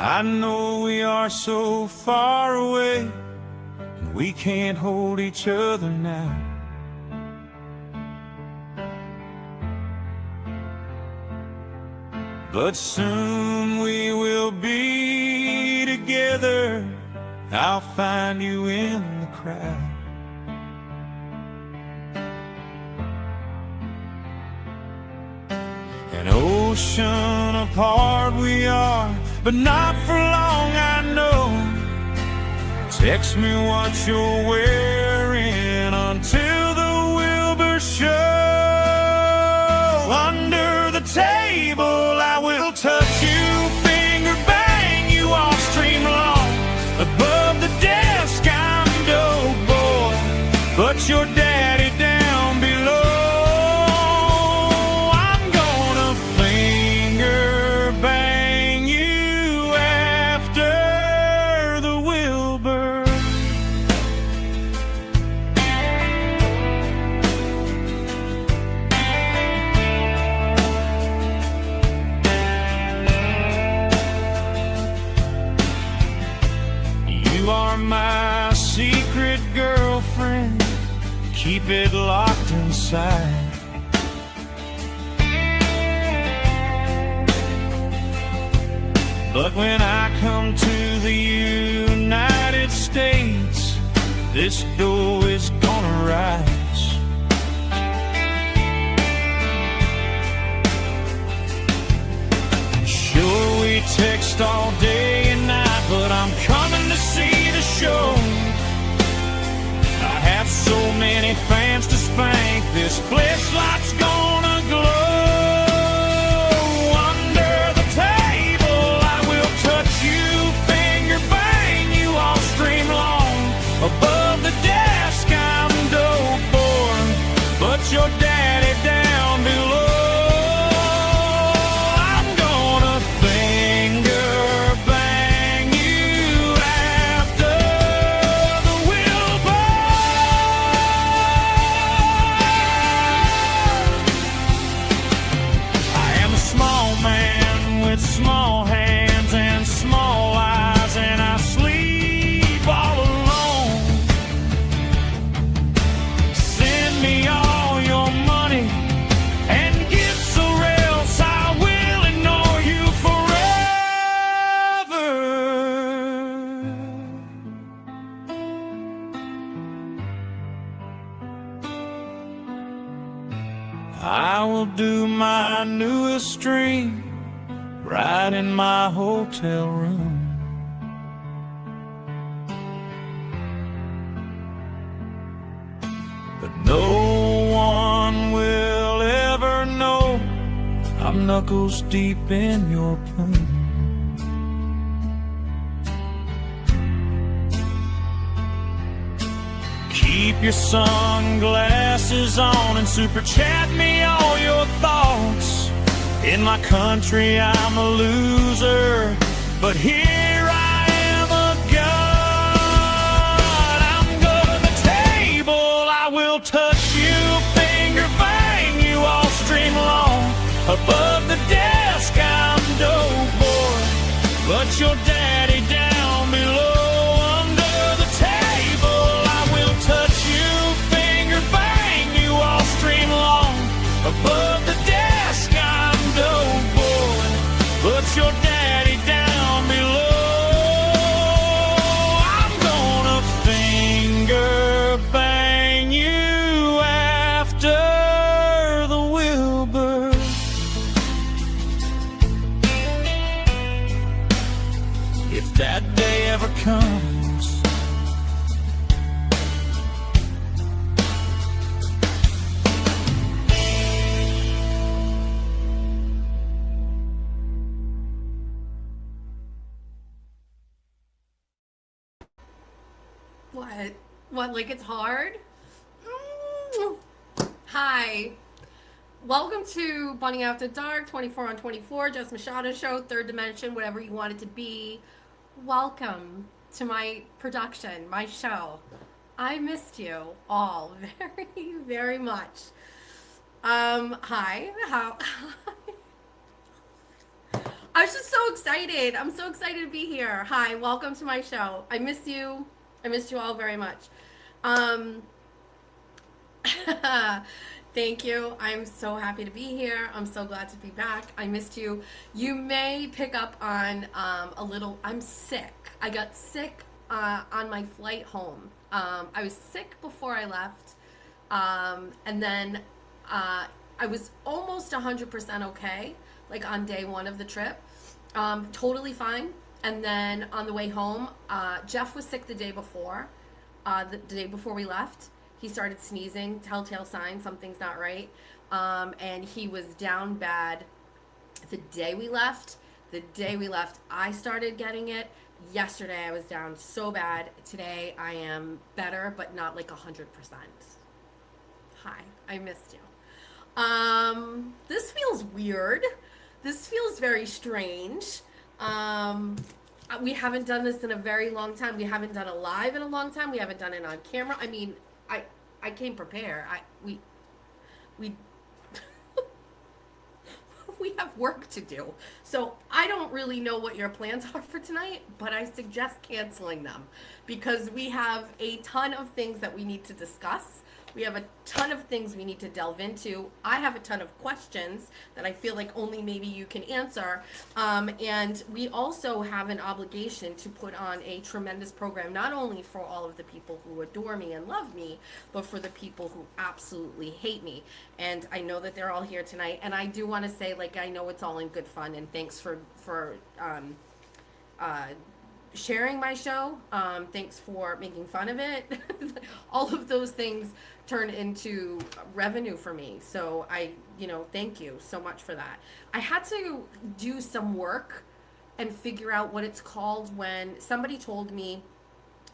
I know we are so far away, and we can't hold each other now. But soon we will be together. I'll find you in the crowd. An ocean apart we are, but not for long, I know. Text me what you're wearing until the Wilbur show. Under the table I will touch you, finger bang you all stream long. Above the desk I'm dope boy, but your daddy down below. You are my secret girlfriend, keep it locked inside. But when I come to the United States, this door is gonna rise. Sure, we text all day and night, but I'm coming to see the show. I have so many fans to spank, this flashlight's gonna glow. Under the table I will touch you, finger bang you all stream long. Above the desk I'm dope boy, but your daddy down below. Small hands and small eyes, and I sleep all alone. Send me all your money and gifts, or else I will ignore you forever. I will do my newest dream right in my hotel room. But no one will ever know I'm knuckles deep in your plume. Keep your sunglasses on and super chat me all your thoughts. In my country I'm a loser, but here I am a god. I'm going to the table, I will touch you, finger bang you all stream long. Above the desk I'm dope boy, but your daddy down below. Under the table I will touch you, finger bang you all stream long. Above the desk I'm dope boy, but your daddy down below. I'm gonna finger bang you after the Wilbur. If that day ever comes. What, like it's hard? Hi. Welcome to Bunny After Dark, 24 on 24, Jess Machado show, third dimension, whatever you want it to be. Welcome to my production, my show. I missed you all very, very much. Hi. I was just so excited. I'm so excited to be here. Hi, welcome to my show. I miss you. I missed you all very much. Um, Thank you. I'm so happy to be here. I'm so glad to be back. I missed you. You may pick up on a little. I'm sick. I got sick on my flight home. I was sick before I left, and then I was almost 100% okay, like on day one of the trip. Totally fine. And then on the way home, Jeff was sick the day before, the day before we left. He started sneezing, telltale sign, something's not right. And he was down bad the day we left. The day we left, I started getting it. Yesterday, I was down so bad. Today, I am better, but not like 100%. Hi, I missed you. This feels weird. This feels very strange. We haven't done this in a very long time. We haven't done a live in a long time. We haven't done it on camera. I mean, I came prepared. We we have work to do. So I don't really know what your plans are for tonight, but I suggest canceling them because we have a ton of things that we need to discuss. We have a ton of things we need to delve into. I have a ton of questions that I feel like only maybe you can answer. And we also have an obligation to put on a tremendous program, not only for all of the people who adore me and love me, but for the people who absolutely hate me. And I know that they're all here tonight. And I do want to say, like, I know it's all in good fun. And thanks for sharing my show. Thanks for making fun of it. All of those things turn into revenue for me. So thank you so much for that. I had to do some work and figure out what it's called when somebody told me,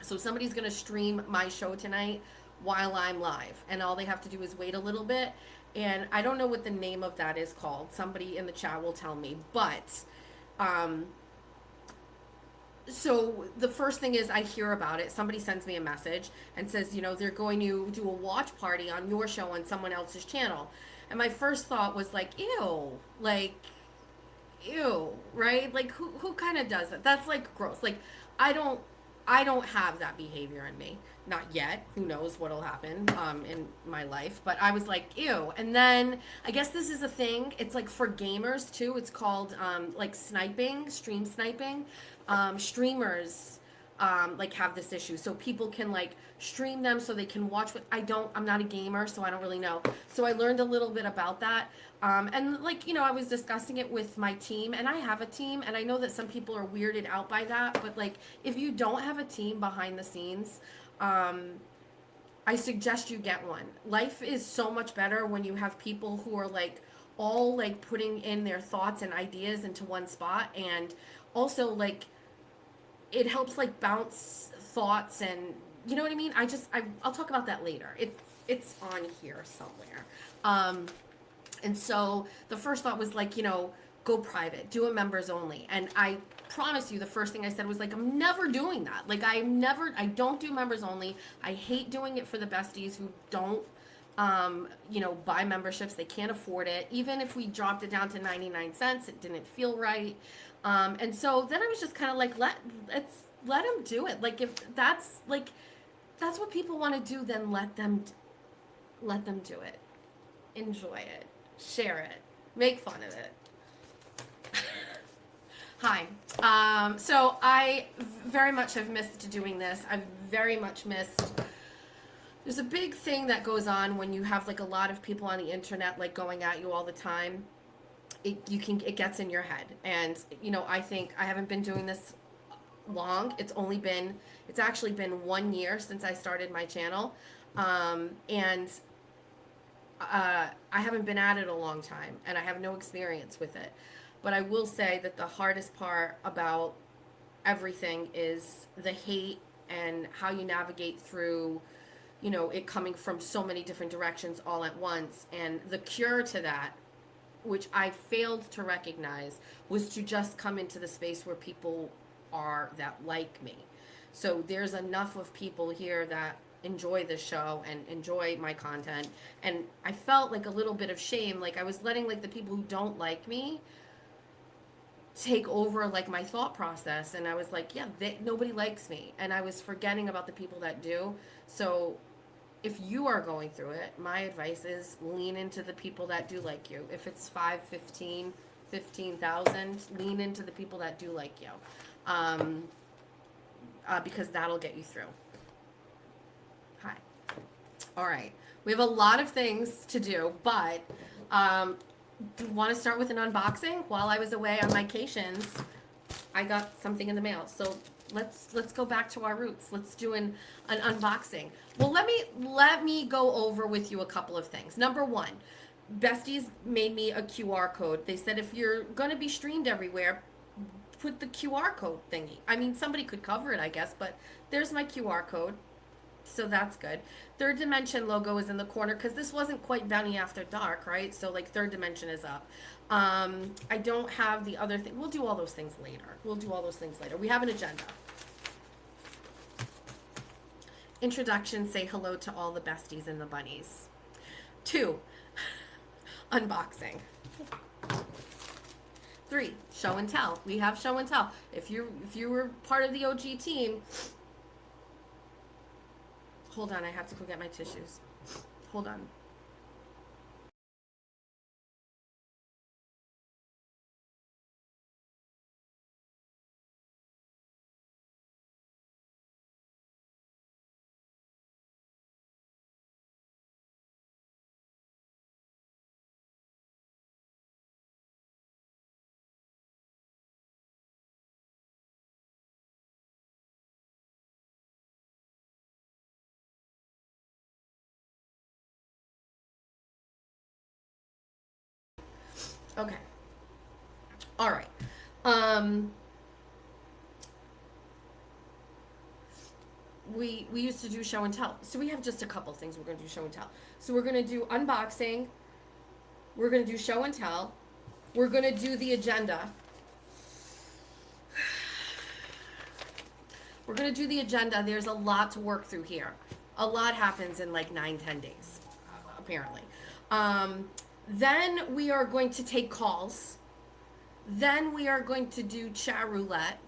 so somebody's going to stream my show tonight while I'm live, and all they have to do is wait a little bit. And I don't know what the name of that is called. Somebody in the chat will tell me, but so the first thing is I hear about it. Somebody sends me a message and says, they're going to do a watch party on your show on someone else's channel. And my first thought was like, ew, right? Like who kind of does that? That's like gross. Like I don't have that behavior in me. Not yet. Who knows what'll happen in my life. But I was like, ew. And then I guess this is a thing. It's like for gamers too. It's called like sniping, stream sniping. Streamers like have this issue. So people can like stream them so they can watch what I'm not a gamer, so I don't really know. So I learned a little bit about that. And like, I was discussing it with my team, and I have a team, and I know that some people are weirded out by that, but like if you don't have a team behind the scenes, I suggest you get one. Life is so much better when you have people who are like all like putting in their thoughts and ideas into one spot, and also like it helps like bounce thoughts, and you know what I mean? I'll talk about that later. It's on here somewhere. And so the first thought was like, go private, do a members only. And I promise you, the first thing I said was like, I'm never doing that. Like I don't do members only. I hate doing it for the besties who don't, buy memberships. They can't afford it. Even if we dropped it down to 99 cents, it didn't feel right. And so then I was just kind of like, let them do it. Like if that's what people want to do, then let them do it. Enjoy it. Share it. Make fun of it. Hi. So I very much have missed doing this. I've very much missed. There's a big thing that goes on when you have like a lot of people on the internet like going at you all the time. It gets in your head, and I think I haven't been doing this long. It's actually been 1 year since I started my channel, and I haven't been at it a long time, and I have no experience with it. But I will say that the hardest part about everything is the hate and how you navigate through, it coming from so many different directions all at once. And the cure to that, which I failed to recognize, was to just come into the space where people are that like me. So there's enough of people here that enjoy this show and enjoy my content, and I felt like a little bit of shame, like I was letting like the people who don't like me take over like my thought process, and I was like, yeah, nobody likes me, and I was forgetting about the people that do. So if you are going through it, my advice is lean into the people that do like you. If it's 5, 15, 15,000, lean into the people that do like you, um, because that'll get you through. Hi. All right. We have a lot of things to do, but want to start with an unboxing? While I was away on my Cations, I got something in the mail. So let's go back to our roots. Let's do an unboxing. Well, let me go over with you a couple of things. Number one, Besties made me a QR code. They said if you're going to be streamed everywhere, put the QR code thingy. I mean, somebody could cover it, I guess, but there's my QR code. So that's good. Third Dimension logo is in the corner because this wasn't quite Bounty After Dark, right? So like Third Dimension is up. I don't have the other thing. We'll do all those things later. We have an agenda. Introduction, say hello to all the besties and the bunnies. 2, unboxing. 3, show and tell. We have show and tell. If you were part of the OG team, hold on, I have to go get my tissues. Hold on. Okay. All right. We used to do show and tell. So we have just a couple things we're going to do show and tell. So we're going to do unboxing. We're going to do show and tell. We're going to do the agenda. We're going to do the agenda. There's a lot to work through here. A lot happens in like 9-10 days, apparently. Then we are going to take calls. Then we are going to do chat roulette.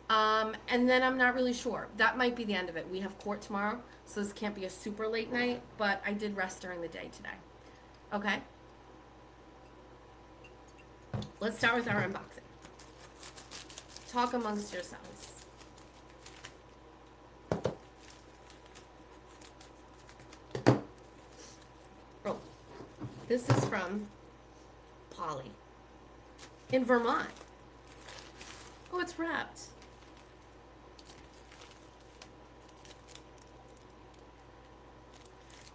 And then I'm not really sure. That might be the end of it. We have court tomorrow, so this can't be a super late night, but I did rest during the day today. Okay? Let's start with our unboxing. Talk amongst yourselves. Oh, this is from Polly in Vermont. Oh, it's wrapped.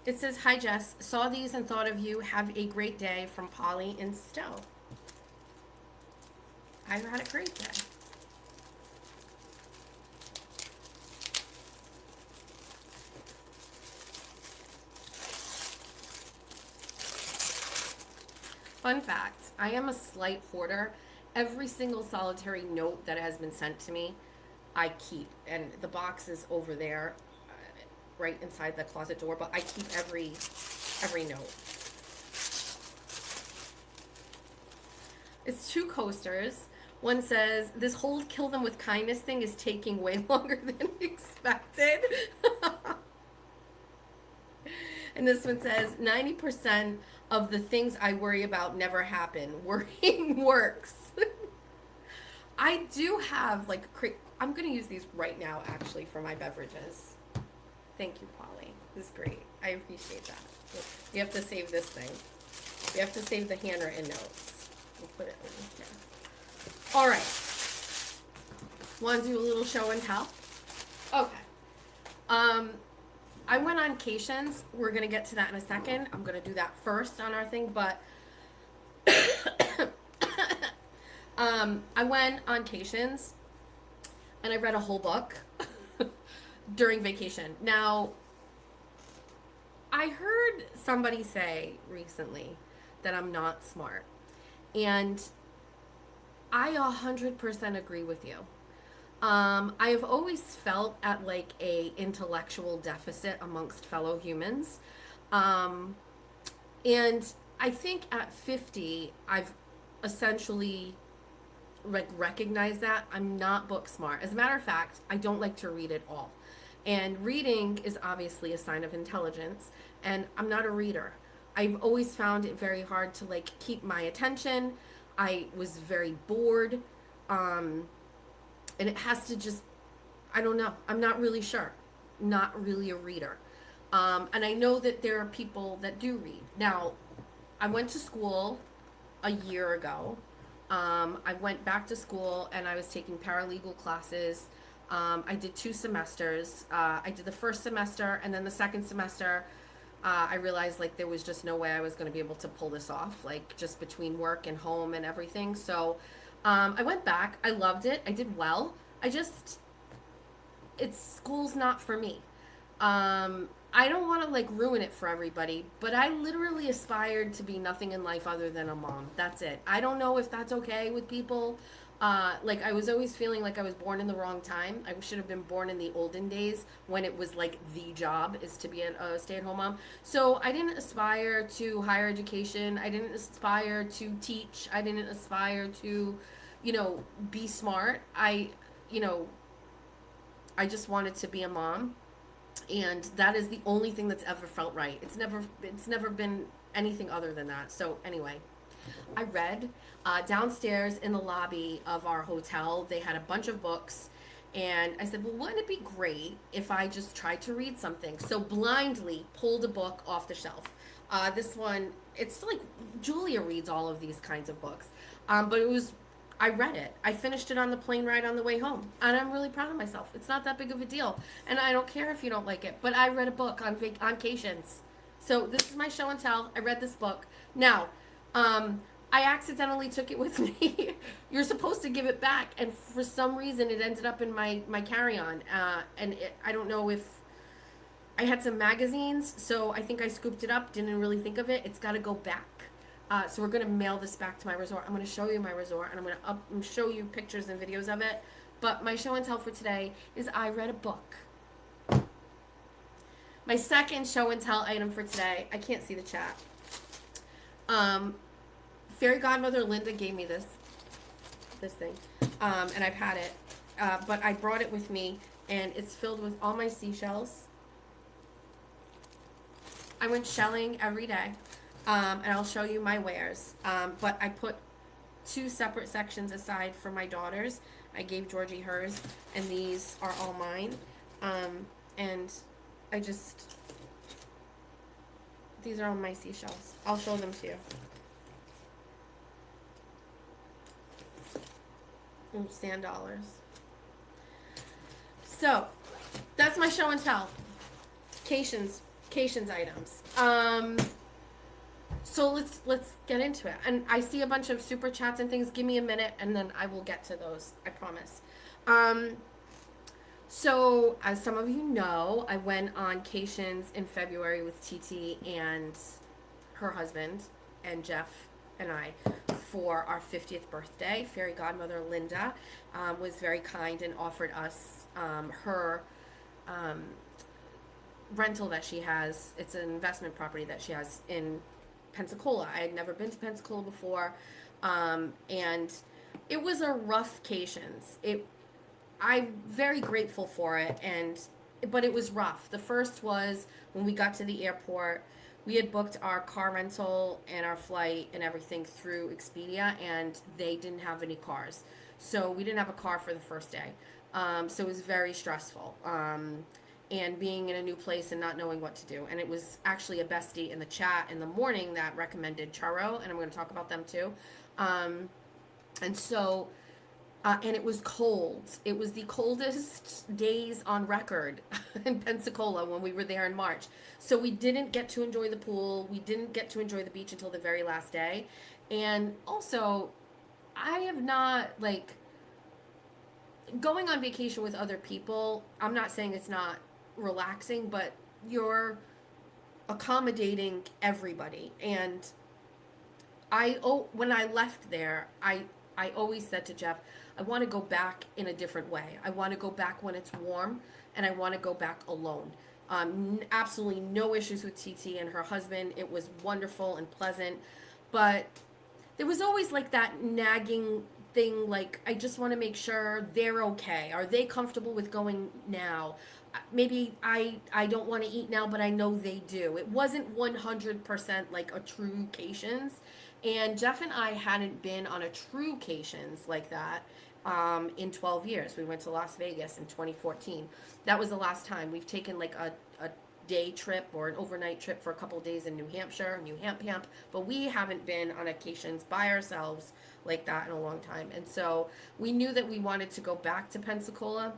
It says, hi Jess, saw these and thought of you. Have a great day, from Polly in Stowe. I had a great day. Fun fact, I am a slight hoarder. Every single solitary note that has been sent to me, I keep. And the box is over there, right inside the closet door, but I keep every note. It's 2 coasters. One says, this whole kill them with kindness thing is taking way longer than expected. And this one says, 90% of the things I worry about never happen. Worrying works. I do have like, I'm going to use these right now actually for my beverages. Thank you, Polly. This is great. I appreciate that. You have to save this thing. You have to save the handwritten notes. We'll put it over here. All right. Want to do a little show and tell? Okay. I went on Cations. We're going to get to that in a second. I'm going to do that first on our thing, but I went on Cations and I read a whole book during vacation. Now, I heard somebody say recently that I'm not smart, and I 100% agree with you. I have always felt at like a intellectual deficit amongst fellow humans. And I think at 50, I've essentially like recognize that I'm not book smart. As a matter of fact, I don't like to read at all. And reading is obviously a sign of intelligence, and I'm not a reader. I've always found it very hard to like keep my attention. I was very bored. And it has to just, I don't know. I'm not really sure. Not really a reader. And I know that there are people that do read. Now, I went to school a year ago. I went back to school and I was taking paralegal classes. I did 2 semesters. I did the first semester, and then the second semester, I realized like there was just no way I was going to be able to pull this off, like just between work and home and everything. So I went back. I loved it. I did well. School's not for me. I don't want to like ruin it for everybody, but I literally aspired to be nothing in life other than a mom. That's it. I don't know if that's okay with people. Like I was always feeling like I was born in the wrong time. I should have been born in the olden days when it was like the job is to be a stay-at-home mom. So I didn't aspire to higher education. I didn't aspire to teach. I didn't aspire to, be smart. You know, I just wanted to be a mom, and that is the only thing that's ever felt right. It's never been anything other than that. So anyway, I read downstairs in the lobby of our hotel. They had a bunch of books, and I said, well, wouldn't it be great if I just tried to read something? So blindly pulled a book off the shelf. This one, it's like Julia reads all of these kinds of books, but I read it. I finished it on the plane ride on the way home, and I'm really proud of myself. It's not that big of a deal, and I don't care if you don't like it. But I read a book on Cations. So this is my show and tell. I read this book. Now, I accidentally took it with me. You're supposed to give it back, and for some reason, it ended up in my carry-on. I don't know if I had some magazines, so I think I scooped it up. Didn't really think of it. It's got to go back. So we're going to mail this back to my resort. I'm going to show you my resort, and I'm going to show you pictures and videos of it. But my show and tell for today is I read a book. My second show and tell item for today, I can't see the chat. Fairy godmother Linda gave me this thing, and I've had it, but I brought it with me, and it's filled with all my seashells. I went shelling every day. And I'll show you my wares. But I put 2 separate sections aside for my daughters. I gave Georgie hers, and these are all mine. And these are all my seashells. I'll show them to you. Sand dollars. So, that's my show and tell. Cations items. So let's get into it. And I see a bunch of super chats and things. Give me a minute, and then I will get to those. I promise. So as some of you know, I went on Cations in February with TT and her husband and Jeff and I for our 50th birthday. Fairy godmother Linda was very kind and offered us her rental that she has. It's an investment property that she has in Pensacola. I had never been to Pensacola before, and it was a rough Cations. I'm very grateful for it, but it was rough. The first was when we got to the airport. We had booked our car rental and our flight and everything through Expedia, and they didn't have any cars, so we didn't have a car for the first day. So it was very stressful. And being in a new place and not knowing what to do. And it was actually a bestie in the chat in the morning that recommended Churro, and I'm going to talk about them too. And it was cold. It was the coldest days on record in Pensacola when we were there in March. So we didn't get to enjoy the pool. We didn't get to enjoy the beach until the very last day. And also, I have not, going on vacation with other people, I'm not saying it's not relaxing, but you're accommodating everybody. And when I left there, I always said to Jeff, I want to go back in a different way. I want to go back when it's warm, and I want to go back alone. Absolutely no issues with TT and her husband. It was wonderful and pleasant, but there was always that nagging something like I just want to make sure they're okay. Are they comfortable with going now? Maybe I don't want to eat now, but I know they do. It wasn't 100% like a true Cations, and Jeff and I hadn't been on a true Cations like that in 12 years. We went to Las Vegas in 2014. That was the last time. We've taken like a day trip or an overnight trip for a couple days in New Hampshire, New Hamp, but we haven't been on occasions by ourselves like that in a long time. And so we knew that we wanted to go back to Pensacola.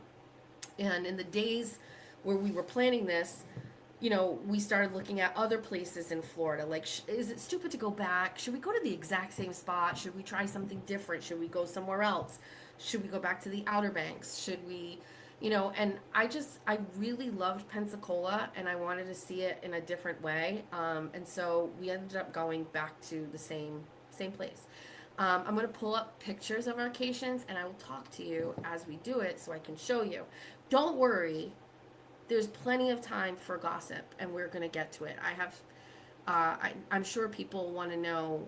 And in the days where we were planning this, we started looking at other places in Florida. Like, is it stupid to go back? Should we go to the exact same spot? Should we try something different? Should we go somewhere else? Should we go back to the Outer Banks? Should we, and I really loved Pensacola and I wanted to see it in a different way. And so we ended up going back to the same place. I'm going to pull up pictures of our Cations and I will talk to you as we do it so I can show you. Don't worry. There's plenty of time for gossip, and we're going to get to it. I'm sure people want to know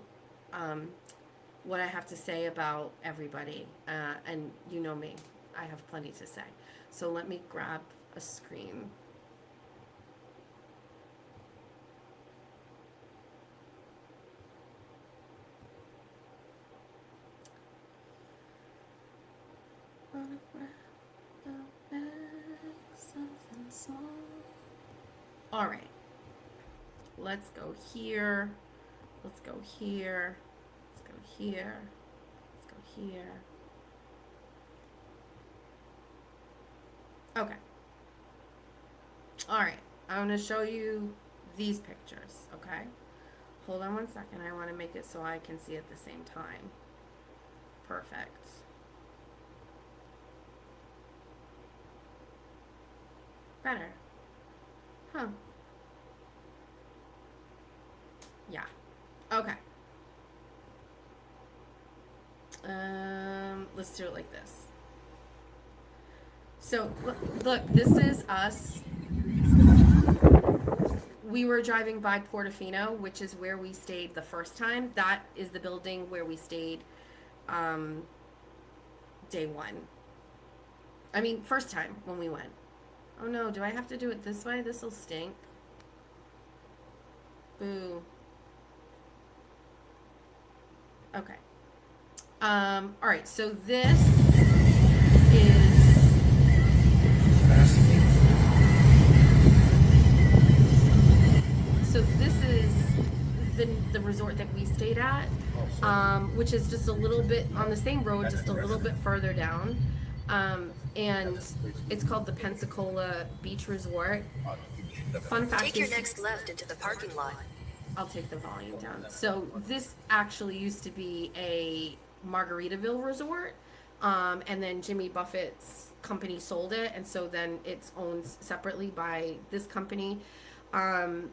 what I have to say about everybody, and you know me, I have plenty to say. So let me grab a screen. All right, let's go here, let's go here, let's go here, let's go here. Okay. All right, I'm going to show you these pictures, okay? Hold on one second. I want to make it so I can see at the same time. Perfect. Better. Huh. Yeah. Okay. Let's do it like this. So, look, this is us. We were driving by Portofino, which is where we stayed the first time. That is the building where we stayed day one. I mean, first time when we went. Oh no, do I have to do it this way? This'll stink. Boo. Okay. Alright, so this is the resort that we stayed at, which is just a little bit on the same road, just a little bit further down. And it's called the Pensacola Beach Resort. Fun fact Take your next left into the parking lot. I'll take the volume down. So this actually used to be a Margaritaville resort, and then Jimmy Buffett's company sold it, and so then it's owned separately by this company. And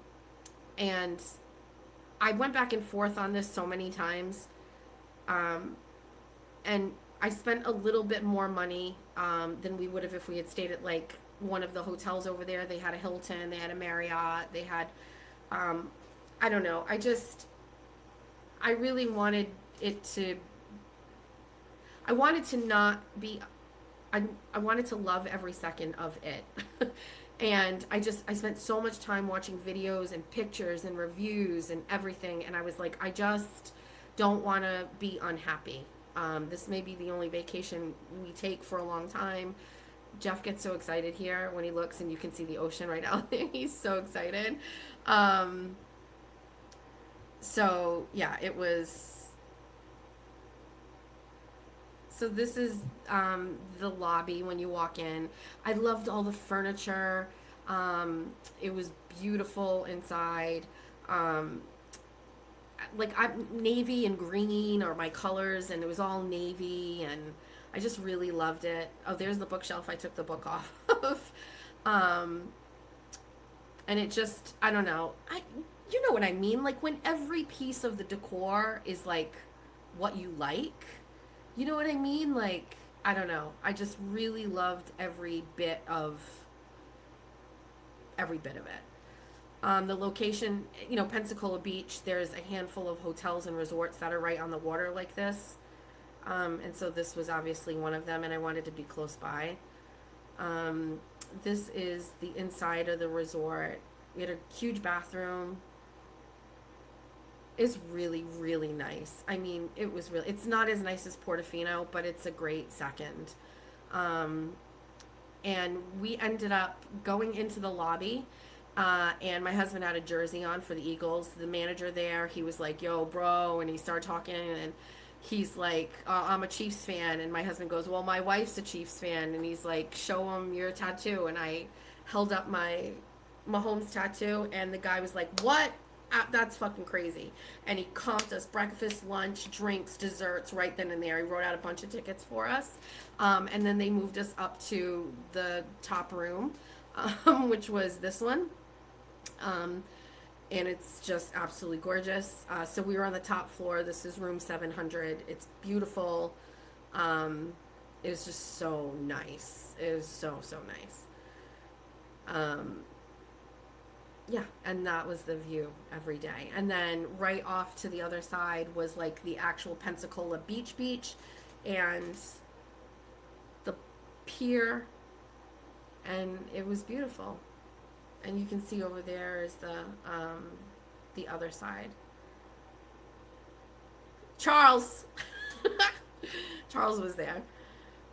I went back and forth on this so many times, and I spent a little bit more money than we would have if we had stayed at like one of the hotels over there. They had a Hilton, they had a Marriott, they had, I don't know. I really wanted it to, I wanted to not be, I wanted to love every second of it. And I spent so much time watching videos and pictures and reviews and everything. And I was like, I just don't want to be unhappy. This may be the only vacation we take for a long time. Jeff gets so excited here when he looks and you can see the ocean right out there. He's so excited. So yeah, it was, so this is the lobby when you walk in. I loved all the furniture. It was beautiful inside. Like navy and green are my colors, and it was all navy, and I just really loved it. Oh, there's the bookshelf I took the book off of. And it just, I don't know. You know what I mean? Like when every piece of the decor is like what you like. You know what I mean? Like, I don't know. I just really loved every bit of it. The location, Pensacola Beach, there's a handful of hotels and resorts that are right on the water like this. And so this was obviously one of them, and I wanted to be close by. This is the inside of the resort. We had a huge bathroom. It's really, really nice. I mean, it's not as nice as Portofino, but it's a great second. And we ended up going into the lobby, and my husband had a jersey on for the Eagles. The manager there, he was like, yo, bro, and he started talking, and he's like, I'm a Chiefs fan, and my husband goes, well, my wife's a Chiefs fan, and he's like, show him your tattoo, and I held up my Mahomes tattoo, and the guy was like, what? That's fucking crazy. And he comped us breakfast, lunch, drinks, desserts right then and there. He wrote out a bunch of tickets for us. And then they moved us up to the top room, which was this one. And it's just absolutely gorgeous. So we were on the top floor. This is room 700. It's beautiful. It was just so nice. It was so, so nice. Yeah, and that was the view every day. And then right off to the other side was like the actual Pensacola beach, and the pier, and it was beautiful. And you can see over there is the other side. Charles! Charles was there.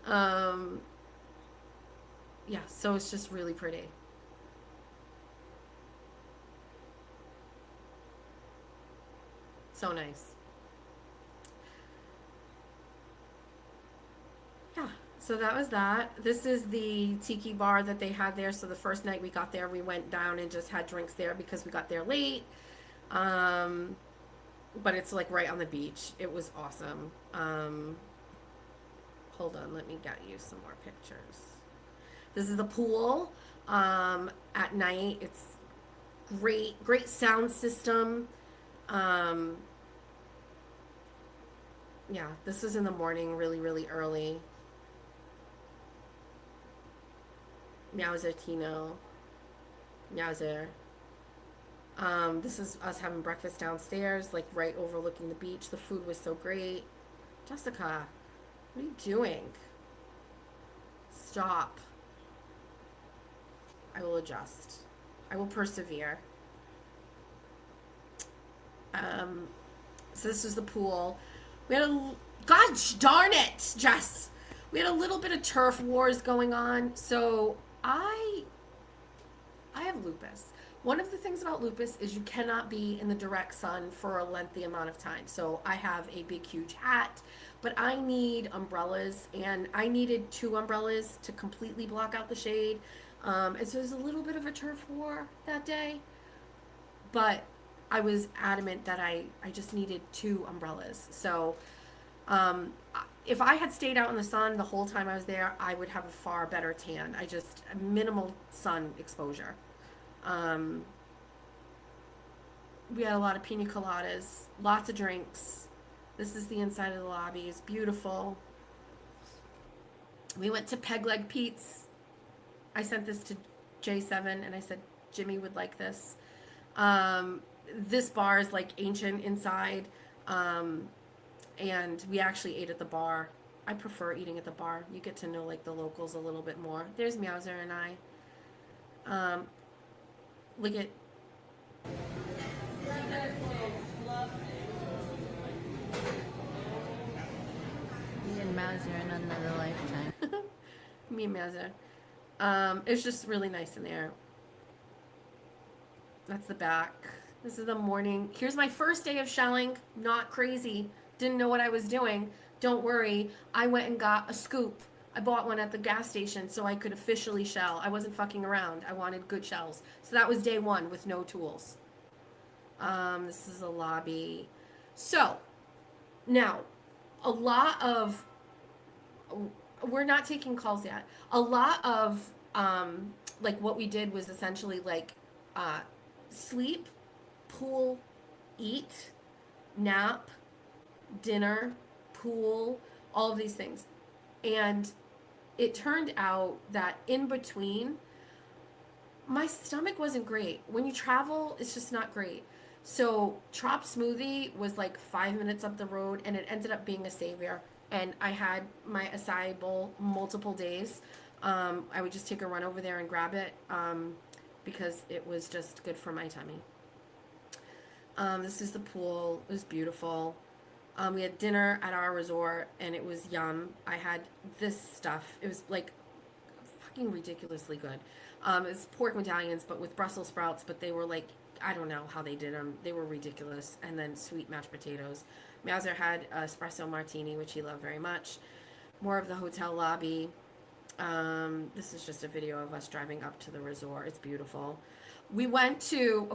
Yeah, so it's just really pretty. So nice. Yeah, so that was that. This is the tiki bar that they had there. So the first night we got there, we went down and just had drinks there because we got there late. But it's like right on the beach. It was awesome. Hold on, let me get you some more pictures. This is the pool at night. It's great sound system. Yeah, this was in the morning, really, really early. Meowser Tino. Meowser. This is us having breakfast downstairs, like right overlooking the beach. The food was so great. Jessica, what are you doing? Stop. I will adjust. I will persevere. So this is the pool. We had gosh darn it, Jess. We had a little bit of turf wars going on. So I have lupus. One of the things about lupus is you cannot be in the direct sun for a lengthy amount of time. So I have a big, huge hat, but I need umbrellas, and I needed 2 umbrellas to completely block out the shade. And so there's a little bit of a turf war that day, but I was adamant that I just needed 2 umbrellas. So if I had stayed out in the sun the whole time I was there, I would have a far better tan. Minimal sun exposure. We had a lot of pina coladas, lots of drinks. This is the inside of the lobby. It's beautiful. We went to Peg Leg Pete's. I sent this to J7 and I said Jimmy would like this. This bar is like ancient inside, and we actually ate at the bar. I prefer eating at the bar. You get to know like the locals a little bit more. There's Meowser and I. Look at. Me and Mauser in another lifetime. Me and Meowser. It's just really nice in there. That's the back. This is the morning. Here's my first day of shelling. Not crazy. Didn't know what I was doing. Don't worry. I went and got a scoop. I bought one at the gas station so I could officially shell. I wasn't fucking around. I wanted good shells. So that was day 1 with no tools. This is a lobby. So, now, a lot of... We're not taking calls yet. A lot of, like, what we did was essentially, like, sleep, pool, eat, nap, dinner, pool, all of these things. And it turned out that in between, my stomach wasn't great. When you travel, it's just not great. So Trop Smoothie was like 5 minutes up the road, and it ended up being a savior. and I had my acai bowl multiple days. I would just take a run over there and grab it because it was just good for my tummy. This is the pool. It was beautiful. We had dinner at our resort, and it was yum. I had this stuff. It was like fucking ridiculously good. It's pork medallions, but with Brussels sprouts. But they were like, I don't know how they did them. They were ridiculous. And then sweet mashed potatoes. Mauser had espresso martini, which he loved very much. More of the hotel lobby. This is just a video of us driving up to the resort. It's beautiful. We went to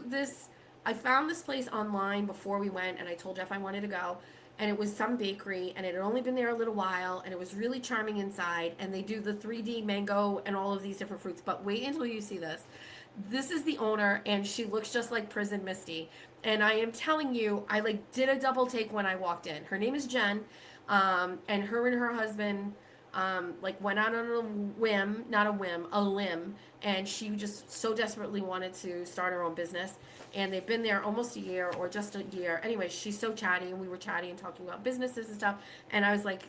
this. I found this place online before we went, and I told Jeff I wanted to go. And it was some bakery, and it had only been there a little while, and it was really charming inside. And they do the 3D mango and all of these different fruits. But wait until you see this. This is the owner, and she looks just like Prison Misty. And I am telling you, I like did a double take when I walked in. Her name is Jen, and her husband like went out on a whim, not a whim, a limb, and she just so desperately wanted to start her own business. And they've been there almost a year or just a year. Anyway, she's so chatty, and we were chatty and talking about businesses and stuff. And I was like,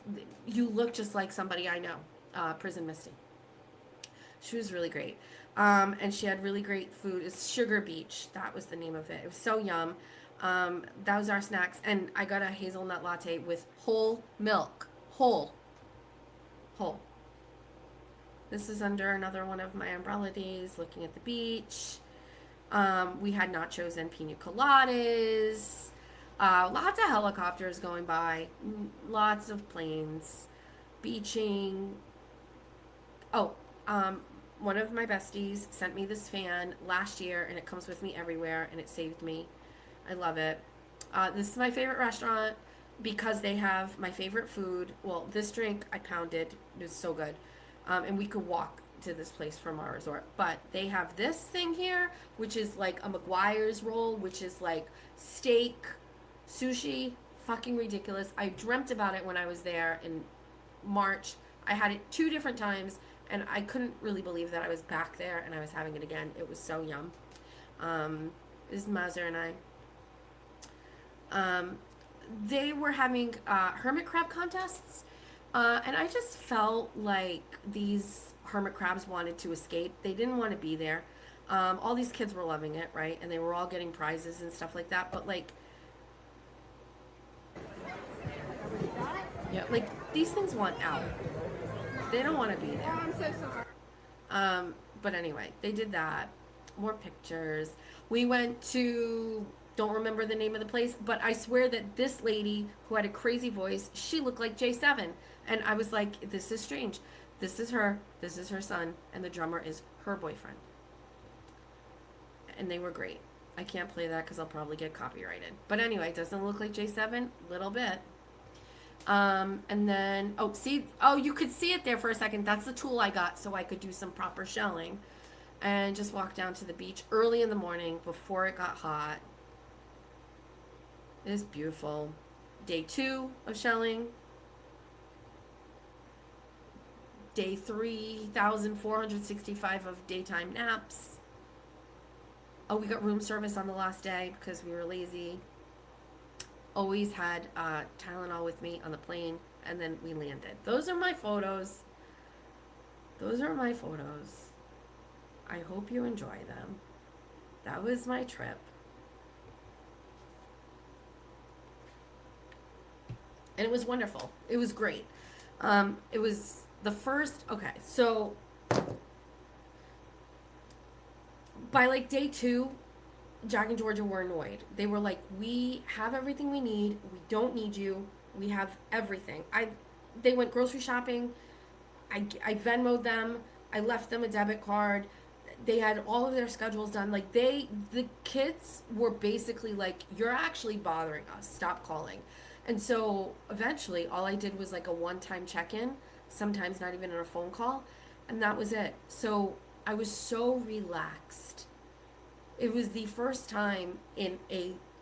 you look just like somebody I know, Prison Misty. She was really great. And she had really great food. It's Sugar Beach. That was the name of it. It was so yum. That was our snacks. And I got a hazelnut latte with whole milk. Whole. This is under another one of my umbrella days, looking at the beach. We had nachos and pina coladas. Lots of helicopters going by. Lots of planes. Beaching. Oh, one of my besties sent me this fan last year, and it comes with me everywhere, and it saved me. I love it. This is my favorite restaurant because they have my favorite food. Well, this drink I pounded. It was so good. And we could walk to this place from our resort. But they have this thing here, which is like a McGuire's roll, which is like steak, sushi, fucking ridiculous. I dreamt about it when I was there in March. I had it 2 different times, and I couldn't really believe that I was back there and I was having it again. It was so yum. This is Mazur and I. They were having hermit crab contests, and I just felt like these hermit crabs wanted to escape. They didn't want to be there. All these kids were loving it, right? And they were all getting prizes and stuff like that. But like, yeah, like these things want out. They don't want to be there. I'm so sorry. But anyway, they did that. More pictures. We went to, don't remember the name of the place, but I swear that this lady who had a crazy voice, she looked like J7. And I was like, this is strange. This is her son, and the drummer is her boyfriend. And they were great. I can't play that because I'll probably get copyrighted. But anyway, doesn't look like J7? Little bit. And then, you could see it there for a second. That's the tool I got so I could do some proper shelling. And just walk down to the beach early in the morning before it got hot. It is beautiful. Day 2 of shelling. Day 3,465 of daytime naps. Oh, we got room service on the last day because we were lazy. Always had Tylenol with me on the plane, and then we landed. Those are my photos. I hope you enjoy them. That was my trip. And it was wonderful. It was great. It was the first, so by like day 2, Jack and Georgia were annoyed. They were like, we have everything we need. We don't need you. We have everything. They went grocery shopping. I Venmo'd them. I left them a debit card. They had all of their schedules done. Like the kids were basically like, you're actually bothering us. Stop calling. And so eventually all I did was like a one-time check-in, sometimes not even in a phone call. And that was it. So I was so relaxed. It was the first time in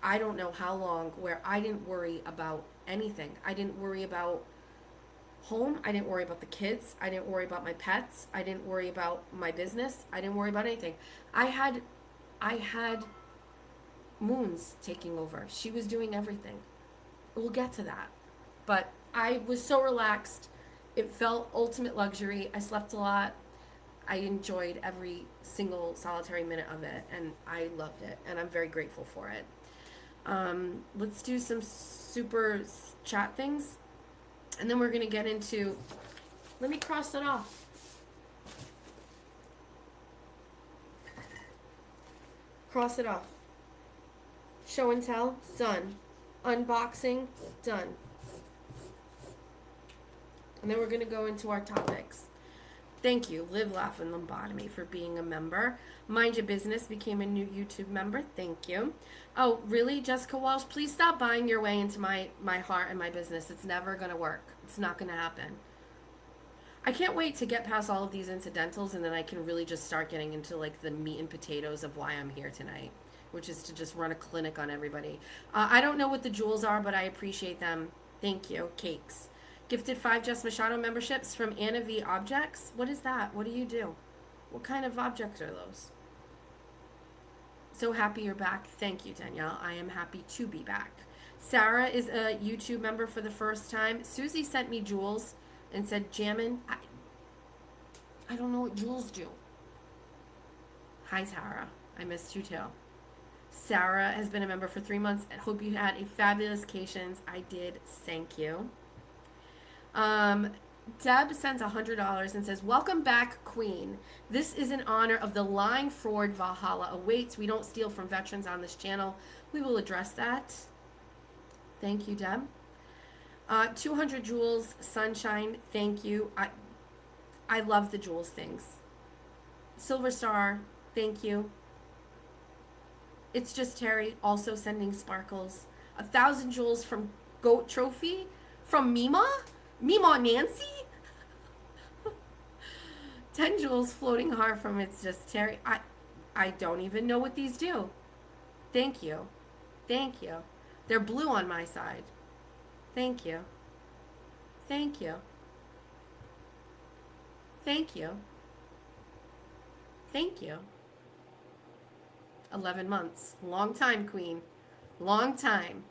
I don't know how long where I didn't worry about anything. I didn't worry about home. I didn't worry about the kids. I didn't worry about my pets. I didn't worry about my business. I didn't worry about anything. I had Moons taking over. She was doing everything. We'll get to that. But I was so relaxed. It felt ultimate luxury. I slept a lot. I enjoyed every single solitary minute of it, and I loved it, and I'm very grateful for it. Let's do some super chat things, and then we're going to get into, let me cross it off. Cross it off. Show and tell, done. Unboxing, done. And then we're going to go into our topics. Thank you, Live, Laugh, and Lobotomy, for being a member. Mind Your Business became a new YouTube member. Thank you. Oh, really, Jessica Walsh? Please stop buying your way into my heart and my business. It's never going to work. It's not going to happen. I can't wait to get past all of these incidentals, and then I can really just start getting into like the meat and potatoes of why I'm here tonight, which is to just run a clinic on everybody. I don't know what the jewels are, but I appreciate them. Thank you. Cakes. Gifted 5 JESS MACHADO memberships from Anna V Objects. What is that? What do you do? What kind of objects are those? So happy you're back. Thank you, Danielle. I am happy to be back. Sarah is a YouTube member for the first time. Susie sent me jewels and said, Jammin', I don't know what jewels do. Hi, Sarah. I missed you too. Sarah has been a member for 3 months. I hope you had a fabulous Cations. I did. Thank you. Deb sends $100 and says, welcome back, Queen. This is in honor of the Lying Fraud Valhalla awaits. We don't steal from veterans on this channel. We will address that. Thank you, Deb. 200 jewels, Sunshine. Thank you. I love the jewels things. Silver Star. Thank you. It's Just Terry, also sending sparkles. 1,000 jewels from Goat Trophy. From Mima? Mima Nancy? 10 jewels floating hard from It's Just Terry. I don't even know what these do. Thank you. Thank you. They're blue on my side. Thank you. Thank you. Thank you. Thank you. 11 months. Long time, Queen. Long time.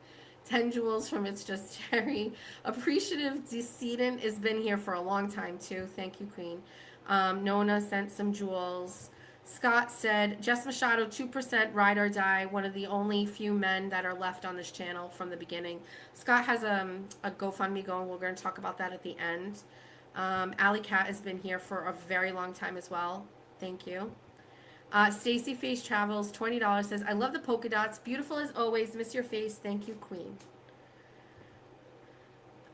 10 jewels from It's Just Terry. Appreciative Decedent has been here for a long time, too. Thank you, Queen. Nona sent some jewels. Scott said, JESS MACHADO, 2% ride or die. One of the only few men that are left on this channel from the beginning. Scott has a GoFundMe going. We're going to talk about that at the end. Alley Cat has been here for a very long time as well. Thank you. Stacy Face Travels, $20, says, I love the polka dots. Beautiful as always. Miss your face. Thank you, Queen.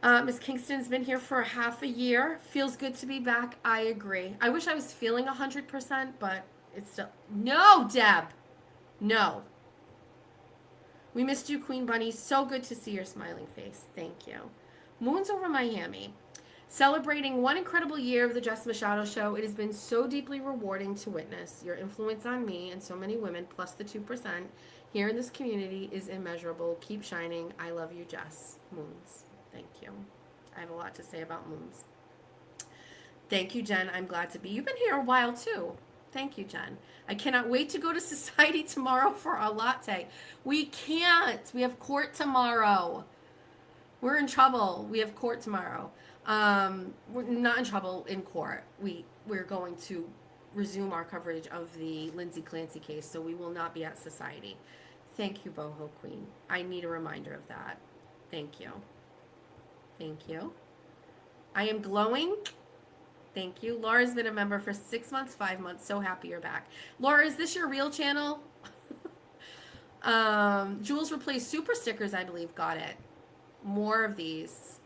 Miss Kingston's been here for half a year. Feels good to be back. I agree. I wish I was feeling 100%, but it's still... No, Deb! No. We missed you, Queen Bunny. So good to see your smiling face. Thank you. Moons over Miami. Celebrating one incredible year of the JESS MACHADO Show, it has been so deeply rewarding to witness. Your influence on me and so many women, plus the 2% here in this community, is immeasurable. Keep shining. I love you, Jess. Moons. Thank you. I have a lot to say about moons. Thank you, Jen. I'm glad to be. You've been here a while, too. Thank you, Jen. I cannot wait to go to society tomorrow for a latte. We can't. We have court tomorrow. We're in trouble. We have court tomorrow. We're not in trouble in court. We're going to resume our coverage of the Lindsay Clancy case, so we will not be at society. Thank you, Boho Queen. I need a reminder of that. Thank you. Thank you. I am glowing. Thank you. Laura's been a member for 6 months, 5 months. So happy you're back. Laura, is this your real channel? Jules replaced super stickers, I believe. Got it. More of these.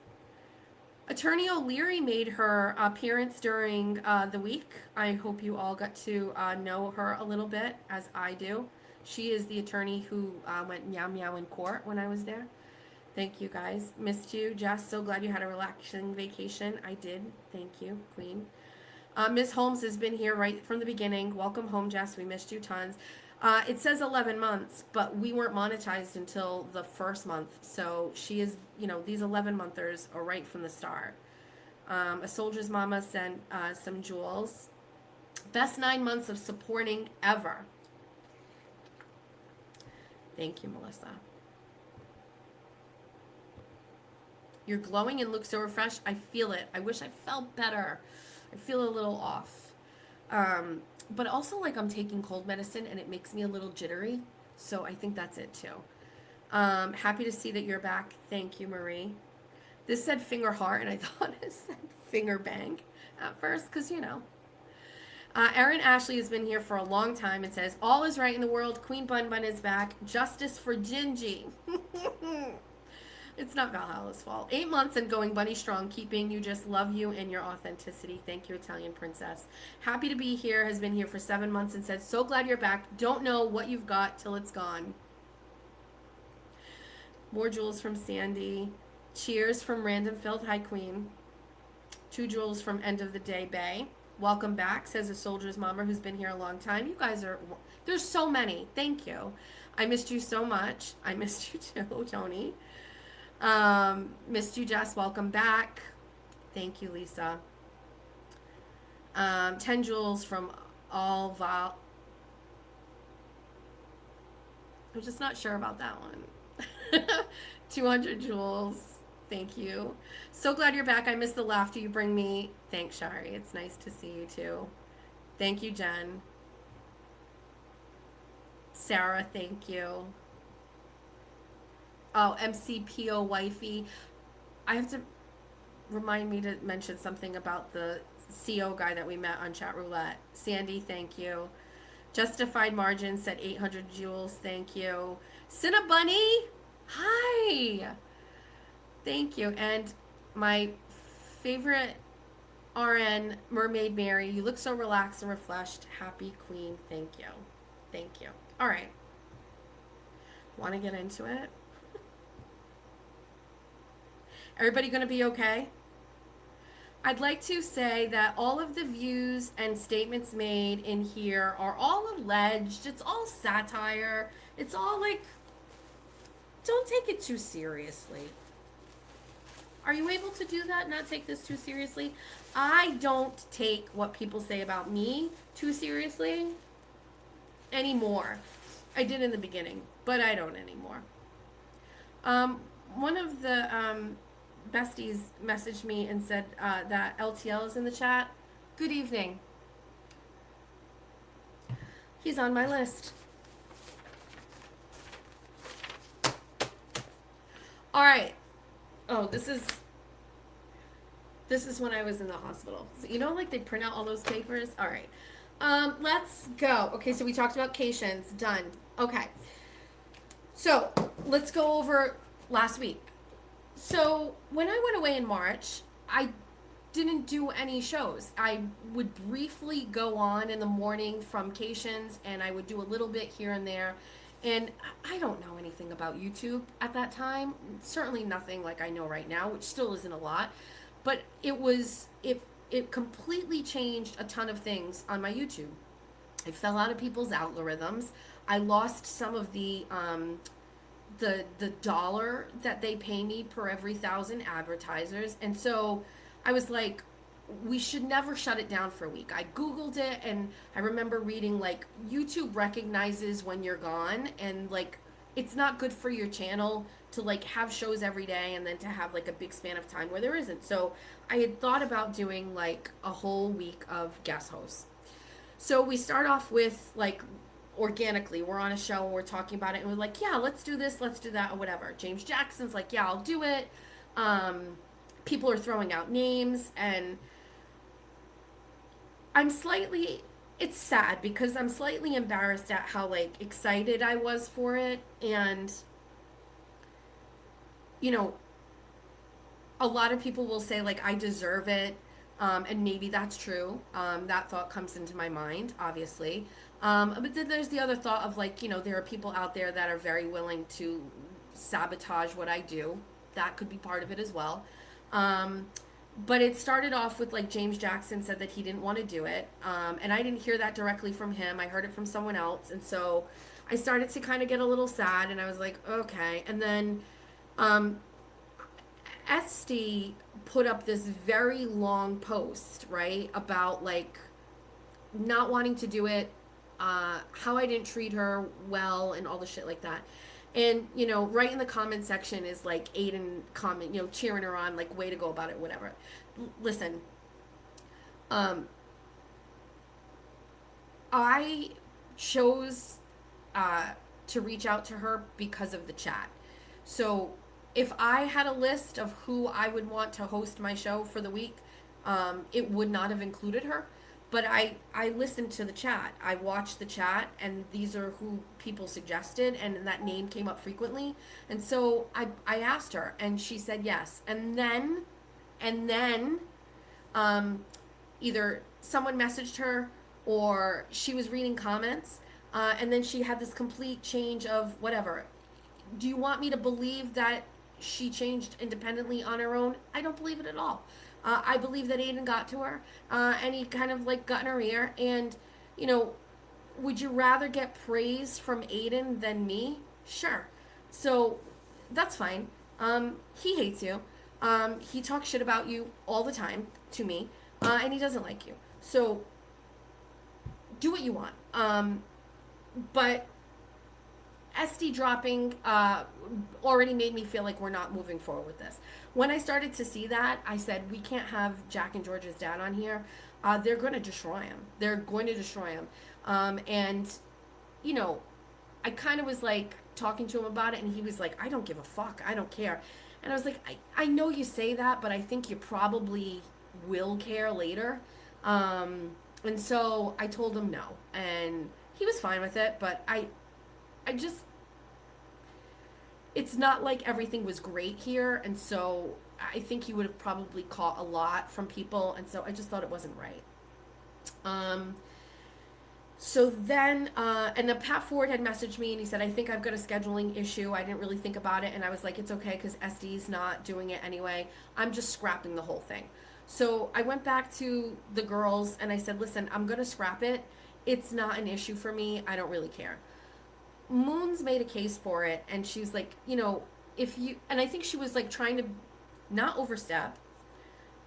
Attorney O'Leary made her appearance during the week. I hope you all got to know her a little bit, as I do. She is the attorney who went meow meow in court when I was there. Thank you, guys. Missed you, Jess. So glad you had a relaxing vacation. I did. Thank you, Queen. Miss Holmes has been here right from the beginning. Welcome home, Jess. We missed you tons. It says 11 months, but we weren't monetized until the first month. So she is, you know, these 11-monthers are right from the start. A Soldier's Mama sent some jewels. Best 9 months of supporting ever. Thank you, Melissa. You're glowing and look so refreshed. I feel it. I wish I felt better. I feel a little off. But also, like, I'm taking cold medicine and it makes me a little jittery. So I think that's it too. Happy to see that you're back. Thank you, Marie. This said finger heart, and I thought it said finger bang at first, because, you know. Erin Ashley has been here for a long time and says, all is right in the world. Queen Bun Bun is back. Justice for Gingy. It's not Valhalla's fault. 8 months and going bunny strong, keeping you just love you and your authenticity. Thank you, Italian princess. Happy to be here, has been here for 7 months and said, so glad you're back. Don't know what you've got till it's gone. More jewels from Sandy. Cheers from Random Filled. Hi, Queen. 2 jewels from End of the Day Bay. Welcome back, says a soldier's mama who's been here a long time. You guys are, there's so many. Thank you. I missed you so much. I missed you too, Tony. Missed you, Jess. Welcome back. Thank you, Lisa. 10 jewels from All Val. I'm just not sure about that one. 200 jewels. Thank you. So glad you're back. I miss the laughter you bring me. Thanks, Shari. It's nice to see you too. Thank you, Jen. Sarah, thank you. Oh, MCPO wifey. I have to remind me to mention something about the CO guy that we met on Chat Roulette. Sandy, thank you. Justified Margins said 800 jewels. Thank you. Cinnabunny, hi. Thank you. And my favorite RN, Mermaid Mary, you look so relaxed and refreshed. Happy Queen. Thank you. Thank you. All right. Want to get into it? Everybody going to be okay? I'd like to say that all of the views and statements made in here are all alleged. It's all satire. It's all like, don't take it too seriously. Are you able to do that? Not take this too seriously? I don't take what people say about me too seriously anymore. I did in the beginning, but I don't anymore. One of the besties messaged me and said that LTL is in the chat. Good evening. He's on my list. All right. Oh, this is when I was in the hospital. So, you know, like they print out all those papers? All right. Let's go. Okay, so we talked about Cations. Done. Okay. So let's go over last week. So when I went away in March, I didn't do any shows. I would briefly go on in the morning from Cations, and I would do a little bit here and there. And I don't know anything about YouTube at that time. Certainly nothing like I know right now, which still isn't a lot. But it completely changed a ton of things on my YouTube. I fell out of people's algorithms. I lost some of the dollar that they pay me per every 1,000 advertisers. And so I was like, we should never shut it down for a week. I Googled it, and I remember reading, like, YouTube recognizes when you're gone, and, like, it's not good for your channel to, like, have shows every day and then to have, like, a big span of time where there isn't. So I had thought about doing, like, a whole week of guest hosts. So we start off with, like, organically, we're on a show and we're talking about it, and we're like, yeah, let's do this, let's do that, or whatever. James Jackson's like, yeah, I'll do it. People are throwing out names, and it's sad because I'm slightly embarrassed at how, like, excited I was for it. And, you know, a lot of people will say, like, I deserve it. And maybe that's true. That thought comes into my mind, obviously. But then there's the other thought of, like, you know, there are people out there that are very willing to sabotage what I do. That could be part of it as well. But it started off with, like, James Jackson said that he didn't want to do it. And I didn't hear that directly from him. I heard it from someone else. And so I started to kind of get a little sad, and I was like, okay. And then Esty put up this very long post, right, about, like, not wanting to do it, how I didn't treat her well, and all the shit like that. And, you know, right in the comment section is like Aiden comment, you know, cheering her on, like, way to go about it, whatever. Listen, I chose to reach out to her because of the chat. So if I had a list of who I would want to host my show for the week, it would not have included her. But I listened to the chat. I watched the chat, and these are who people suggested, and that name came up frequently. And so I asked her, and she said yes. And then either someone messaged her or she was reading comments, and then she had this complete change of whatever. Do you want me to believe that she changed independently on her own? I don't believe it at all. I believe that Aiden got to her, and he kind of like got in her ear. And, you know, would you rather get praise from Aiden than me? Sure. So that's fine. He hates you. He talks shit about you all the time to me, and he doesn't like you. So do what you want. But SD dropping already made me feel like we're not moving forward with this. When I started to see that, I said, we can't have Jack and George's dad on here. They're going to destroy him. They're going to destroy him. And, you know, I kind of was like talking to him about it, and he was like, I don't give a fuck. I don't care. And I was like, I know you say that, but I think you probably will care later. And so I told him no. And he was fine with it, but I just, it's not like everything was great here, and so I think he would have probably caught a lot from people, and so I just thought it wasn't right. So then, and then Pat Ford had messaged me, and he said, I think I've got a scheduling issue. I didn't really think about it, and I was like, it's okay, because SD's not doing it anyway. I'm just scrapping the whole thing. So I went back to the girls, and I said, listen, I'm going to scrap it. It's not an issue for me. I don't really care. Moons made a case for it, and she was like, you know, if you, and I think she was like trying to not overstep,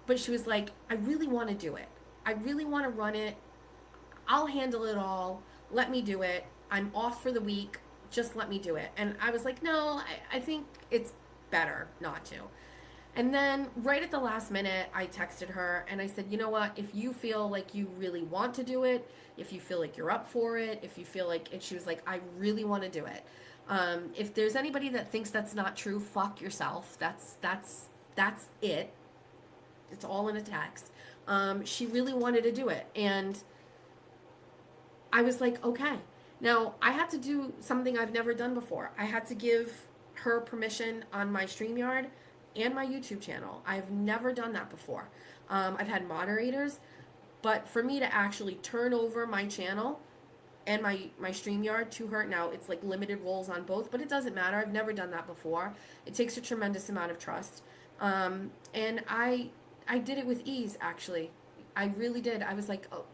but she was like, I really want to do it. I really want to run it. I'll handle it all. Let me do it. I'm off for the week. Just let me do it. And I was like, no, I think it's better not to. And then right at the last minute, I texted her and I said, you know what, if you feel like you really want to do it, if you feel like you're up for it, if you feel like, and she was like, I really want to do it. If there's anybody that thinks that's not true, fuck yourself. That's it. It's all in a text. She really wanted to do it. And I was like, okay. Now, I had to do something I've never done before. I had to give her permission on my StreamYard and my YouTube channel. I've never done that before. I've had moderators, but for me to actually turn over my channel and my StreamYard to her, now it's like limited roles on both, but it doesn't matter. I've never done that before. It takes a tremendous amount of trust. And I did it with ease, actually. I really did. I was like, oh,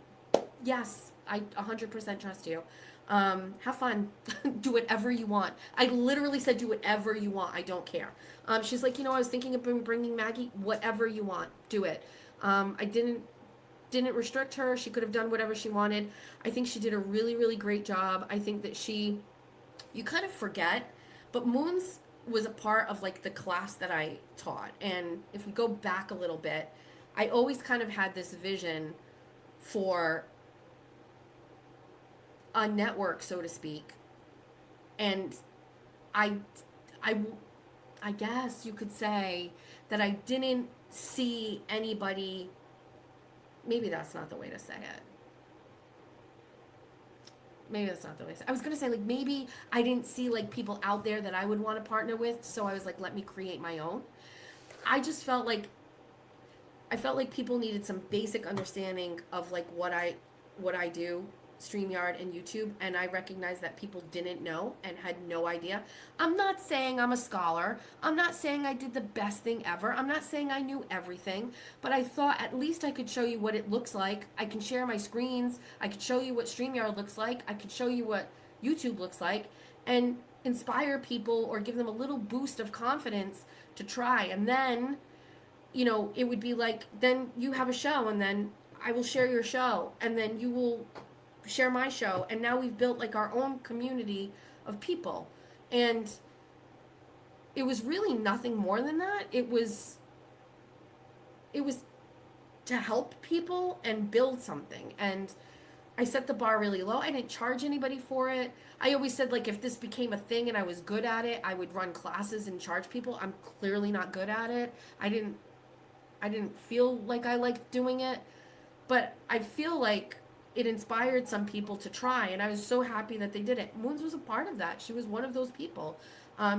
yes, I 100% trust you. Have fun. Do whatever you want. I literally said, do whatever you want. I don't care. She's like, you know, I was thinking of bringing Maggie. Whatever you want, do it. I didn't restrict her. She could have done whatever she wanted. I think she did a really, really great job. I think that you kind of forget, but Moons was a part of like the class that I taught. And if we go back a little bit, I always kind of had this vision for a network, so to speak. And I guess you could say that I didn't see anybody, maybe that's not the way to say it. Maybe that's not the way to say it. I was going to say, like, maybe I didn't see, like, people out there that I would want to partner with, so I was like, let me create my own. I just felt like, people needed some basic understanding of, like, what I do, StreamYard and YouTube, and I recognized that people didn't know and had no idea. I'm not saying I'm a scholar. I'm not saying I did the best thing ever. I'm not saying I knew everything, but I thought at least I could show you what it looks like. I can share my screens. I could show you what StreamYard looks like. I could show you what YouTube looks like and inspire people or give them a little boost of confidence to try. And then, you know, it would be like, then you have a show and then I will share your show and then you will share my show, and now we've built like our own community of people. And it was really nothing more than that. It was to help people and build something. And I set the bar really low. I didn't charge anybody for it. I always said, like, if this became a thing and I was good at it, I would run classes and charge people. I'm clearly not good at it. I didn't feel like I liked doing it, but I feel like it inspired some people to try, and I was so happy that they did it. Moons was a part of that. She was one of those people.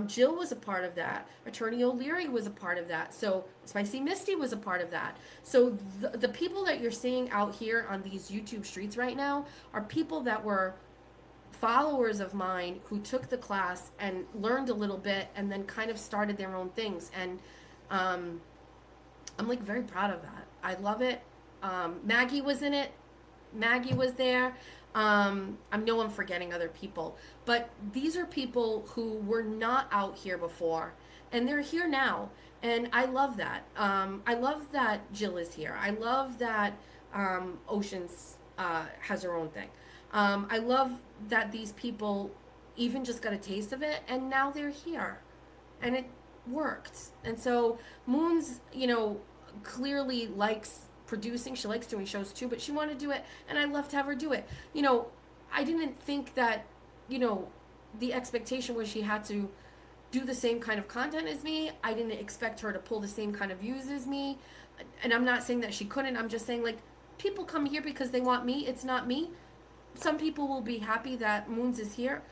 Jill was a part of that. Attorney O'Leary was a part of that. So Spicy Misty was a part of that. So the people that you're seeing out here on these YouTube streets right now are people that were followers of mine who took the class and learned a little bit and then kind of started their own things. And I'm like very proud of that. I love it. Maggie was in it. Maggie was there. I know I'm forgetting other people, but these are people who were not out here before, and they're here now, and I love that. I love that Jill is here. I love that Oceans has her own thing. I love that these people even just got a taste of it, and now they're here, and it worked. And so Moons, clearly likes producing. She likes doing shows too, but she wanted to do it, and I love to have her do it. I didn't think that, the expectation was she had to do the same kind of content as me. I didn't expect her to pull the same kind of views as me. And I'm not saying that she couldn't. I'm just saying, like, people come here because they want me. It's not me. Some people will be happy that Moons is here.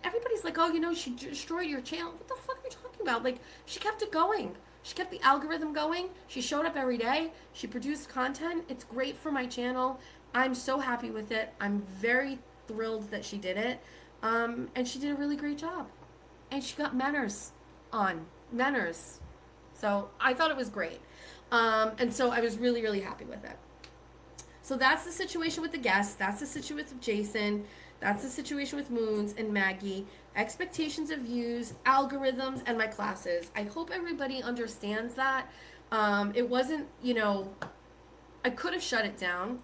Everybody's like, oh, she destroyed your channel. What the fuck are you talking about? Like, she kept it going. She kept the algorithm going. She showed up every day. She produced content. It's great for my channel. I'm so happy with it. I'm very thrilled that she did it. And she did a really great job. And she got Menners on. Menners. So I thought it was great. And so I was really, really happy with it. So that's the situation with the guests. That's the situation with Jason. That's the situation with Moons and Maggie. Expectations of views, algorithms, and my classes. I hope everybody understands that. It wasn't, I could have shut it down.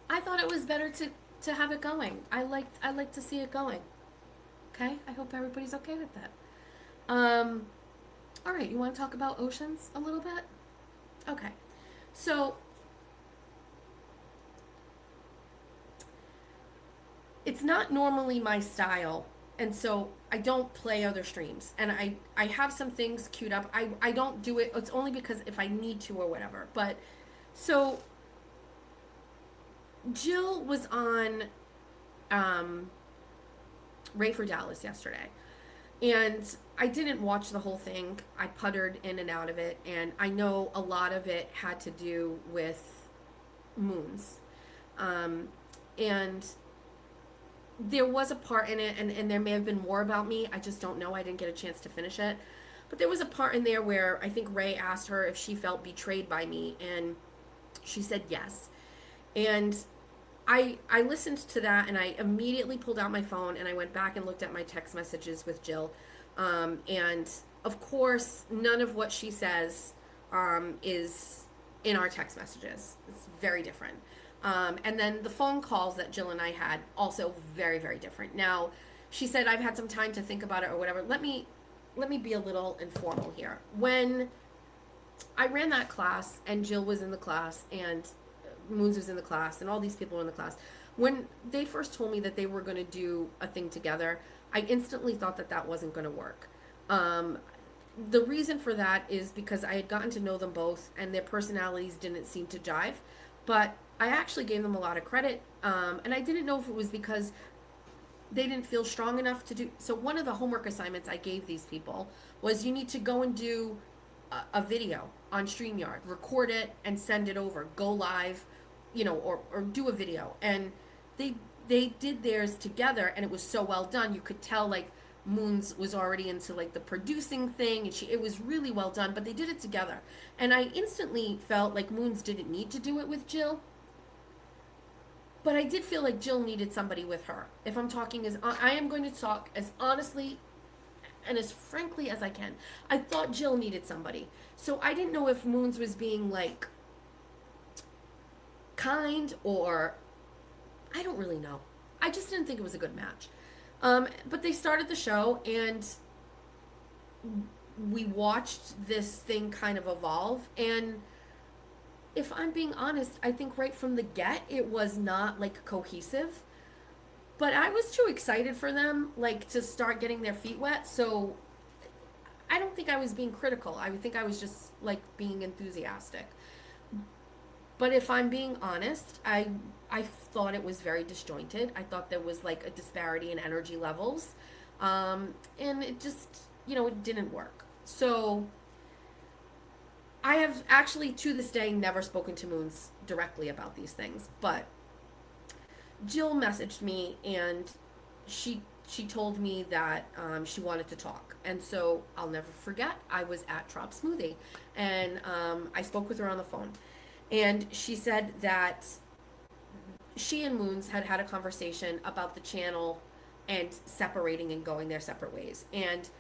I thought it was better to have it going. I like to see it going. Okay? I hope everybody's okay with that. All right, you want to talk about Oceans a little bit? Okay. So it's not normally my style, and so I don't play other streams, and I have some things queued up. I don't do it. It's only because if I need to or whatever. But so Jill was on Ray for Dallas yesterday, and I didn't watch the whole thing. I puttered in and out of it, and I know a lot of it had to do with Moons, and there was a part in it, and there may have been more about me. I just don't know. I didn't get a chance to finish it. But there was a part in there where I think Ray asked her if she felt betrayed by me, and she said yes. And I listened to that, and I immediately pulled out my phone, and I went back and looked at my text messages with Jill. And, of course, none of what she says is in our text messages. It's very different. And then the phone calls that Jill and I had, also very, very different. Now, she said, I've had some time to think about it or whatever. Let me be a little informal here. When I ran that class, and Jill was in the class, and Moons was in the class, and all these people were in the class, when they first told me that they were going to do a thing together, I instantly thought that that wasn't going to work. The reason for that is because I had gotten to know them both, and their personalities didn't seem to jive. But I actually gave them a lot of credit, and I didn't know if it was because they didn't feel strong enough to do. So one of the homework assignments I gave these people was, you need to go and do a video on StreamYard, record it and send it over, go live, or do a video. And they did theirs together, and it was so well done. You could tell, like, Moons was already into, like, the producing thing, and it was really well done, but they did it together. And I instantly felt like Moons didn't need to do it with Jill, but I did feel like Jill needed somebody with her. If I'm talking I am going to talk as honestly and as frankly as I can. I thought Jill needed somebody. So I didn't know if Moons was being, like, kind, or I don't really know. I just didn't think it was a good match. But they started the show, and we watched this thing kind of evolve. And if I'm being honest, I think right from the get, it was not like cohesive. But I was too excited for them, like, to start getting their feet wet. So I don't think I was being critical. I think I was just like being enthusiastic. But if I'm being honest, I thought it was very disjointed. I thought there was like a disparity in energy levels, and it just, it didn't work. So I have actually to this day never spoken to Moons directly about these things, but Jill messaged me, and she told me that she wanted to talk. And so I'll never forget, I was at Trop Smoothie, and I spoke with her on the phone. And she said that she and Moons had had a conversation about the channel and separating and going their separate ways. And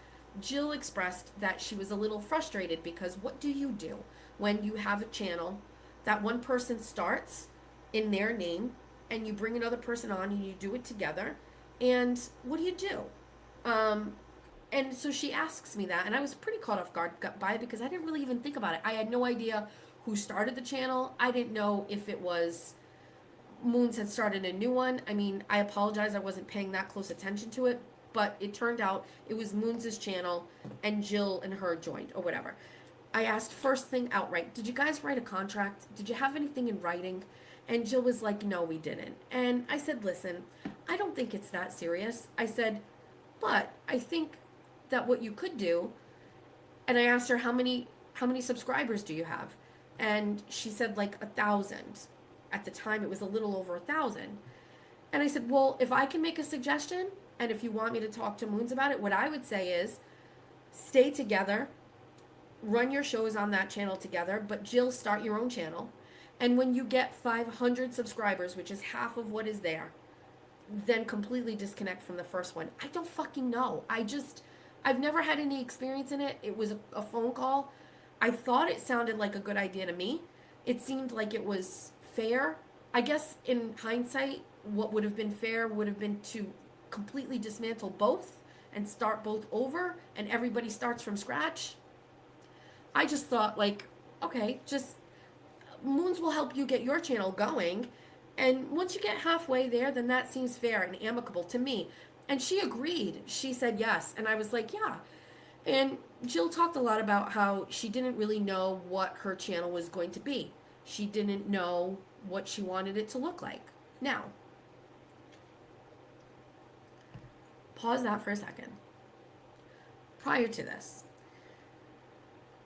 Jill expressed that she was a little frustrated because what do you do when you have a channel that one person starts in their name and you bring another person on and you do it together? And what do you do? And so she asks me that, and I was pretty caught off guard by it because I didn't really even think about it. I had no idea who started the channel. I didn't know if it was Moons had started a new one. I mean, I apologize, I wasn't paying that close attention to it, but it turned out it was Moons' channel, and Jill and her joined, or whatever. I asked first thing outright, did you guys write a contract? Did you have anything in writing? And Jill was like, no, we didn't. And I said, listen, I don't think it's that serious. I said, but I think that what you could do, and I asked her, how many subscribers do you have? And she said like 1,000. At the time, it was a little over 1,000. And I said, well, if I can make a suggestion, and if you want me to talk to Moons about it, what I would say is stay together, run your shows on that channel together, but Jill, start your own channel. And when you get 500 subscribers, which is half of what is there, then completely disconnect from the first one. I don't fucking know. I've never had any experience in it. It was a phone call. I thought it sounded like a good idea to me. It seemed like it was fair. I guess in hindsight, what would have been fair would have been to completely dismantle both and start both over, and everybody starts from scratch. I just thought, like, okay, just Moons will help you get your channel going, and once you get halfway there, then that seems fair and amicable to me. And she agreed. She said yes, and I was like, yeah. And Jill talked a lot about how she didn't really know what her channel was going to be. She didn't know what she wanted it to look like. Now, pause that for a second. Prior to this,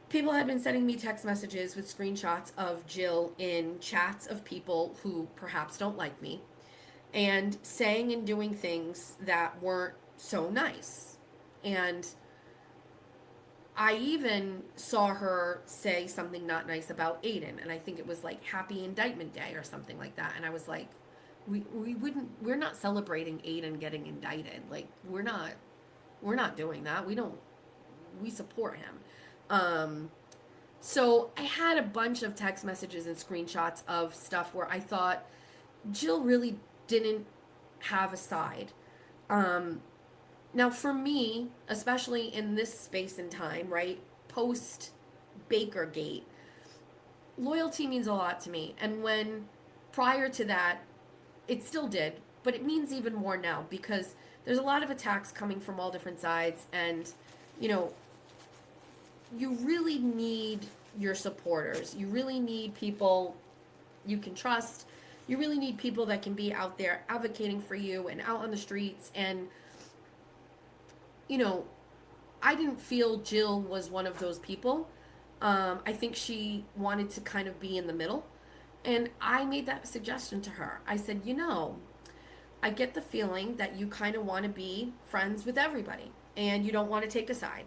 people had been sending me text messages with screenshots of Jill in chats of people who perhaps don't like me, and saying and doing things that weren't so nice. And I even saw her say something not nice about Aiden, and I think it was like Happy Indictment Day or something like that. And I was like, we're not celebrating Aiden getting indicted. Like, we're not doing that. We support him. So I had a bunch of text messages and screenshots of stuff where I thought Jill really didn't have a side. Now, for me, especially in this space and time, right, post Bakergate, loyalty means a lot to me. And when prior to that, it still did, but it means even more now because there's a lot of attacks coming from all different sides, and you really need your supporters. You really need people you can trust. You really need people that can be out there advocating for you and out on the streets. And I didn't feel Jill was one of those people. I think she wanted to kind of be in the middle. And I made that suggestion to her. I said, I get the feeling that you kind of want to be friends with everybody and you don't want to take a side.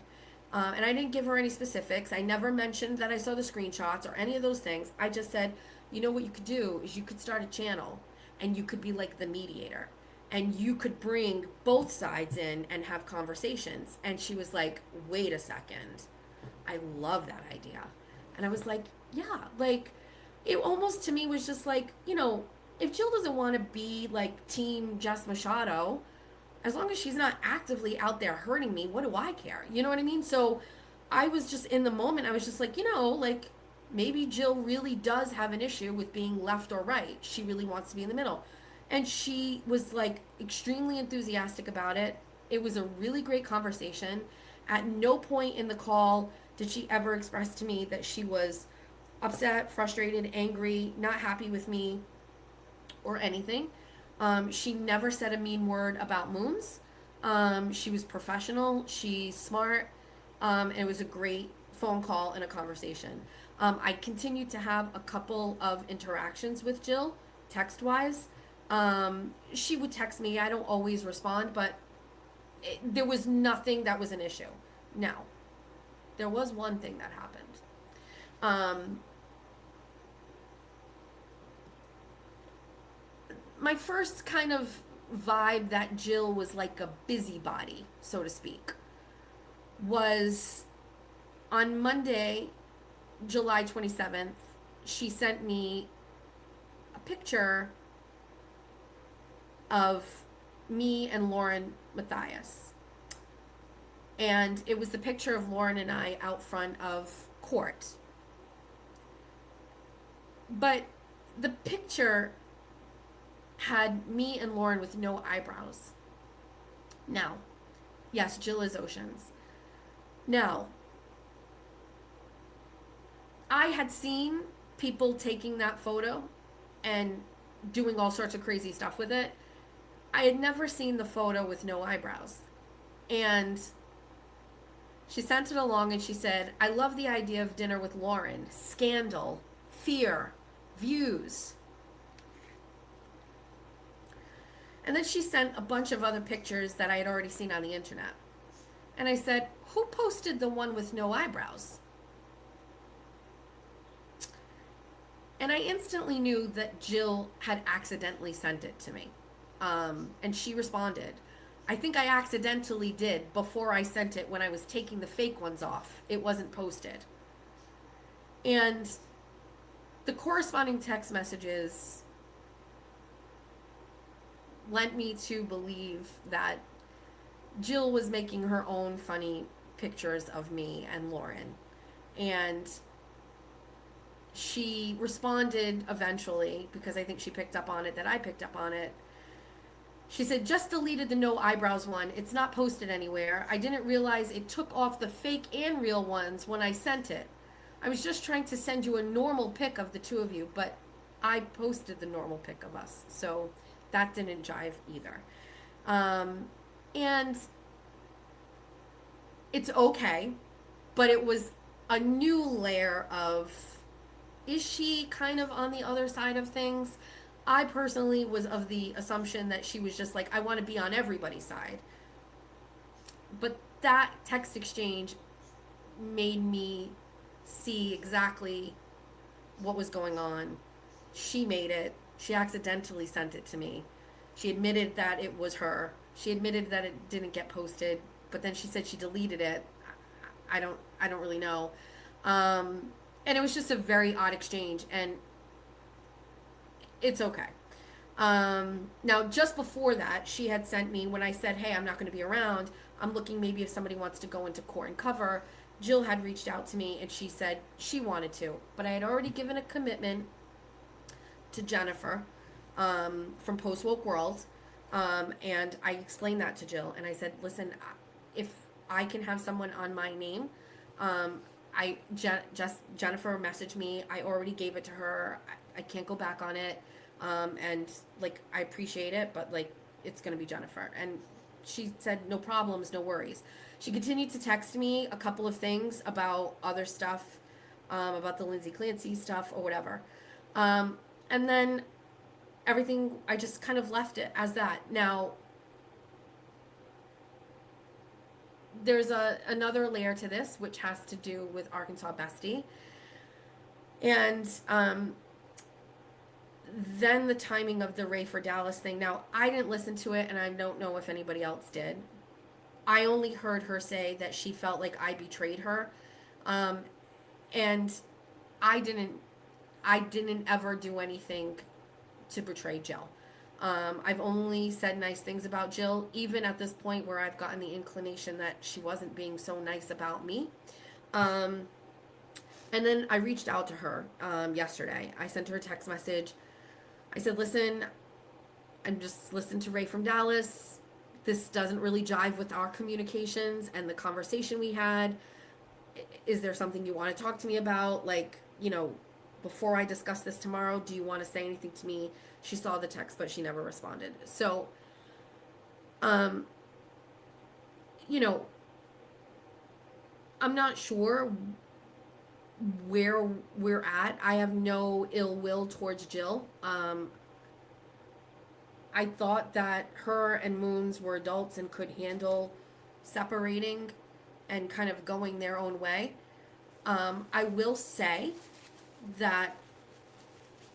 And I didn't give her any specifics. I never mentioned that I saw the screenshots or any of those things. I just said, what you could do is you could start a channel and you could be like the mediator. And you could bring both sides in and have conversations. And she was like, wait a second. I love that idea. And I was like, yeah, like, it almost to me was just like, if Jill doesn't want to be like Team JESS Machado, as long as she's not actively out there hurting me, what do I care? You know what I mean? So I was just in the moment, I was just like, like maybe Jill really does have an issue with being left or right. She really wants to be in the middle. And she was like extremely enthusiastic about it. It was a really great conversation. At no point in the call did she ever express to me that she was upset, frustrated, angry, not happy with me, or anything. She never said a mean word about Moons. She was professional. She's smart. And it was a great phone call and a conversation. I continued to have a couple of interactions with Jill, text wise. She would text me. I don't always respond, but there was nothing that was an issue. Now, there was one thing that happened. My first kind of vibe that Jill was like a busybody, so to speak, was on Monday, July 27th, she sent me a picture of me and Lauren Matthias. And it was the picture of Lauren and I out front of court. But the picture had me and Lauren with no eyebrows. Now, yes, Jill is Oceans. Now, I had seen people taking that photo and doing all sorts of crazy stuff with it. I had never seen the photo with no eyebrows. And she sent it along and she said, I love the idea of dinner with Lauren. Scandal, fear, views. And then she sent a bunch of other pictures that I had already seen on the internet. And I said, who posted the one with no eyebrows? And I instantly knew that Jill had accidentally sent it to me. And she responded. I think I accidentally did before I sent it when I was taking the fake ones off. It wasn't posted. And the corresponding text messages led me to believe that Jill was making her own funny pictures of me and Lauren. And she responded eventually, because I think she picked up on it, that I picked up on it. She said, just deleted the no eyebrows one. It's not posted anywhere. I didn't realize it took off the fake and real ones when I sent it. I was just trying to send you a normal pic of the two of you, but I posted the normal pic of us. So that didn't jive either. And it's okay, but it was a new layer of, is she kind of on the other side of things? I personally was of the assumption that she was just like, I want to be on everybody's side. But that text exchange made me see exactly what was going on. She made it. She accidentally sent it to me. She admitted that it was her. She admitted that it didn't get posted, but then she said she deleted it. I don't really know. And it was just a very odd exchange, and it's okay. Now, just before that, she had sent me, when I said, hey, I'm not going to be around, I'm looking maybe if somebody wants to go into court and cover, Jill had reached out to me and she said she wanted to, but I had already given a commitment to Jennifer from Post Woke World, and I explained that to Jill, and I said, listen, if I can have someone on my name, Jennifer messaged me, I already gave it to her, I can't go back on it, and like, I appreciate it, but like, it's gonna be Jennifer. And she said, no problems, no worries. She continued to text me a couple of things about other stuff, about the Lindsay Clancy stuff or whatever. And then everything, I just kind of left it as that. Now, there's another layer to this, which has to do with Arkansas Bestie. And then the timing of the Ray for Dallas thing. Now, I didn't listen to it, and I don't know if anybody else did. I only heard her say that she felt like I betrayed her. And I didn't ever do anything to betray Jill. I've only said nice things about Jill, even at this point where I've gotten the inclination that she wasn't being so nice about me. And then I reached out to her yesterday. I sent her a text message. I said, listen, I'm just listening to Ray from Dallas. This doesn't really jive with our communications and the conversation we had. Is there something you want to talk to me about? Like, before I discuss this tomorrow, do you want to say anything to me? She saw the text, but she never responded. So, I'm not sure where we're at. I have no ill will towards Jill. I thought that her and Moons were adults and could handle separating and kind of going their own way. I will say that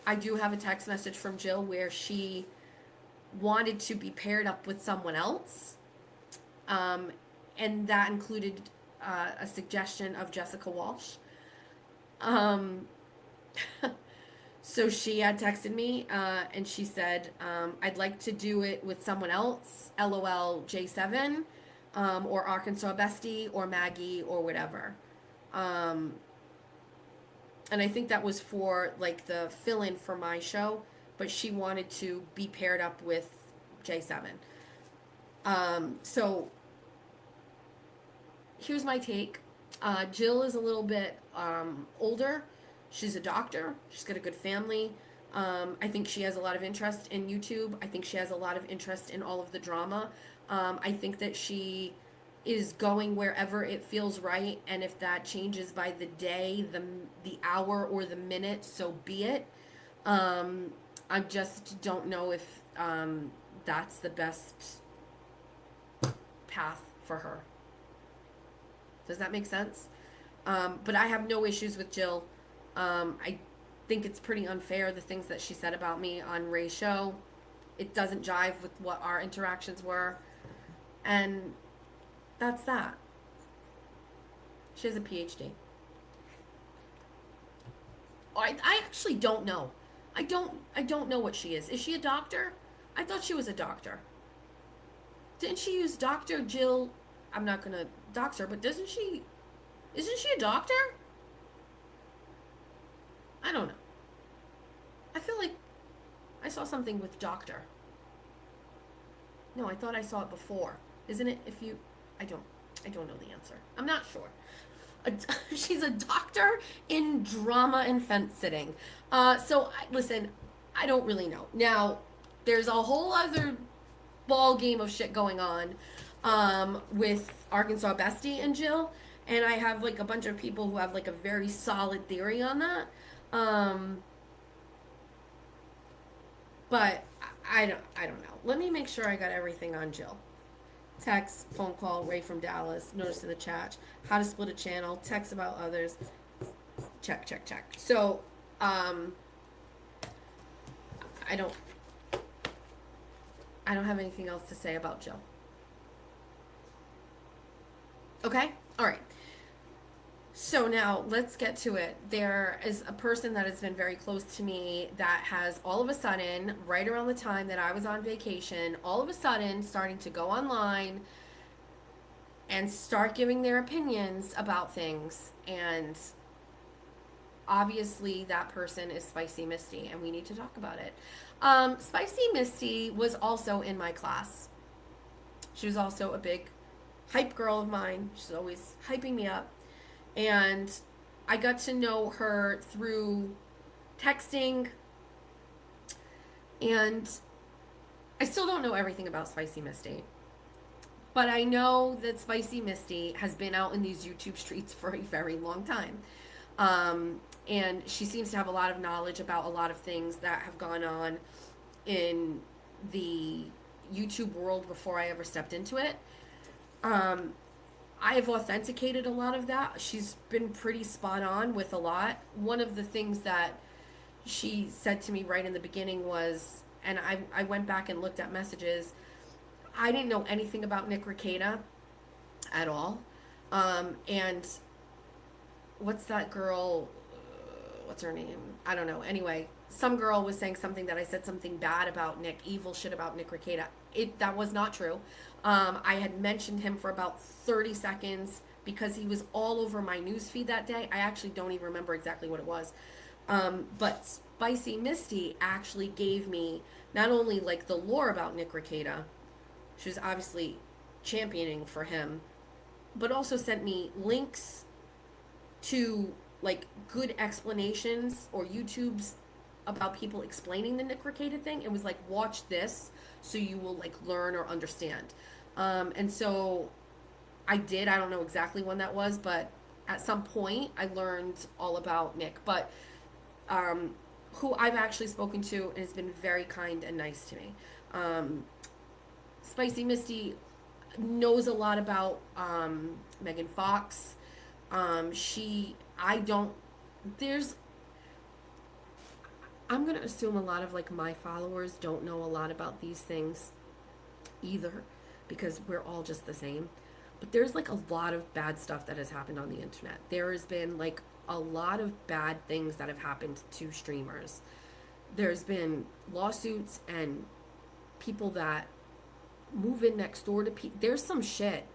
I do have a text message from Jill where she wanted to be paired up with someone else. And that included a suggestion of Jessica Walsh. So she had texted me and she said, I'd like to do it with someone else, LOL J7, or Arkansas Bestie, or Maggie, or whatever. And I think that was for like the fill-in for my show, but she wanted to be paired up with J7. So here's my take. Jill is a little bit older. She's a doctor. She's got a good family. I think she has a lot of interest in YouTube. I think she has a lot of interest in all of the drama. I think that she is going wherever it feels right, and if that changes by the day, the hour, or the minute, so be it. I just don't know if that's the best path for her. Does that make sense? But I have no issues with Jill. I think it's pretty unfair, the things that she said about me on Ray's show. It doesn't jive with what our interactions were. And that's that. She has a PhD. I actually don't know. I don't know what she is. Is she a doctor? I thought she was a doctor. Didn't she use Dr. Jill? I'm not gonna dox her, but isn't she a doctor? I don't know. I feel like I saw something with doctor. No, I thought I saw it before. Isn't it? I don't know the answer. I'm not sure. She's a doctor in drama and fence sitting. Listen, I don't really know. Now, there's a whole other ball game of shit going on with Arkansas Bestie and Jill, and I have like a bunch of people who have like a very solid theory on that. But I don't know. Let me make sure I got everything on Jill. Text, phone call, Ray from Dallas, notice in the chat, how to split a channel, text about others, check. So, I don't have anything else to say about Jill. Okay? All right. So now let's get to it. There is a person that has been very close to me that has all of a sudden, right around the time that I was on vacation, all of a sudden starting to go online and start giving their opinions about things. And obviously that person is Spicy Misty, and we need to talk about it. Spicy Misty was also in my class. She was also a big hype girl of mine. She's always hyping me up. And I got to know her through texting, and I still don't know everything about Spicy Misty, but I know that Spicy Misty has been out in these YouTube streets for a very long time. And she seems to have a lot of knowledge about a lot of things that have gone on in the YouTube world before I ever stepped into it. I have authenticated a lot of that. She's been pretty spot on with a lot. One of the things that she said to me right in the beginning was, and I went back and looked at messages, I didn't know anything about Nick Rekieta at all. And what's that girl, what's her name? I don't know. Anyway, some girl was saying something that I said something bad about Nick, evil shit about Nick Rekieta. That was not true. I had mentioned him for about 30 seconds because he was all over my newsfeed that day. I actually don't even remember exactly what it was. But Spicy Misty actually gave me not only like the lore about Nick Rekieta, she was obviously championing for him, but also sent me links to like good explanations or YouTubes about people explaining the Nick Rekieta thing. It was like, watch this so you will like learn or understand. And so I did. I don't know exactly when that was, but at some point I learned all about Nick. But who I've actually spoken to and has been very kind and nice to me. Spicy Misty knows a lot about Megan Fox. I'm going to assume a lot of like my followers don't know a lot about these things either, because we're all just the same. But there's like a lot of bad stuff that has happened on the internet. There has been like a lot of bad things that have happened to streamers. There's been lawsuits and people that move in next door to people. There's some shit,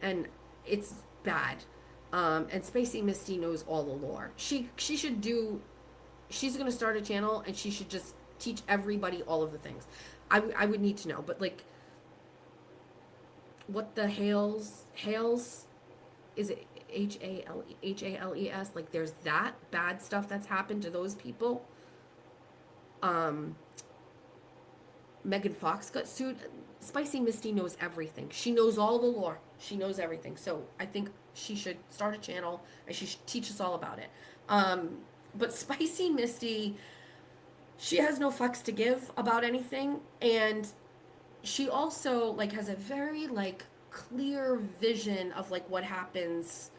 and it's bad. And Spacey Misty knows all the lore. She should do. She's gonna start a channel, and she should just teach everybody all of the things. I would need to know, but like, what the Hales, is it Hales? Like, there's that bad stuff that's happened to those people. Megan Fox got sued. Spicy Misty knows everything. She knows all the lore. She knows everything. So I think she should start a channel and she should teach us all about it. But Spicy Misty, she has no fucks to give about anything, and she also like has a very like clear vision of like what happens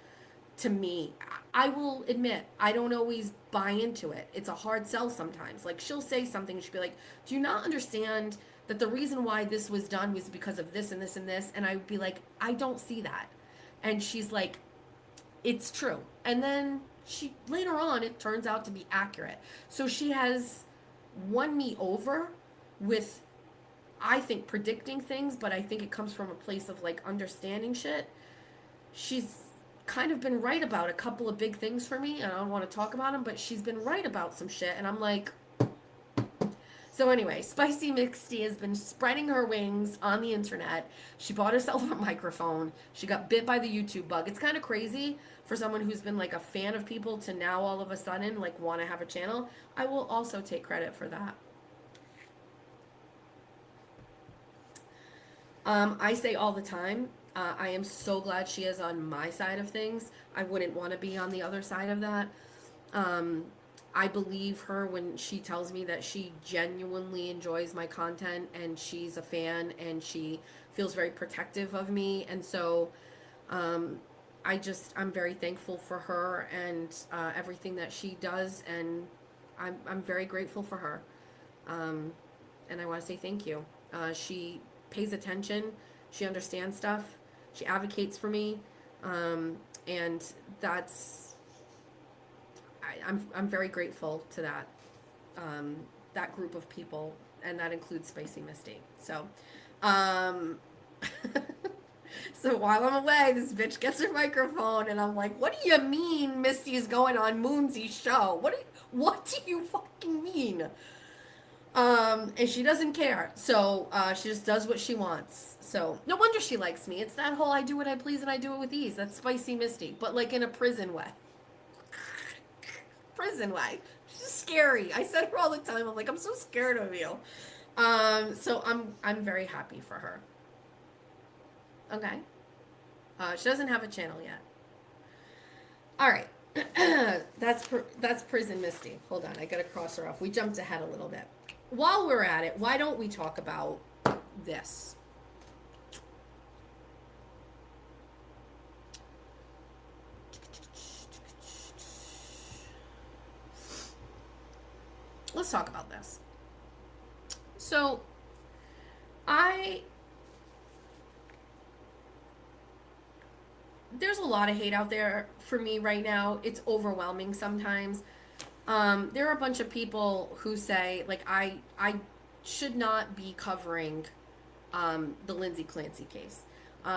to me. I will admit, I don't always buy into it. It's a hard sell sometimes. Like, she'll say something and she'll be like, do you not understand that the reason why this was done was because of this and this and this? And I would be like, I don't see that. And she's like, it's true. And then later on, it turns out to be accurate. So she has won me over with, I think, predicting things, but I think it comes from a place of like understanding shit. She's kind of been right about a couple of big things for me, and I don't want to talk about them, but she's been right about some shit, and I'm like... So anyway, Spicy Misty has been spreading her wings on the internet. She bought herself a microphone. She got bit by the YouTube bug. It's kind of crazy for someone who's been like a fan of people to now all of a sudden like want to have a channel. I will also take credit for that. I say all the time, I am so glad she is on my side of things. I wouldn't want to be on the other side of that. I believe her when she tells me that she genuinely enjoys my content and she's a fan and she feels very protective of me. And so I'm very thankful for her and everything that she does, and I'm very grateful for her. And I want to say thank you. She pays attention. She understands stuff. She advocates for me. And that's... I'm very grateful to that group of people, and that includes Spicy Misty. So, so while I'm away, this bitch gets her microphone, and I'm like, "What do you mean Misty is going on Moonsy's show? What do you fucking mean?" And she doesn't care. So she just does what she wants. So no wonder she likes me. It's that whole I do what I please and I do it with ease. That's Spicy Misty, but like in a prison way. Prison way. She's scary. I said her all the time. I'm like, I'm so scared of you. So I'm very happy for her. Okay. She doesn't have a channel yet. All right. that's Prison Misty. Hold on, I gotta cross her off. We jumped ahead a little bit. While we're at it, why don't we talk about this? Let's talk about this. So, there's a lot of hate out there for me right now. It's overwhelming sometimes. There are a bunch of people who say, like, I should not be covering the Lindsay Clancy case.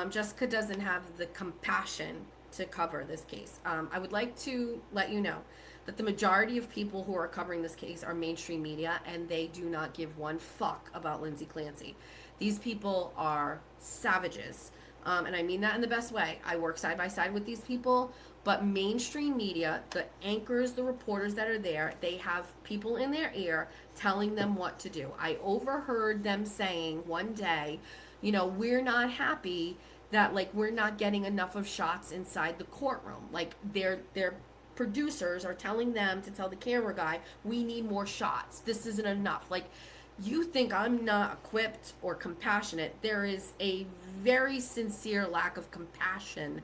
Jessica doesn't have the compassion to cover this case. I would like to let you know that the majority of people who are covering this case are mainstream media, and they do not give one fuck about Lindsay Clancy. These people are savages. And I mean that in the best way. I work side by side with these people, but mainstream media, the anchors, the reporters that are there, they have people in their ear telling them what to do. I overheard them saying one day, you know, we're not happy that, like, we're not getting enough of shots inside the courtroom. Like, their producers are telling them to tell the camera guy, we need more shots. This isn't enough. Like, you think I'm not equipped or compassionate. There is a very sincere lack of compassion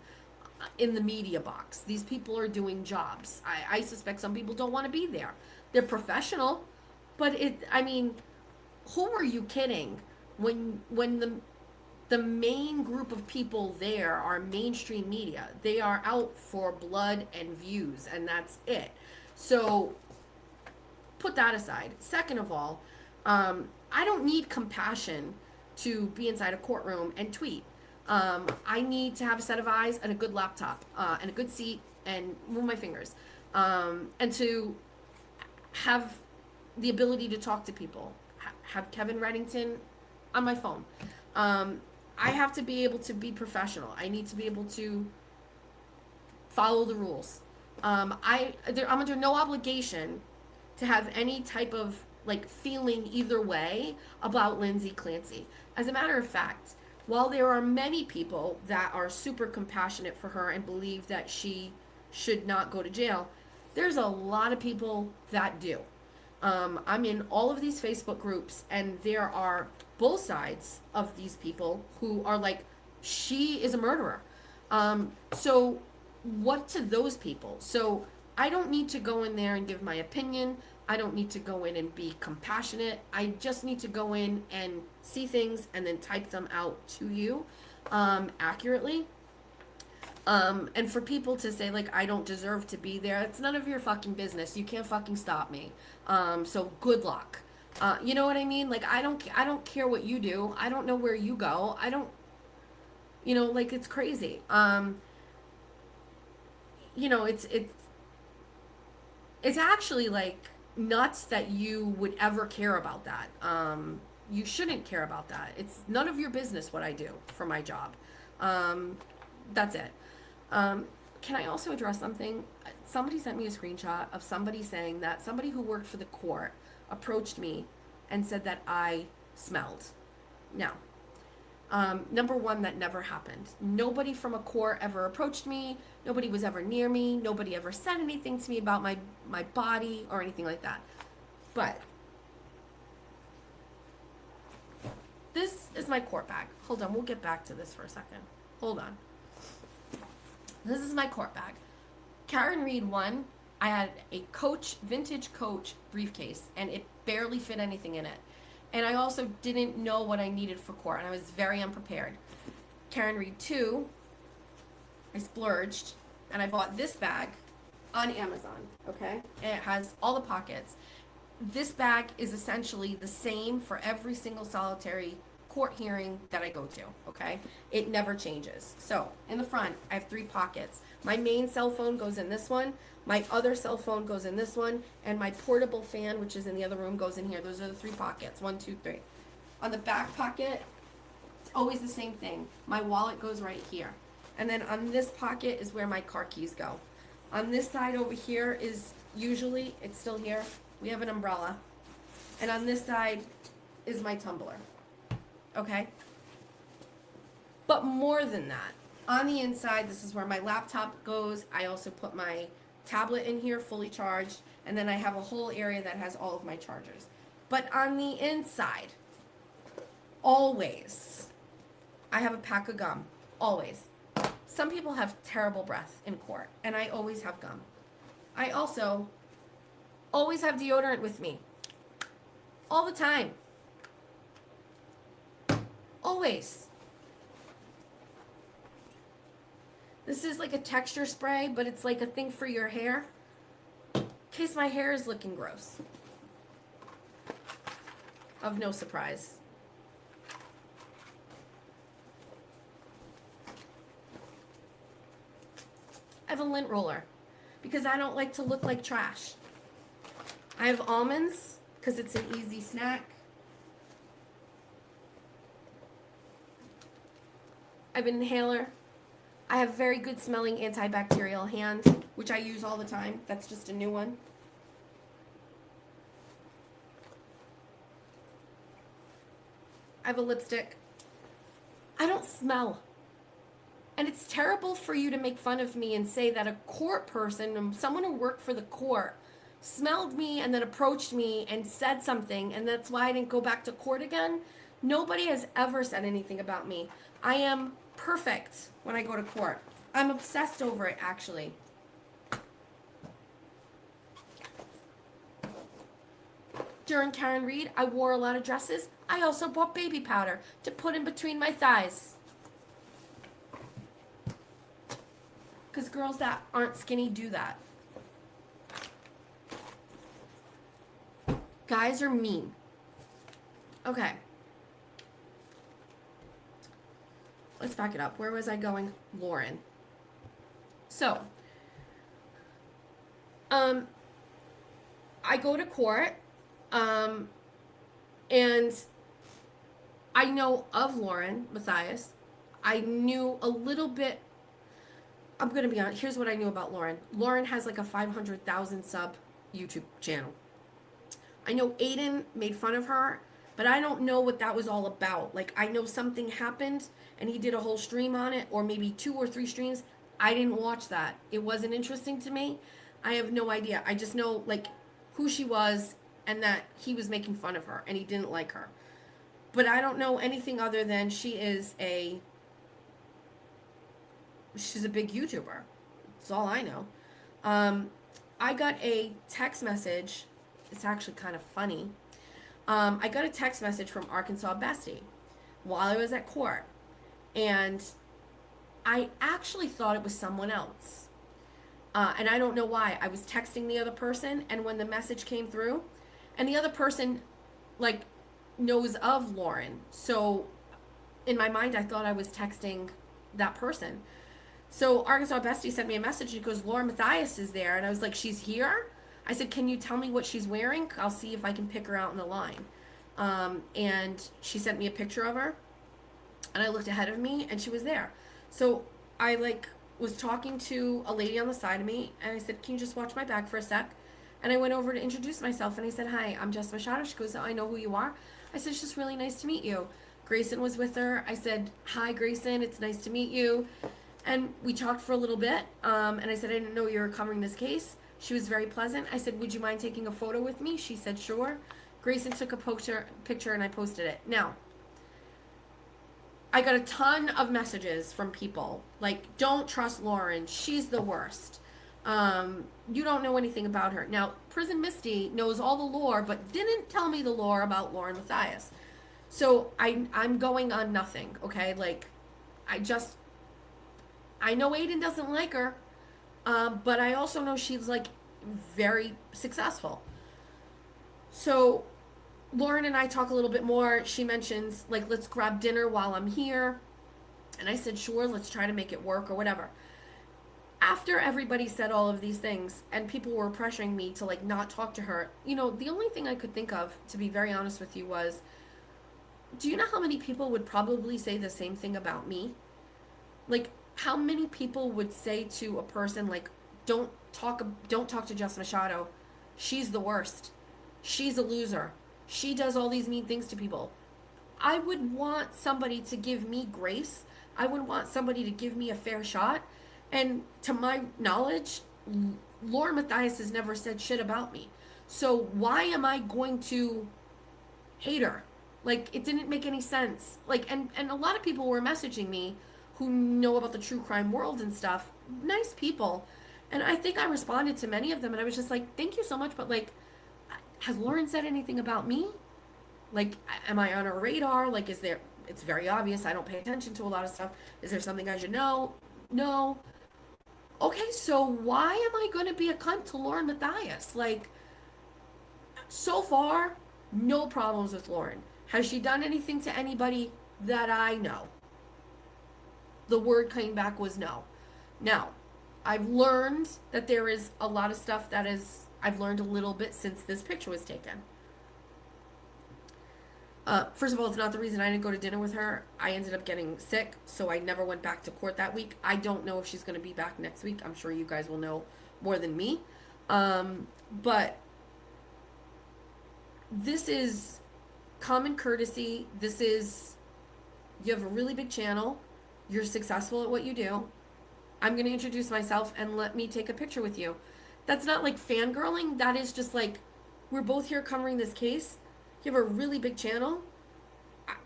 in the media box. These people are doing jobs. I suspect some people don't want to be there. They're professional, but I mean, who are you kidding when the main group of people there are mainstream media? They are out for blood and views, and that's it. So put that aside. Second of all, I don't need compassion to be inside a courtroom and tweet. I need to have a set of eyes and a good laptop, and a good seat and move my fingers, and to have the ability to talk to people, have Kevin Reddington on my phone. I have to be able to be professional. I need to be able to follow the rules. I'm under no obligation to have any type of, like, feeling either way about Lindsay Clancy. As a matter of fact, while there are many people that are super compassionate for her and believe that she should not go to jail, there's a lot of people that do. I'm in all of these Facebook groups, and there are both sides of these people who are like, she is a murderer. So what to those people? So I don't need to go in there and give my opinion. I don't need to go in and be compassionate. I just need to go in and see things and then type them out to you accurately. And for people to say, like, I don't deserve to be there, it's none of your fucking business. You can't fucking stop me. So good luck. You know what I mean? Like, I don't care what you do. I don't know where you go. I don't, you know, like, it's crazy. You know, it's actually, like, nuts that you would ever care about that. You shouldn't care about that. It's none of your business what I do for my job. That's it. Can I also address something? Somebody sent me a screenshot of somebody saying that somebody who worked for the court approached me and said that I smelled. Now, number one, that never happened. Nobody from a court ever approached me. Nobody was ever near me. Nobody ever said anything to me about my body or anything like that. But this is my court bag. Hold on, we'll get back to this for a second. Hold on. This is my court bag. Karen Reed won. I had a vintage Coach briefcase, and it barely fit anything in it. And I also didn't know what I needed for court, and I was very unprepared. Karen Reed 2, I splurged, and I bought this bag on Amazon, okay? And it has all the pockets. This bag is essentially the same for every single solitary court hearing that I go to, okay? It never changes. So, in the front, I have 3 pockets. My main cell phone goes in this one, my other cell phone goes in this one, and my portable fan, which is in the other room, goes in here. Those are the 3 pockets, 1, 2, 3. On the back pocket, it's always the same thing. My wallet goes right here. And then on this pocket is where my car keys go. On this side over here is usually, it's still here, we have an umbrella. And on this side is my tumbler. Okay? But more than that, on the inside, this is where my laptop goes. I also put my tablet in here fully charged, and then I have a whole area that has all of my chargers. But on the inside, always, I have a pack of gum. Always. Some people have terrible breath in court, and I always have gum. I also always have deodorant with me. All the time. Always. This is like a texture spray, but it's like a thing for your hair. case my hair is looking gross. Of no surprise. I have a lint roller because I don't like to look like trash. I have almonds because it's an easy snack. I have an inhaler. I have very good smelling antibacterial hand, which I use all the time. That's just a new one. I have a lipstick. I don't smell. And it's terrible for you to make fun of me and say that a court person, someone who worked for the court, smelled me and then approached me and said something, and that's why I didn't go back to court again. Nobody has ever said anything about me. I am perfect when I go to court. I'm obsessed over it, actually. During Karen Reed, I wore a lot of dresses. I also bought baby powder to put in between my thighs. Because girls that aren't skinny do that. Guys are mean. Okay. Let's back it up. Where was I going? Lauren. So, I go to court, and I know of Lauren Matthias. I knew a little bit. I'm going to be honest. Here's what I knew about Lauren. Lauren has like a 500,000 sub YouTube channel. I know Aiden made fun of her, but I don't know what that was all about. Like, I know something happened and he did a whole stream on it, or maybe 2 or 3 streams. I didn't watch that. It wasn't interesting to me. I have no idea. I just know, like, who she was and that he was making fun of her and he didn't like her. But I don't know anything other than she's a big YouTuber. That's all I know. I got a text message. It's actually kind of funny. I got a text message from Arkansas Bestie while I was at court. And I actually thought it was someone else. And I don't know why. I was texting the other person, and when the message came through, and the other person, like, knows of Lauren. So in my mind, I thought I was texting that person. So Arkansas Bestie sent me a message. She goes, Lauren Matthias is there. And I was like, she's here? I said, can you tell me what she's wearing? I'll see if I can pick her out in the line. And she sent me a picture of her. And I looked ahead of me, and she was there. So I, like, was talking to a lady on the side of me. And I said, can you just watch my bag for a sec? And I went over to introduce myself. And I said, hi, I'm JESS MACHADO. She goes, oh, I know who you are. I said, it's just really nice to meet you. Grayson was with her. I said, hi, Grayson. It's nice to meet you. And we talked for a little bit. And I said, I didn't know you were covering this case. She was very pleasant. I said, would you mind taking a photo with me? She said, sure. Grayson took a picture and I posted it. Now, I got a ton of messages from people like, don't trust Lauren. She's the worst. You don't know anything about her. Now, Prison Misty knows all the lore, but didn't tell me the lore about Lauren Matthias. So I'm going on nothing, okay? Like, I know Aiden doesn't like her, but I also know she's, like, very successful. So Lauren and I talk a little bit more. She mentions, like, let's grab dinner while I'm here. And I said, sure, let's try to make it work or whatever. After everybody said all of these things and people were pressuring me to, like, not talk to her, you know, the only thing I could think of, to be very honest with you, was, do you know how many people would probably say the same thing about me? Like, how many people would say to a person, like, don't talk to JESS MACHADO. She's the worst. She's a loser. She does all these mean things to people. I would want somebody to give me grace. I would want somebody to give me a fair shot. And to my knowledge, Lauren Matthias has never said shit about me. So why am I going to hate her? Like, it didn't make any sense. Like, and a lot of people were messaging me who know about the true crime world and stuff. Nice people. And I think I responded to many of them, and I was just like, thank you so much, but, like, has Lauren said anything about me? Like, am I on her radar? Like, it's very obvious I don't pay attention to a lot of stuff. Is there something I should know? No. Okay, so why am I going to be a cunt to Lauren Matthias? Like, so far, no problems with Lauren. Has she done anything to anybody that I know? The word came back was no. Now, I've learned that there is a lot of stuff that is, I've learned a little bit since this picture was taken. First of all, it's not the reason I didn't go to dinner with her. I ended up getting sick, so I never went back to court that week. I don't know if she's going to be back next week. I'm sure you guys will know more than me. But this is common courtesy. This is, you have a really big channel. You're successful at what you do. I'm going to introduce myself and let me take a picture with you. That's not like fangirling. That is just like, we're both here covering this case. You have a really big channel.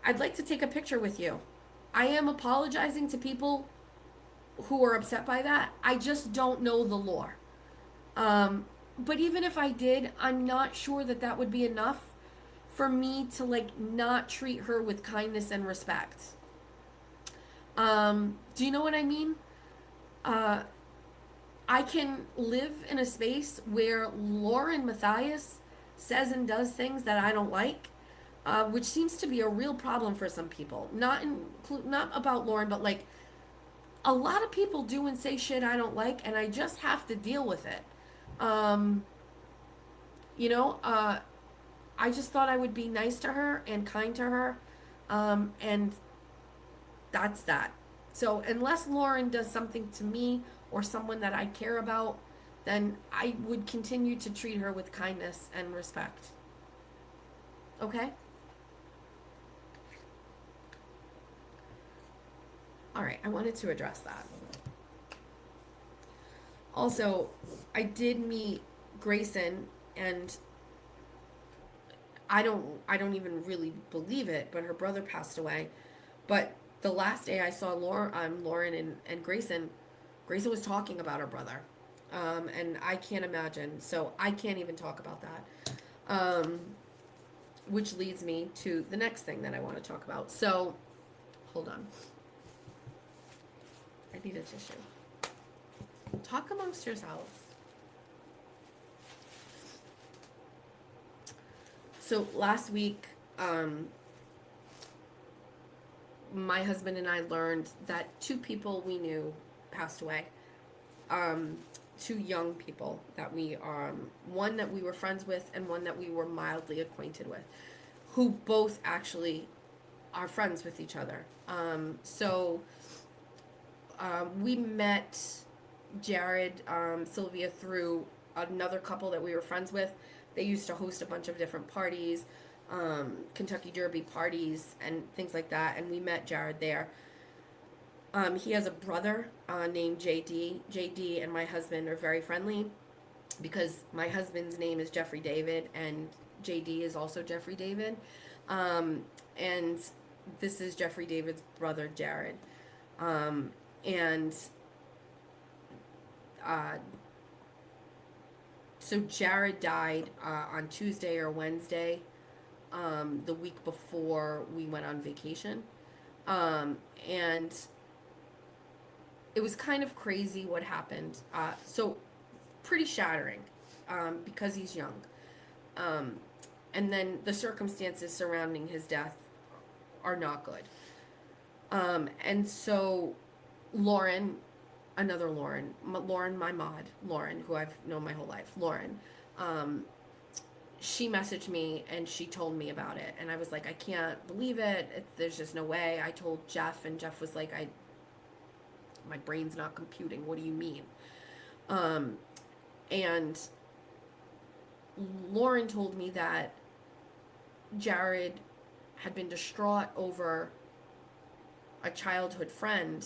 I'd like to take a picture with you. I am apologizing to people who are upset by that. I just don't know the lore. But even if I did, I'm not sure that that would be enough for me to like not treat her with kindness and respect. Do you know what I mean? I can live in a space where Lauren Matthias says and does things that I don't like, which seems to be a real problem for some people. Not about Lauren, but like a lot of people do and say shit I don't like, and I just have to deal with it. I just thought I would be nice to her and kind to her, and that's that. So unless Lauren does something to me or someone that I care about, then I would continue to treat her with kindness and respect. Okay? All right, I wanted to address that. Also, I did meet Grayson, and I don't even really believe it, but her brother passed away. But the last day I saw Lauren and Grayson was talking about her brother. And I can't imagine. So I can't even talk about that. Which leads me to the next thing that I want to talk about. So, hold on. I need a tissue. Talk amongst yourselves. So last week, my husband and I learned that two people we knew passed away. Two young people that one that we were friends with and one that we were mildly acquainted with, who both actually are friends with each other. We met Jared, Sylvia through another couple that we were friends with. They used to host a bunch of different parties, Kentucky Derby parties and things like that, and we met Jared there. He has a brother named JD. JD and my husband are very friendly because my husband's name is Jeffrey David and JD is also Jeffrey David. And this is Jeffrey David's brother, Jared. So Jared died on Tuesday or Wednesday, the week before we went on vacation. And it was kind of crazy what happened. So pretty shattering, because he's young. And then the circumstances surrounding his death are not good. And so Lauren, another Lauren, my mod, Lauren, who I've known my whole life, Lauren, she messaged me and she told me about it. And I was like, I can't believe it. There's just no way. I told Jeff, and Jeff was like, my brain's not computing. What do you mean? And Lauren told me that Jared had been distraught over a childhood friend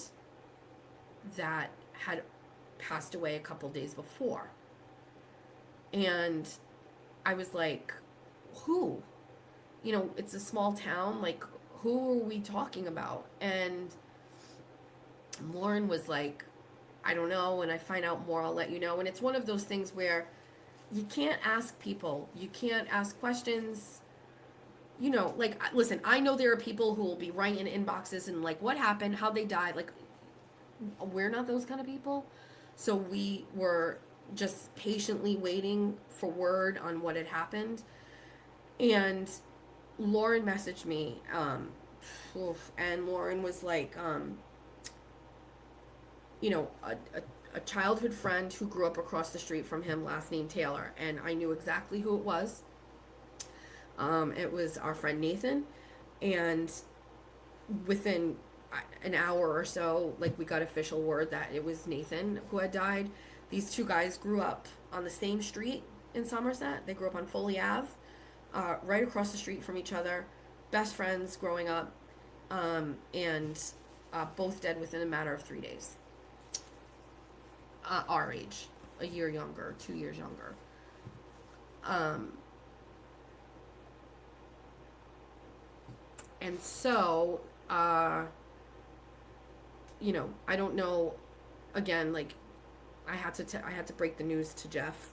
that had passed away a couple days before. And I was like, who? You know, it's a small town. Like, who are we talking about? And Lauren was like, I don't know. When I find out more, I'll let you know. And it's one of those things where you can't ask people. You can't ask questions. You know, like, listen, I know there are people who will be writing inboxes and like, what happened? How'd they die? Like, we're not those kind of people. So we were just patiently waiting for word on what had happened. And Lauren messaged me, and Lauren was like, a childhood friend who grew up across the street from him, last name Taylor, and I knew exactly who it was. It was our friend Nathan, and within an hour or so, like, we got official word that it was Nathan who had died. These two guys grew up on the same street in Somerset. They grew up on Foley Ave, right across the street from each other, best friends growing up, and both dead within a matter of 3 days. Our age, a year younger, 2 years younger. And so, I don't know. Again, like, I had to break the news to Jeff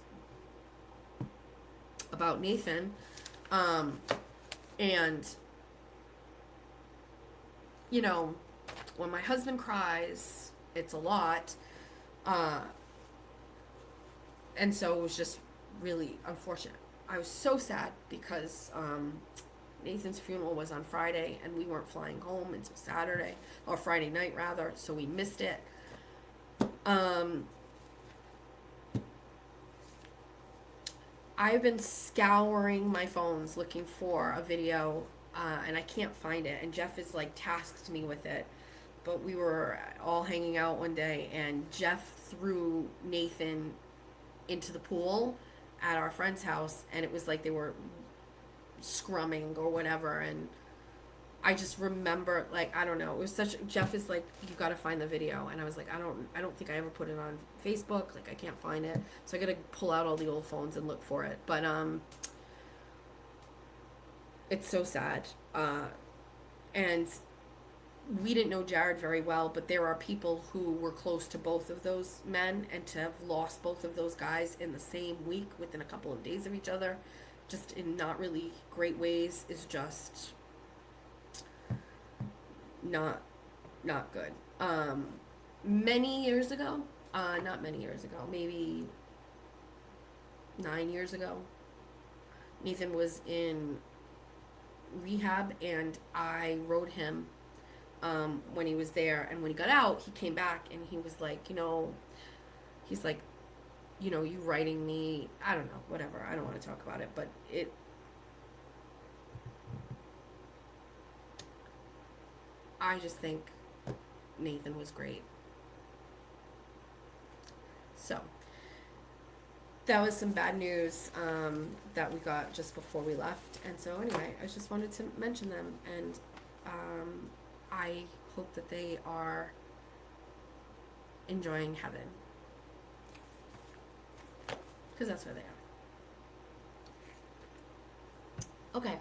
about Nathan, and when my husband cries, it's a lot, and so it was just really unfortunate. I was so sad because Nathan's funeral was on Friday, and we weren't flying home until Saturday, or Friday night rather, so we missed it. I've been scouring my phones looking for a video, and I can't find it, and Jeff is like tasked me with it. But we were all hanging out one day, and Jeff threw Nathan into the pool at our friend's house, and it was like they were scrumming or whatever, and I just remember, like, I don't know, it was such, Jeff is like, you gotta find the video, and I was like, I don't think I ever put it on Facebook, like, I can't find it, so I gotta pull out all the old phones and look for it. But it's so sad, and we didn't know Jared very well, but there are people who were close to both of those men, and to have lost both of those guys in the same week within a couple of days of each other, just in not really great ways, is just not good. Many years ago, not many years ago, maybe 9 years ago, Nathan was in rehab, and I rode him when he was there, and when he got out, he came back, and he was like, he's like, you writing me, I don't know, whatever, I don't want to talk about it, but I just think Nathan was great. So, that was some bad news that we got just before we left, and so anyway, I just wanted to mention them, and I hope that they are enjoying heaven, because that's where they are. Okay.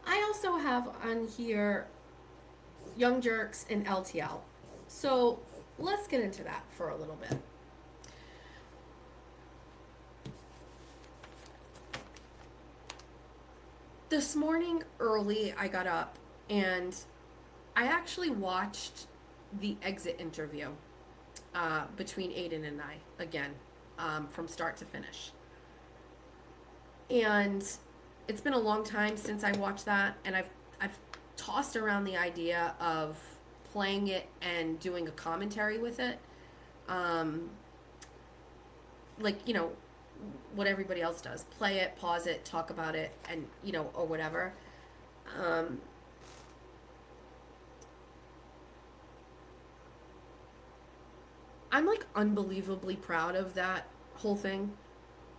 I also have on here Young Jerks and LTL. So let's get into that for a little bit. This morning early, I got up and I actually watched the exit interview between Aiden and I again, from start to finish. And it's been a long time since I watched that, and I've tossed around the idea of playing it and doing a commentary with it, like, what everybody else does. Play it, pause it, talk about it, and, or whatever. I'm, like, unbelievably proud of that whole thing.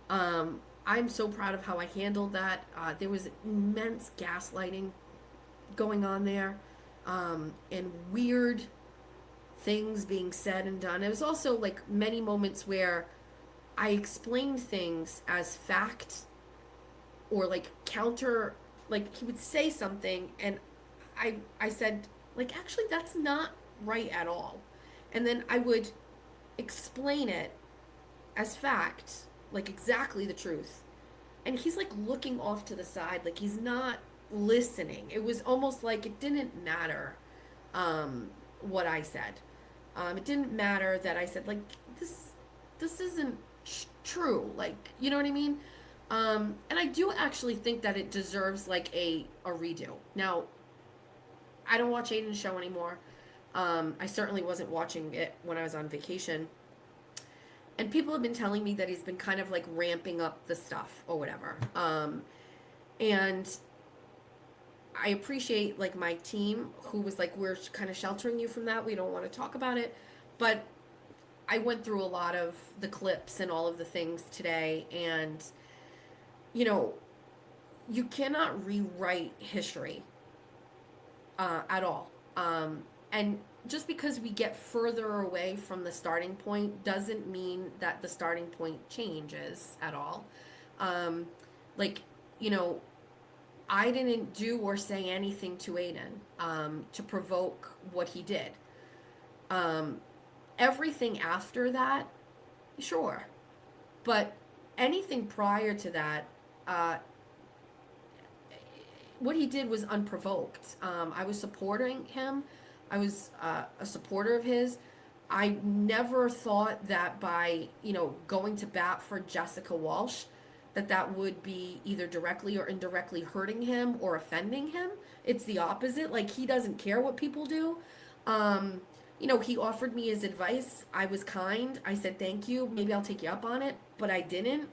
I'm so proud of how I handled that. There was immense gaslighting going on there, and weird things being said and done. It was also, like, many moments where I explained things as fact, or, like, counter, like, he would say something, and I said, like, actually, that's not right at all. And then I would explain it as fact, like, exactly the truth. And he's, like, looking off to the side, like, he's not listening. It was almost like it didn't matter. what I said. It didn't matter that I said like this isn't true. Like, you know what I mean? And I do actually think that it deserves like a redo. Now, I don't watch Aiden's show anymore. I certainly wasn't watching it when I was on vacation. And people have been telling me that he's been kind of like ramping up the stuff or whatever. And I appreciate like my team who was like, we're kind of sheltering you from that. We don't want to talk about it. But I went through a lot of the clips and all of the things today. And, you know, you cannot rewrite history at all. And just because we get further away from the starting point doesn't mean that the starting point changes at all. Like, you know, I didn't do or say anything to Aiden to provoke what he did. Everything after that, sure. But anything prior to that, what he did was unprovoked. I was supporting him. I was a supporter of his. I never thought that by, you know, going to bat for Jessica Walsh, that would be either directly or indirectly hurting him or offending him. It's the opposite. Like, he doesn't care what people do. You know, he offered me his advice. I was kind. I said, thank you. Maybe I'll take you up on it, but I didn't.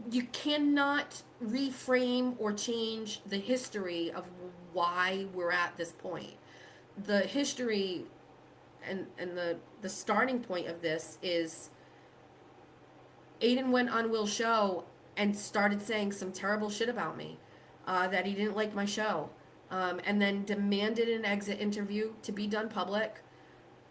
You cannot reframe or change the history of why we're at this point. The history and the starting point of this is Aiden went on Will's show and started saying some terrible shit about me, that he didn't like my show, and then demanded an exit interview to be done public,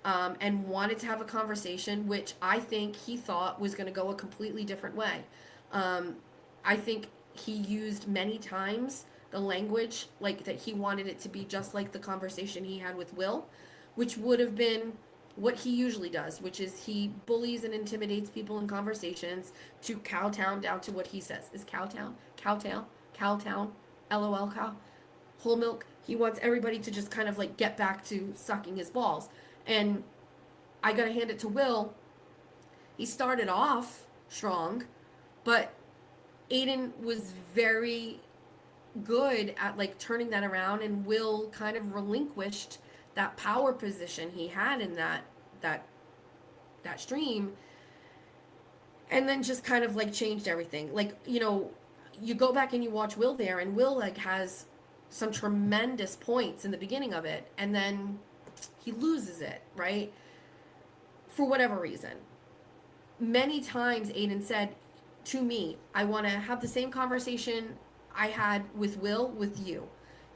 and wanted to have a conversation, which I think he thought was going to go a completely different way. I think he used many times the language like that he wanted it to be just like the conversation he had with Will, which would have been what he usually does, which is he bullies and intimidates people in conversations to cowtown down to what he says. Is cowtown? Cowtown? LOL cow? Whole milk? He wants everybody to just kind of like get back to sucking his balls. And I gotta hand it to Will. He started off strong, but Aiden was very good at like turning that around, and Will kind of relinquished that power position he had in that stream, and then just kind of like changed everything. Like, you know, you go back and you watch Will there, and Will like has some tremendous points in the beginning of it, and then he loses it, right? For whatever reason. Many times Aiden said to me, I want to have the same conversation I had with Will with you.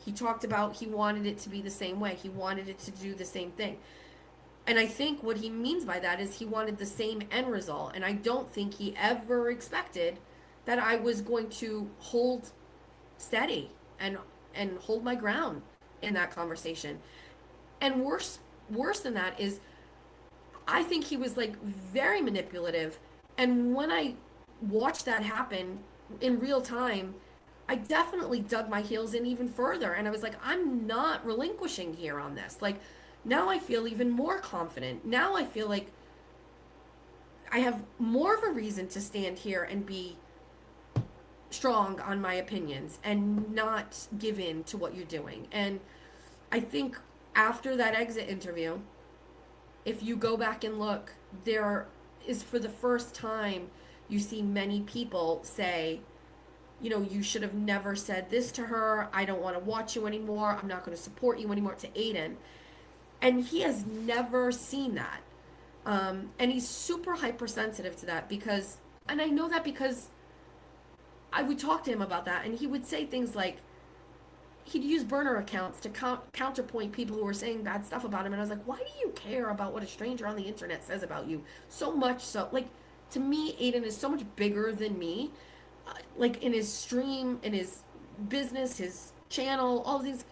He talked about he wanted it to be the same way. He wanted it to do the same thing. And I think what he means by that is he wanted the same end result. And I don't think he ever expected that I was going to hold steady and hold my ground in that conversation. And worse than that is I think he was like very manipulative. And when I watched that happen in real time, I definitely dug my heels in even further. And I was like, I'm not relinquishing here on this. Like, now I feel even more confident. Now I feel like I have more of a reason to stand here and be strong on my opinions and not give in to what you're doing. And I think after that exit interview, if you go back and look, there is for the first time you see many people say, you know, you should have never said this to her. I don't want to watch you anymore. I'm not going to support you anymore, to Aiden. And he has never seen that. And he's super hypersensitive to that because, and I know that because I would talk to him about that, and he would say things like, he'd use burner accounts to counterpoint people who were saying bad stuff about him. And I was like, why do you care about what a stranger on the internet says about you? So much so, like, to me, Aiden is so much bigger than me. Like, in his stream, in his business, his channel, all of these,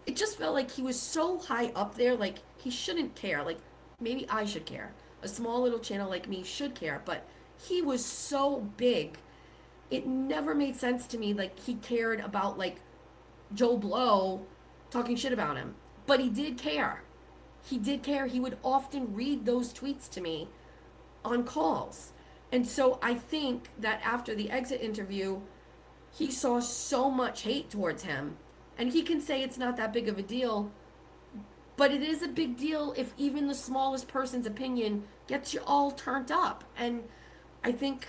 it just felt like he was so high up there, like, he shouldn't care. Like, maybe I should care. A small little channel like me should care, but he was so big. It never made sense to me, like, he cared about, like, Joe Blow talking shit about him. But he did care. He did care. He would often read those tweets to me on calls. And so I think that after the exit interview, he saw so much hate towards him. And he can say it's not that big of a deal, but it is a big deal if even the smallest person's opinion gets you all turned up. And I think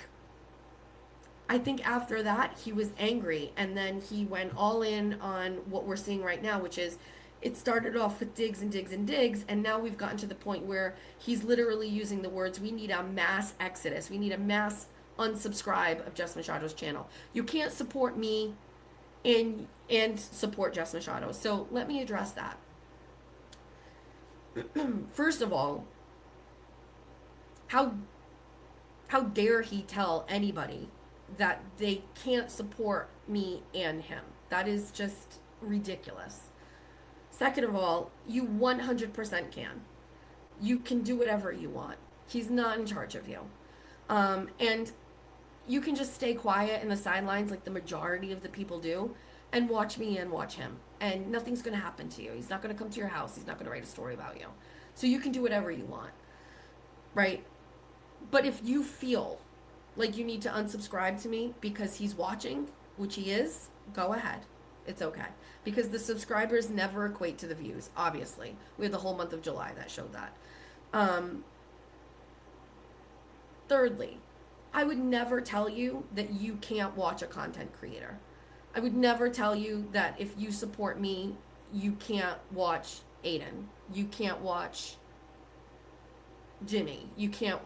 after that he was angry, and then he went all in on what we're seeing right now, which is it started off with digs and digs and digs, and now we've gotten to the point where he's literally using the words, we need a mass exodus, we need a mass unsubscribe of Jess Machado's channel. You can't support me and support Jess Machado. So let me address that. First of all, how dare he tell anybody that they can't support me and him? That is just ridiculous. Second of all, you 100% can. You can do whatever you want. He's not in charge of you. And you can just stay quiet in the sidelines like the majority of the people do and watch me and watch him. And nothing's going to happen to you. He's not going to come to your house. He's not going to write a story about you. So you can do whatever you want, right? But if you feel like you need to unsubscribe to me because he's watching, which he is, go ahead. It's okay. Because the subscribers never equate to the views, obviously. We had the whole month of July that showed that. Thirdly, I would never tell you that you can't watch a content creator. I would never tell you that if you support me, you can't watch Aiden. You can't watch Jimmy. You can't,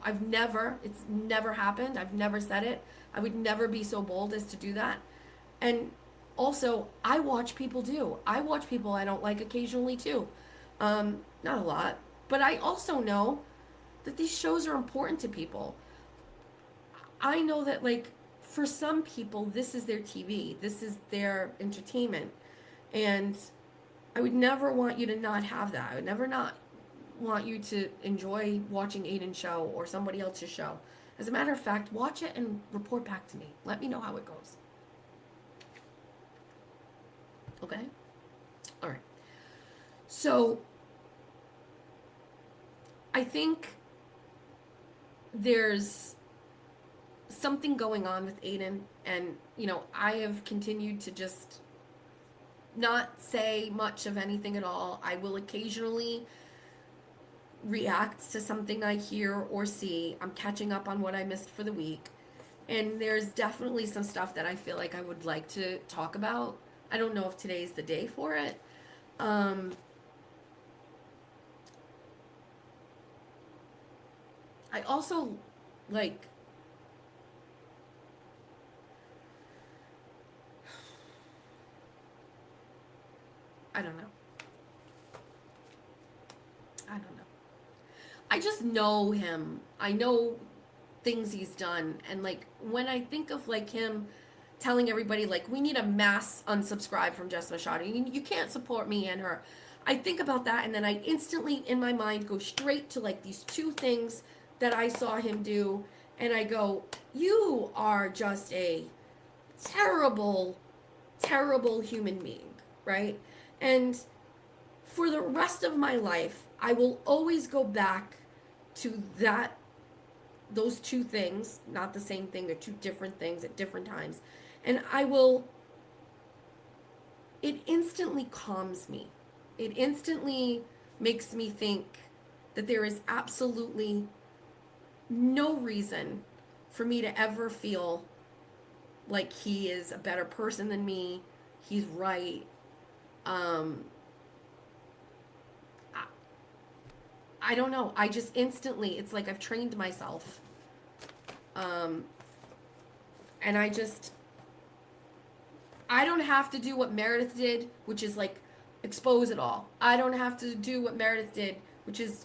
it's never happened. I've never said it. I would never be so bold as to do that. And also, I watch people do. I watch people I don't like occasionally too. Not a lot. But I also know that these shows are important to people. I know that, like, for some people, this is their TV. This is their entertainment. And I would never want you to not have that. I would never not want you to enjoy watching Aiden's show or somebody else's show. As a matter of fact, watch it and report back to me. Let me know how it goes. Okay? All right. So, I think there's something going on with Aiden, and, you know, I have continued to just not say much of anything at all. I will occasionally react to something I hear or see. I'm catching up on what I missed for the week, and there's definitely some stuff that I feel like I would like to talk about. I don't know if today's the day for it. I also, like, I don't know. I just know him. I know things he's done. And, like, when I think of, like, him telling everybody, like, we need a mass unsubscribe from Jess Machado. You can't support me and her. I think about that, and then I instantly, in my mind, go straight to, like, these two things that I saw him do. And I go, you are just a terrible, terrible human being, right? And for the rest of my life, I will always go back to those two things, not the same thing, they're two different things at different times. And it instantly calms me. It instantly makes me think that there is absolutely no reason for me to ever feel like he is a better person than me. He's right. I don't know. I just instantly, it's like I've trained myself. And I don't have to do what Meredith did, which is, like, expose it all. I don't have to do what Meredith did, which is,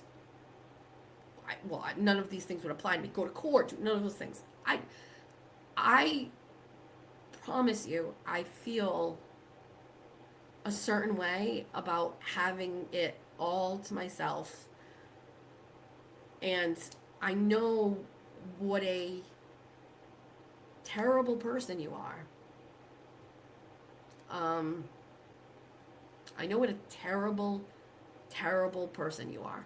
none of these things would apply to me. Go to court, none of those things. I promise you, I feel a certain way about having it all to myself. And I know what a terrible person you are. I know what a terrible, terrible person you are.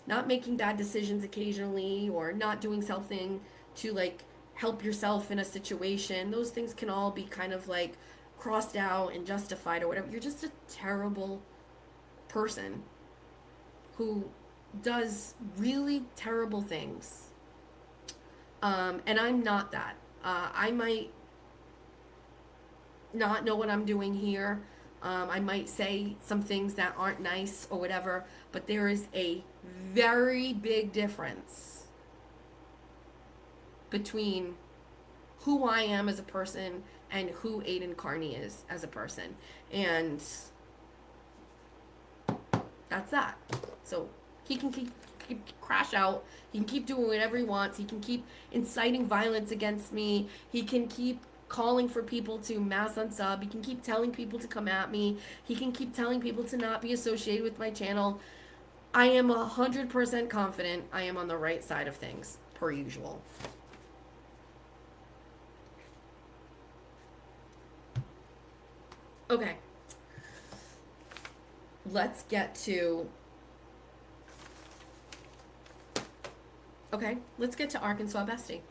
Not making bad decisions occasionally, or not doing something to like help yourself in a situation. Those things can all be kind of like crossed out and justified or whatever. You're just a terrible person who does really terrible things. And I'm not that. I might not know what I'm doing here. I might say some things that aren't nice or whatever, but there is a very big difference between who I am as a person and who Aiden Carney is as a person. And that's that. So he can keep crash out. He can keep doing whatever he wants. He can keep inciting violence against me. He can keep calling for people to mass unsub. He can keep telling people to come at me. He can keep telling people to not be associated with my channel. I am 100% confident I am on the right side of things, per usual. Okay. Let's get to Arkansas Bestie.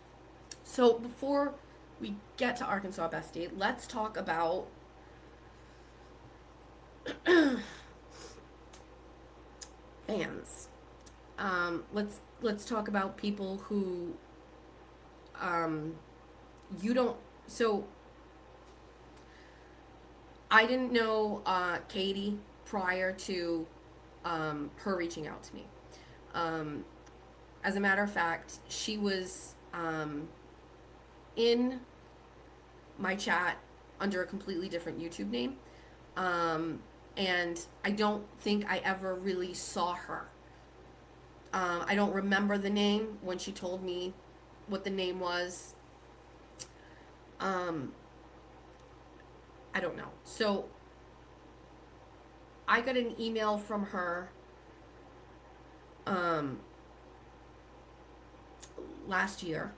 So before we get to Arkansas Bestie, let's talk about fans. Let's talk about people who you don't. So I didn't know Katie prior to her reaching out to me. As a matter of fact, she was in my chat under a completely different YouTube name. And I don't think I ever really saw her. I don't remember the name when she told me what the name was. I don't know. So I got an email from her last year.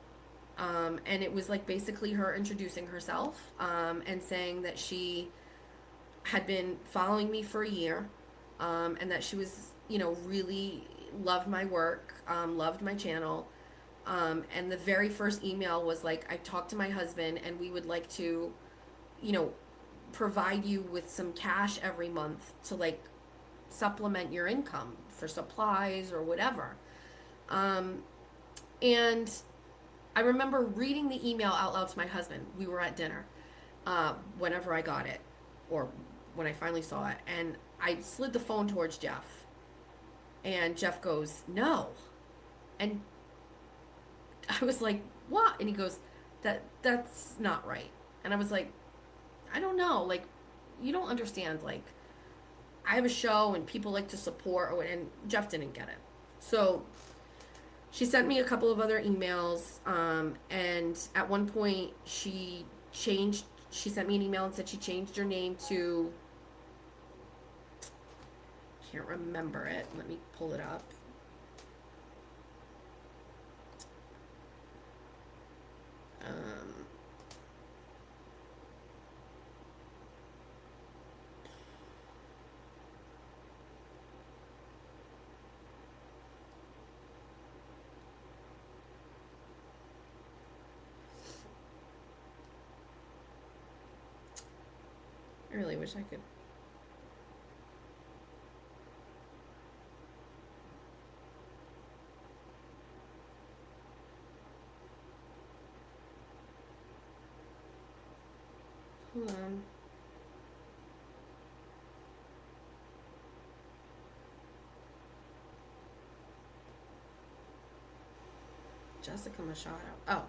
And it was like basically her introducing herself and saying that she had been following me for a year, and that she was, really loved my work, loved my channel. And the very first email was like, I talked to my husband and we would like to, provide you with some cash every month to like supplement your income for supplies or whatever. And I remember reading the email out loud to my husband. We were at dinner whenever I got it, or when I finally saw it, and I slid the phone towards Jeff, and Jeff goes, "No," and I was like, "What?" And he goes, "That's not right." And I was like, "I don't know, like, you don't understand, like, I have a show and people like to support," and Jeff didn't get it. So she sent me a couple of other emails, and at one point she sent me an email and said she changed her name to, can't remember it, let me pull it up. I really wish I could. Hold on. Jessica Machado. Oh.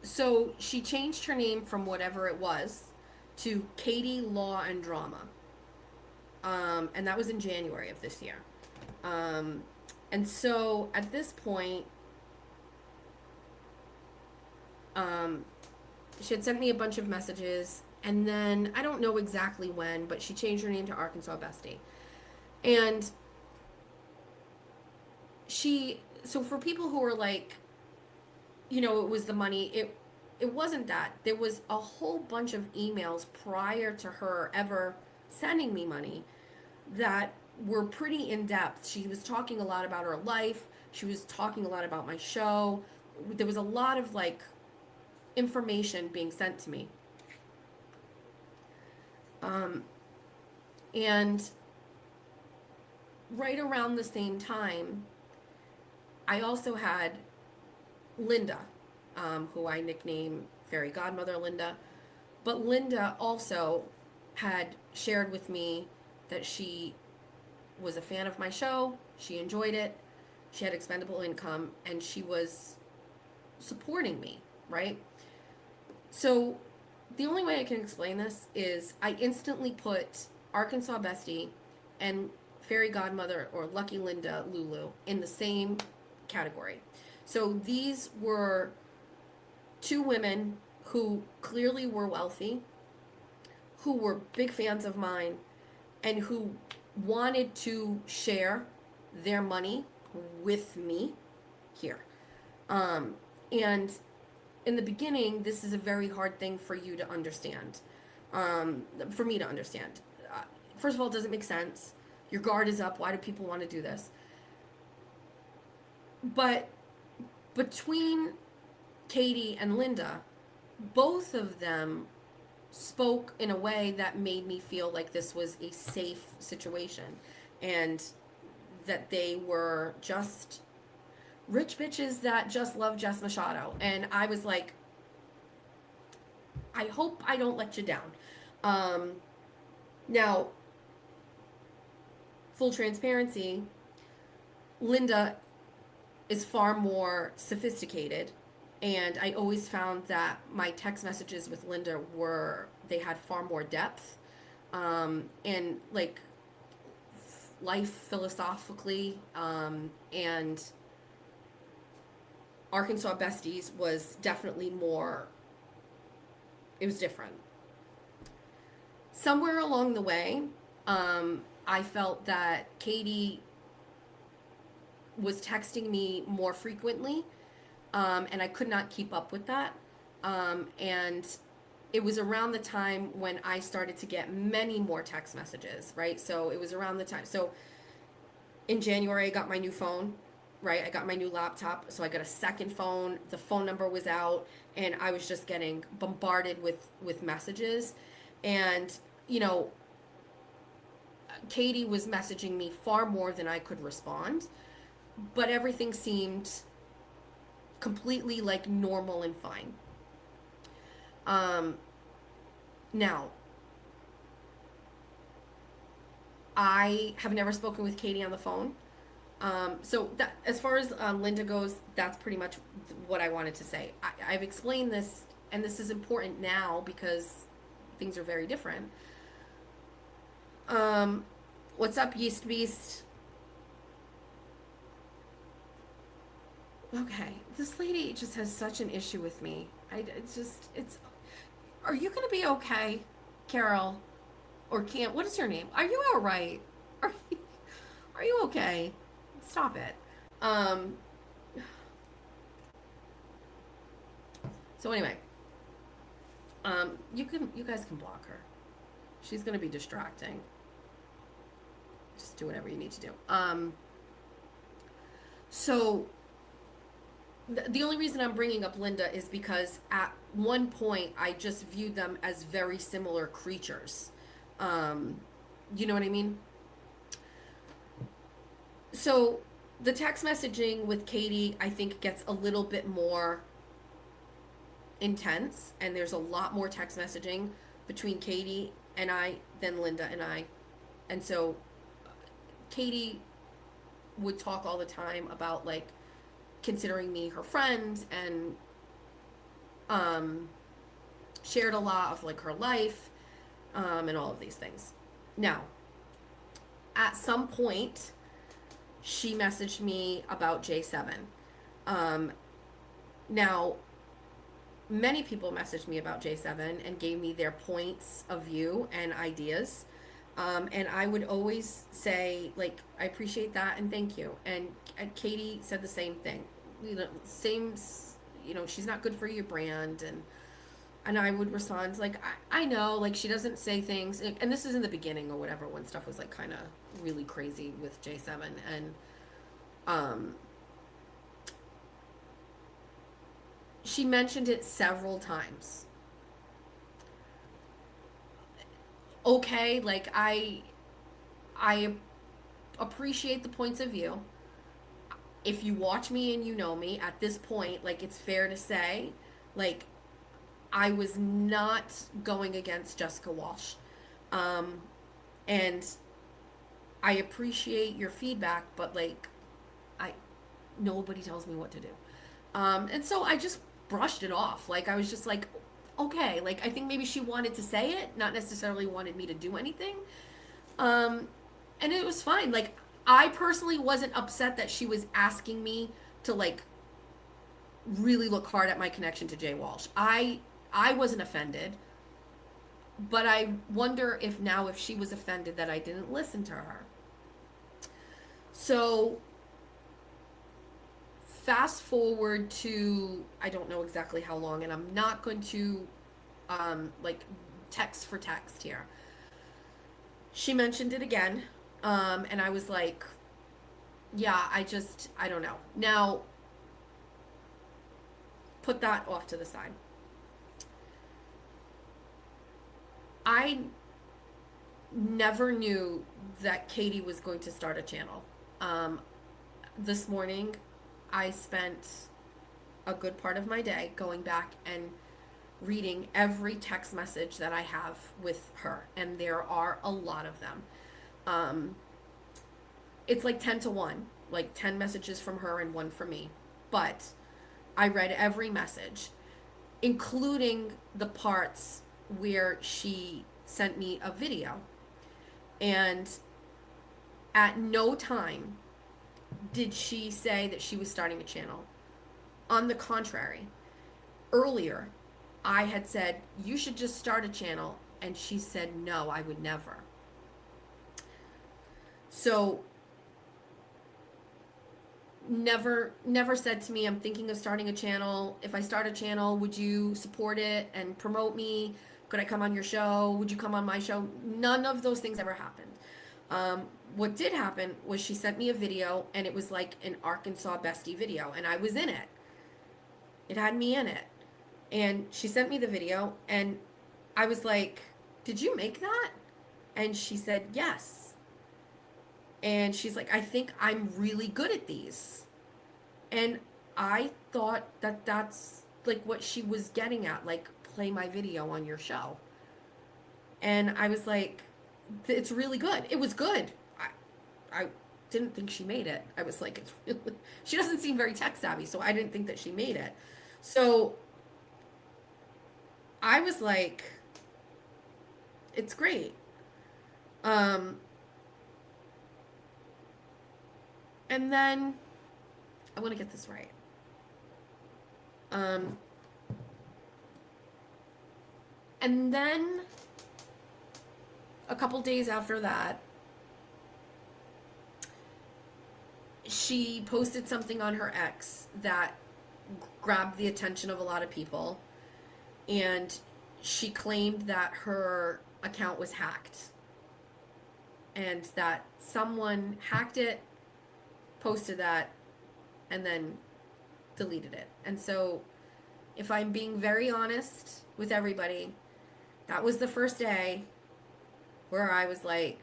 So she changed her name from whatever it was to Katie Law and Drama. And that was in January of this year. And so at this point, she had sent me a bunch of messages, and then I don't know exactly when, but she changed her name to Arkansas Bestie. And so for people who are like, it was the money, it wasn't that. There was a whole bunch of emails prior to her ever sending me money that were pretty in depth. She was talking a lot about her life. She was talking a lot about my show. There was a lot of like information being sent to me. And right around the same time, I also had Linda, who I nicknamed Fairy Godmother Linda. But Linda also had shared with me that she was a fan of my show. She enjoyed it. She had expendable income, and she was supporting me, right? So the only way I can explain this is I instantly put Arkansas Bestie and Fairy Godmother or Lucky Linda Lulu in the same category. So these were two women who clearly were wealthy, who were big fans of mine, and who wanted to share their money with me here. And in the beginning, this is a very hard thing for you to understand, for me to understand. First of all, it doesn't make sense. Your guard is up. Why do people want to do this? But between Katie and Linda, both of them spoke in a way that made me feel like this was a safe situation and that they were just rich bitches that just love Jess Machado. And I was like, I hope I don't let you down. Now, full transparency, Linda is far more sophisticated, and I always found that my text messages with Linda they had far more depth, and like life philosophically, and Arkansas Besties was definitely more, it was different. Somewhere along the way, I felt that Katie was texting me more frequently, and I could not keep up with that. And it was around the time when I started to get many more text messages, right? So it was around the time. So in January, I got my new phone, right? I got my new laptop. So I got a second phone. The phone number was out, and I was just getting bombarded with messages. And, you know, Katie was messaging me far more than I could respond, but everything seemed completely like normal and fine. Now, I have never spoken with Katie on the phone. So that, as far as Linda goes, that's pretty much what I wanted to say. I've explained this, and this is important now because things are very different. What's up, Yeast Beast? Okay, this lady just has such an issue with me. Are you gonna be okay, Carol? Or can't, what is your name? Are you all right? Are you okay? Stop it. So anyway, you guys can block her. She's gonna be distracting. Just do whatever you need to do. So the only reason I'm bringing up Linda is because at one point I just viewed them as very similar creatures. You know what I mean? So the text messaging with Katie, I think, gets a little bit more intense, and there's a lot more text messaging between Katie and I than Linda and I. And so Katie would talk all the time about like considering me her friend, and shared a lot of like her life, and all of these things. Now, at some point, she messaged me about J7. Now, many people messaged me about J7 and gave me their points of view and ideas. And I would always say, like, I appreciate that and thank you. And Katie said the same thing. You know, same, you know, she's not good for your brand. And I would respond like, I know, like she doesn't say things, and this is in the beginning or whatever, when stuff was like kind of really crazy with J7, and she mentioned it several times. Okay, like I appreciate the points of view. If you watch me and you know me at this point, like it's fair to say, like I was not going against Jessica Walsh. And I appreciate your feedback, but like I nobody tells me what to do. And so I just brushed it off. Like I was just like, okay, like I think maybe she wanted to say it, not necessarily wanted me to do anything. And it was fine. Like I personally wasn't upset that she was asking me to like really look hard at my connection to Jay Walsh. I wasn't offended, but I wonder if now if she was offended that I didn't listen to her. So fast forward to, I don't know exactly how long, and I'm not going to like text for text here. She mentioned it again, and I was like, yeah, I don't know. Now, put that off to the side. I never knew that Katie was going to start a channel. This morning, I spent a good part of my day going back and reading every text message that I have with her, and there are a lot of them. It's like 10 to 1, like 10 messages from her and 1 from me. But I read every message, including the parts where she sent me a video. And at no time did she say that she was starting a channel. On the contrary, earlier I had said, you should just start a channel. And she said, no, I would never. So never said to me, I'm thinking of starting a channel. If I start a channel, would you support it and promote me? Could I come on your show? Would you come on my show? None of those things ever happened. What did happen was she sent me a video, and it was like an Arkansas bestie video, and I was in it. It had me in it. And she sent me the video, and I was like, did you make that? And she said, yes. And she's like, I think I'm really good at these. And I thought that that's like what she was getting at, like, play my video on your show. And I was like, it's really good. It was good. I didn't think she made it. I was like, it's really, she doesn't seem very tech savvy, so I didn't think that she made it. So I was like, it's great. And then I want to get this right. And then a couple days after that, she posted something on her ex that grabbed the attention of a lot of people, and she claimed that her account was hacked and that someone hacked it, posted that, and then deleted it. And so, if I'm being very honest with everybody, that was the first day where I was like,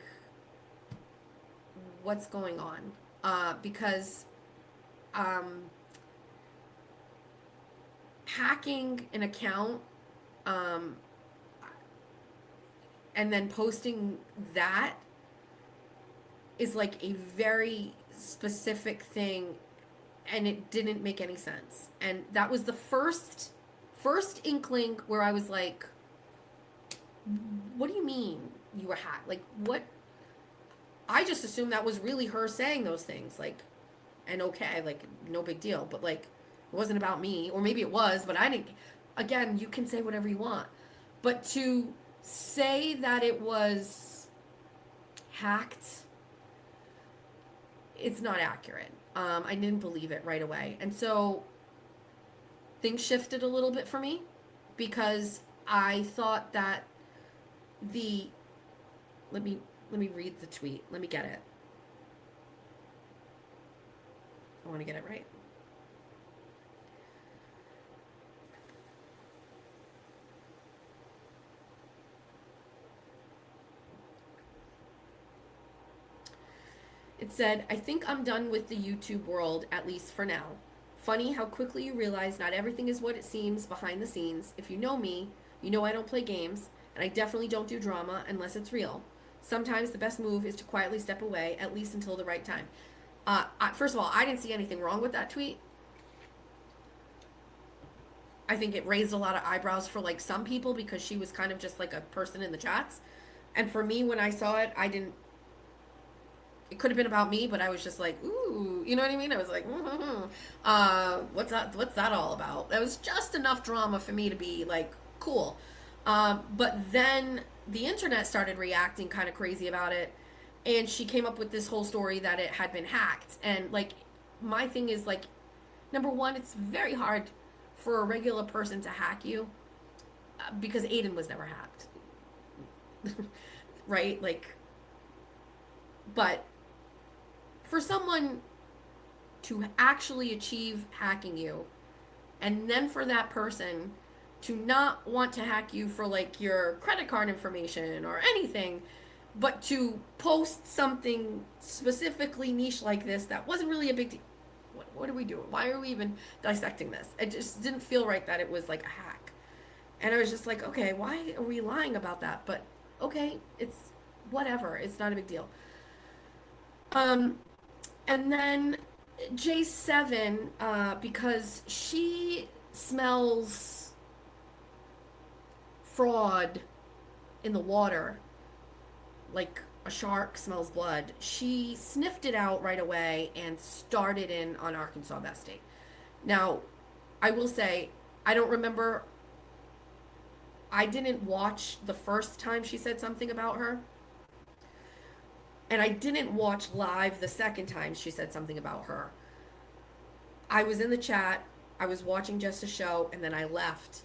what's going on? Because hacking an account and then posting that is like a very specific thing, and it didn't make any sense. And that was the first inkling where I was like, what do you mean you were hacked? Like, what? I just assumed that was really her saying those things, like, and okay, like, no big deal, but like, it wasn't about me, or maybe it was, but I didn't. Again, you can say whatever you want, but to say that it was hacked, it's not accurate. I didn't believe it right away. And so things shifted a little bit for me because I thought that the let me read the tweet. Let me get it. I want to get it right. It said, I think I'm done with the YouTube world, at least for now. Funny how quickly you realize not everything is what it seems behind the scenes. If you know me, you know I don't play games, and I definitely don't do drama unless it's real. Sometimes the best move is to quietly step away, at least until the right time. First of all, I didn't see anything wrong with that tweet. I think it raised a lot of eyebrows for like some people because she was kind of just like a person in the chats. And for me, when I saw it, it could have been about me, but I was just like, ooh, you know what I mean? I was like, what's that all about? That was just enough drama for me to be like, cool. But then the internet started reacting kind of crazy about it, and she came up with this whole story that it had been hacked. And like, my thing is like, number one, it's very hard for a regular person to hack you because Aiden was never hacked, right? Like, but for someone to actually achieve hacking you, and then for that person to not want to hack you for like your credit card information or anything, but to post something specifically niche like this that wasn't really a big deal. What are we doing? Why are we even dissecting this? It just didn't feel right that it was like a hack. And I was just like, okay, why are we lying about that? But okay, it's whatever. It's not a big deal. And then J7, because she smells fraud in the water, like a shark smells blood, she sniffed it out right away and started in on Arkansas Bestie. Now, I will say, I don't remember, I didn't watch the first time she said something about her. And I didn't watch live the second time she said something about her. I was in the chat, I was watching just a show, and then I left.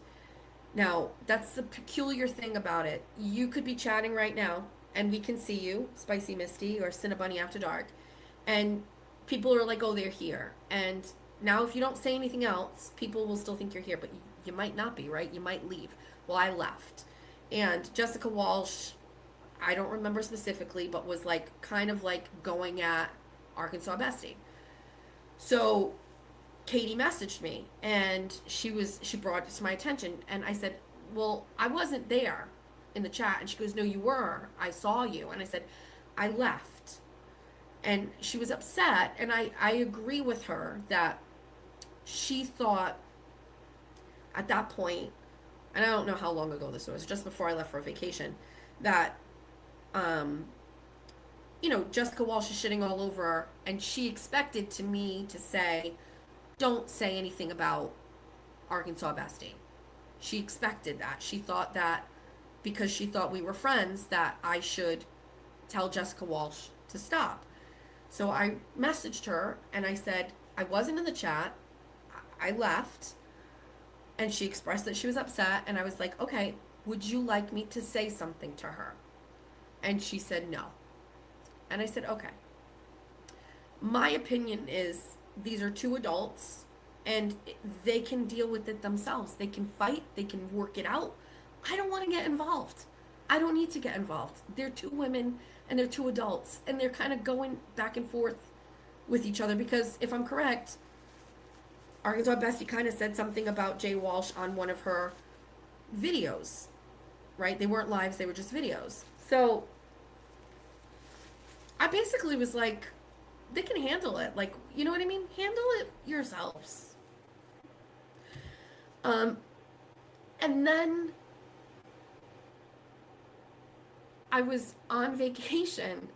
Now, that's the peculiar thing about it. You could be chatting right now, and we can see you, Spicy Misty or Cinnabunny After Dark, and people are like, oh, they're here. And now if you don't say anything else, people will still think you're here, but you might not be, right? You might leave. Well, I left. And Jessica Walsh, I don't remember specifically, but was like kind of like going at Arkansas Bestie. So Katie messaged me and she brought it to my attention, and I said, well, I wasn't there in the chat. And she goes, no, you were. I saw you. And I said, I left. And she was upset, and I agree with her that she thought at that point, and I don't know how long ago this was, just before I left for a vacation, that Jessica Walsh is shitting all over her, and she expected me to say, don't say anything about Arkansas Bestie. She expected that. She thought that because she thought we were friends that I should tell Jessica Walsh to stop. So I messaged her and I said, I wasn't in the chat. I left. And she expressed that she was upset, and I was like, okay, would you like me to say something to her? And she said no. And I said, okay. My opinion is these are two adults, and they can deal with it themselves. They can fight. They can work it out. I don't want to get involved. I don't need to get involved. They're two women, and they're two adults, and they're kind of going back and forth with each other, because if I'm correct, Arkansas Bestie kind of said something about Jay Walsh on one of her videos, right? They weren't lives, they were just videos. So I basically was like, they can handle it. Like, you know what I mean? Handle it yourselves. And then I was on vacation.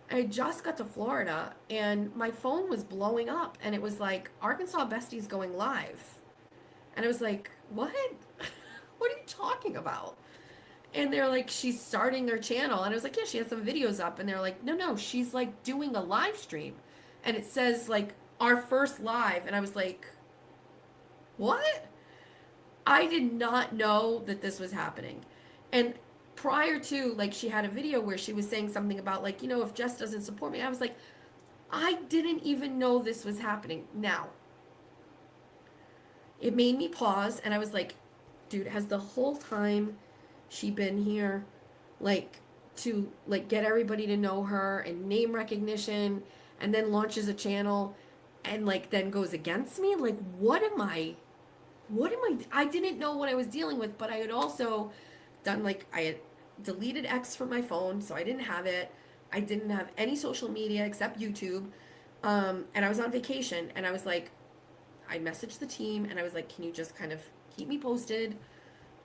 I just got to Florida, and my phone was blowing up, and it was like, Arkansas Bestie's going live. And I was like, what? What are you talking about? And they're like, she's starting her channel. And I was like, yeah, she has some videos up. And they're like, no, she's like doing a live stream. And it says like, our first live. And I was like, what? I did not know that this was happening. And prior to, like, she had a video where she was saying something about, like, if Jess doesn't support me, I was like, I didn't even know this was happening. Now, it made me pause, and I was like, dude, has the whole time she been here, like, to, like, get everybody to know her and name recognition, and then launches a channel and, like, then goes against me? Like, I didn't know what I was dealing with, but I had also done, like, I had deleted X from my phone, so I didn't have it. I didn't have any social media except YouTube. And I was on vacation, and I was like, I messaged the team, and I was like, can you just kind of keep me posted?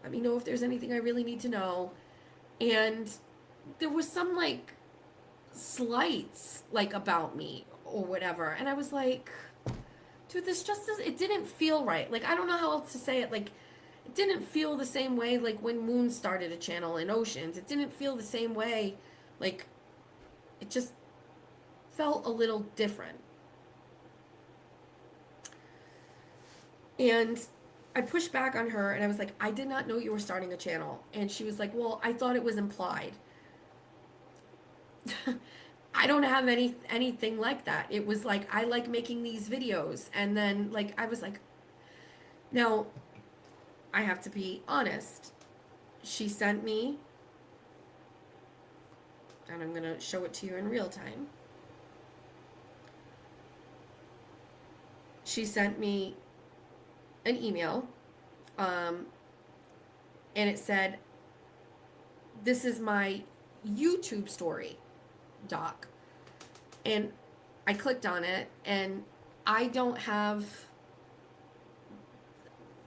Let me know if there's anything I really need to know. And there was some, like, slights, like, about me or whatever. And I was like, dude, this just it didn't feel right. Like, I don't know how else to say it. Like, it didn't feel the same way, like, when Moon started a channel in Oceans. It didn't feel the same way. Like, it just felt a little different. And I pushed back on her, and I was like, I did not know you were starting a channel. And she was like, well, I thought it was implied. I don't have anything like that. It was like, I like making these videos. And then, like, I was like, now, I have to be honest. She sent me, and I'm going to show it to you in real time. She sent me an email, and it said, this is my YouTube story, doc. And I clicked on it, and I don't have,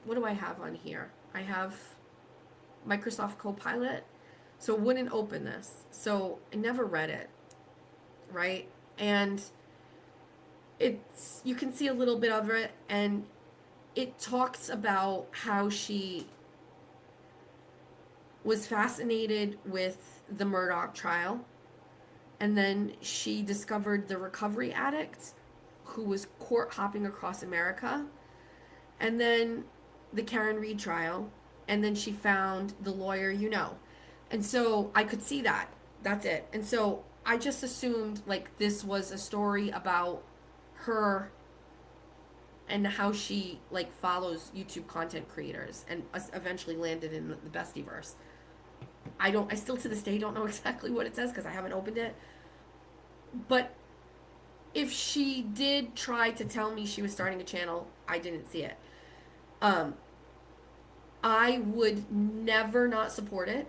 what do I have on here? I have Microsoft Copilot, so it wouldn't open this. So I never read it, right? And you can see a little bit of it, and it talks about how she was fascinated with the Murdoch trial, and then she discovered the recovery addict who was court hopping across America, and then the Karen Reed trial, and then she found the lawyer and so I could see that. That's it. And so I just assumed, like, this was a story about her and how she, like, follows YouTube content creators, and eventually landed in the Bestieverse. I still to this day don't know exactly what it says because I haven't opened it. But if she did try to tell me she was starting a channel, I didn't see it. I would never not support it.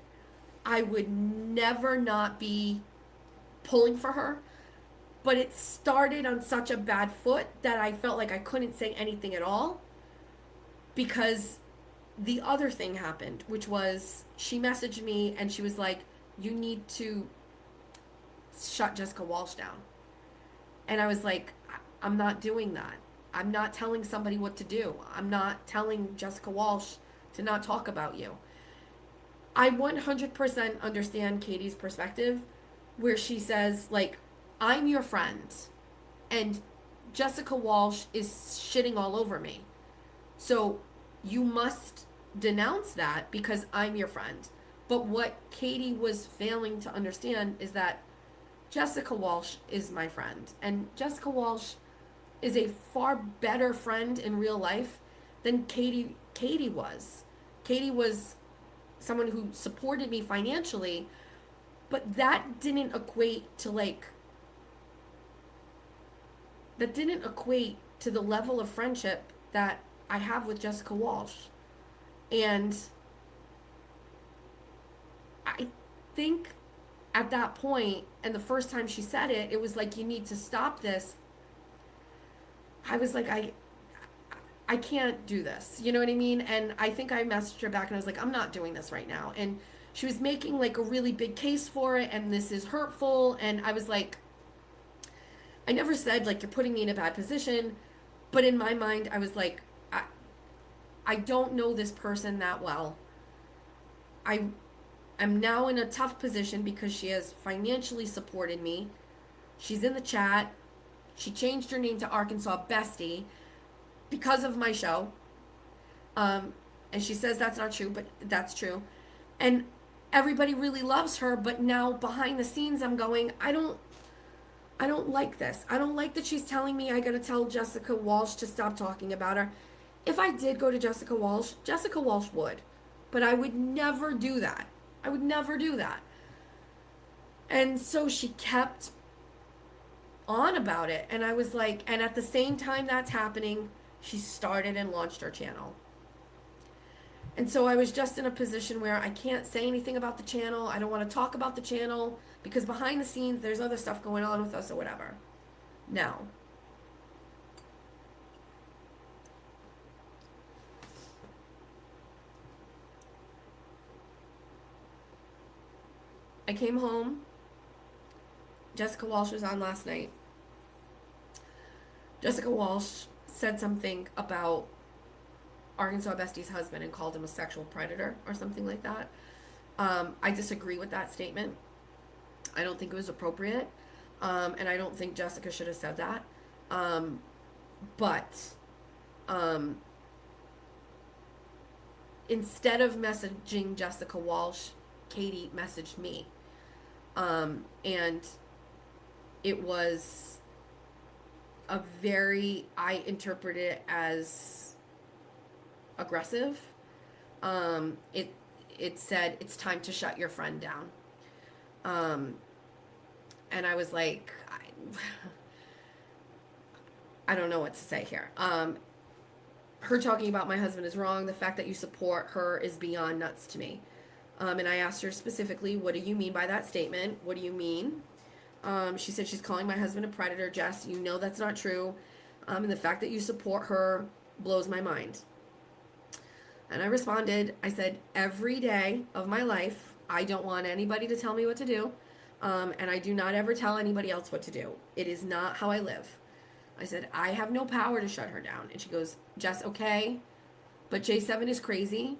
I would never not be pulling for her. But it started on such a bad foot that I felt like I couldn't say anything at all, because the other thing happened, which was she messaged me and she was like, you need to shut Jessica Walsh down. And I was like, I'm not doing that. I'm not telling somebody what to do. I'm not telling Jessica Walsh to not talk about you. I 100% understand Katie's perspective, where she says, like, I'm your friend, and Jessica Walsh is shitting all over me. So you must denounce that because I'm your friend. But what Katie was failing to understand is that Jessica Walsh is my friend, and Jessica Walsh is a far better friend in real life than Katie was. Katie was someone who supported me financially, but that didn't equate to, like, that didn't equate to the level of friendship that I have with Jessica Walsh. And I think at that point, and the first time she said it, it was like, you need to stop this. I was like, I can't do this. You know what I mean? And I think I messaged her back and I was like, I'm not doing this right now. And she was making, like, a really big case for it, and this is hurtful. And I was like, I never said, like, you're putting me in a bad position, but in my mind, I was like, I don't know this person that well. I'm now in a tough position because she has financially supported me. She's in the chat. She changed her name to Arkansas Bestie because of my show. And she says that's not true, but that's true. And everybody really loves her, but now behind the scenes I'm going, I don't like this. I don't like that she's telling me I gotta tell Jessica Walsh to stop talking about her. If I did go to Jessica Walsh would. But I would never do that. I would never do that. And so she kept on about it. And I was like, and at the same time that's happening, she started and launched her channel. And so I was just in a position where I can't say anything about the channel. I don't want to talk about the channel because behind the scenes there's other stuff going on with us or whatever. Now, I came home. Jessica Walsh was on last night. Jessica Walsh said something about Arkansas Bestie's husband and called him a sexual predator or something like that. I disagree with that statement. I don't think it was appropriate. And I don't think Jessica should have said that. But instead of messaging Jessica Walsh, Katie messaged me. And it was I interpreted it as aggressive. It said, it's time to shut your friend down. And I was like, I don't know what to say here. Her talking about my husband is wrong. The fact that you support her is beyond nuts to me. And I asked her specifically, what do you mean by that statement? What do you mean? She said she's calling my husband a predator. Jess, you know that's not true. And the fact that you support her blows my mind. And I responded, I said, every day of my life, I don't want anybody to tell me what to do. And I do not ever tell anybody else what to do. It is not how I live. I said, I have no power to shut her down. And she goes, Jess, okay, but J7 is crazy.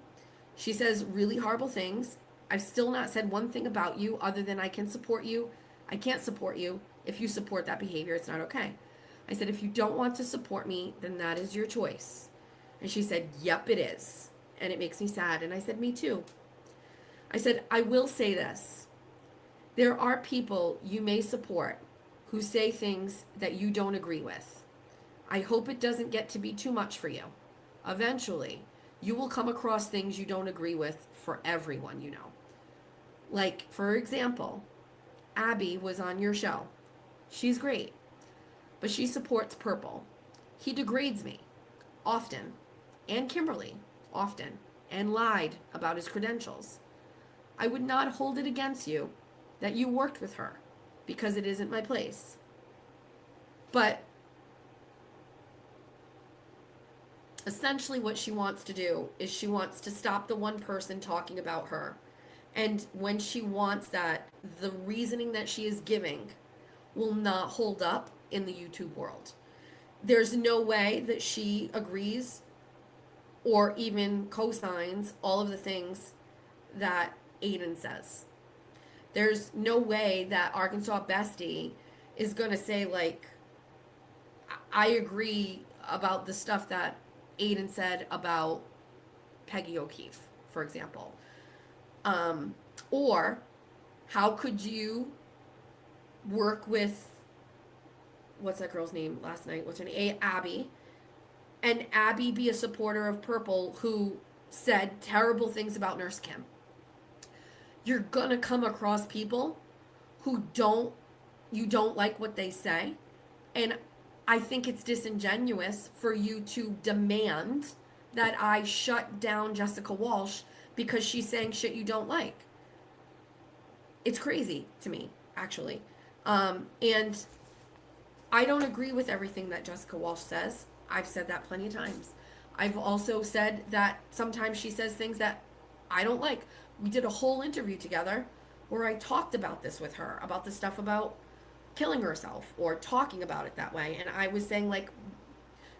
She says really horrible things. I've still not said one thing about you other than I can support you. I can't support you. If you support that behavior, it's not okay. I said, if you don't want to support me, then that is your choice. And she said, yep, it is. And it makes me sad. And I said, me too. I said, I will say this. There are people you may support who say things that you don't agree with. I hope it doesn't get to be too much for you. Eventually, you will come across things you don't agree with for everyone you know. Like, for example, Abby was on your show. She's great, but she supports Purple. He degrades me, often, and Kimberly, often, and lied about his credentials. I would not hold it against you that you worked with her, because it isn't my place. But essentially what she wants to do is she wants to stop the one person talking about her. And when she wants that, the reasoning that she is giving will not hold up in the YouTube world. There's no way that she agrees or even co-signs all of the things that Aiden says. There's no way that Arkansas Bestie is going to say, like, I agree about the stuff that Aiden said about Peggy O'Keefe, for example. Or how could you work with, what's that girl's name last night? What's her name? Abby. And Abby be a supporter of Purple who said terrible things about Nurse Kim. You're gonna come across people who you don't like what they say. And I think it's disingenuous for you to demand that I shut down Jessica Walsh because she's saying shit you don't like. It's crazy to me, actually. And I don't agree with everything that Jessica Walsh says. I've said that plenty of times. I've also said that sometimes she says things that I don't like. We did a whole interview together where I talked about this with her, about the stuff about killing herself or talking about it that way. And I was saying, like,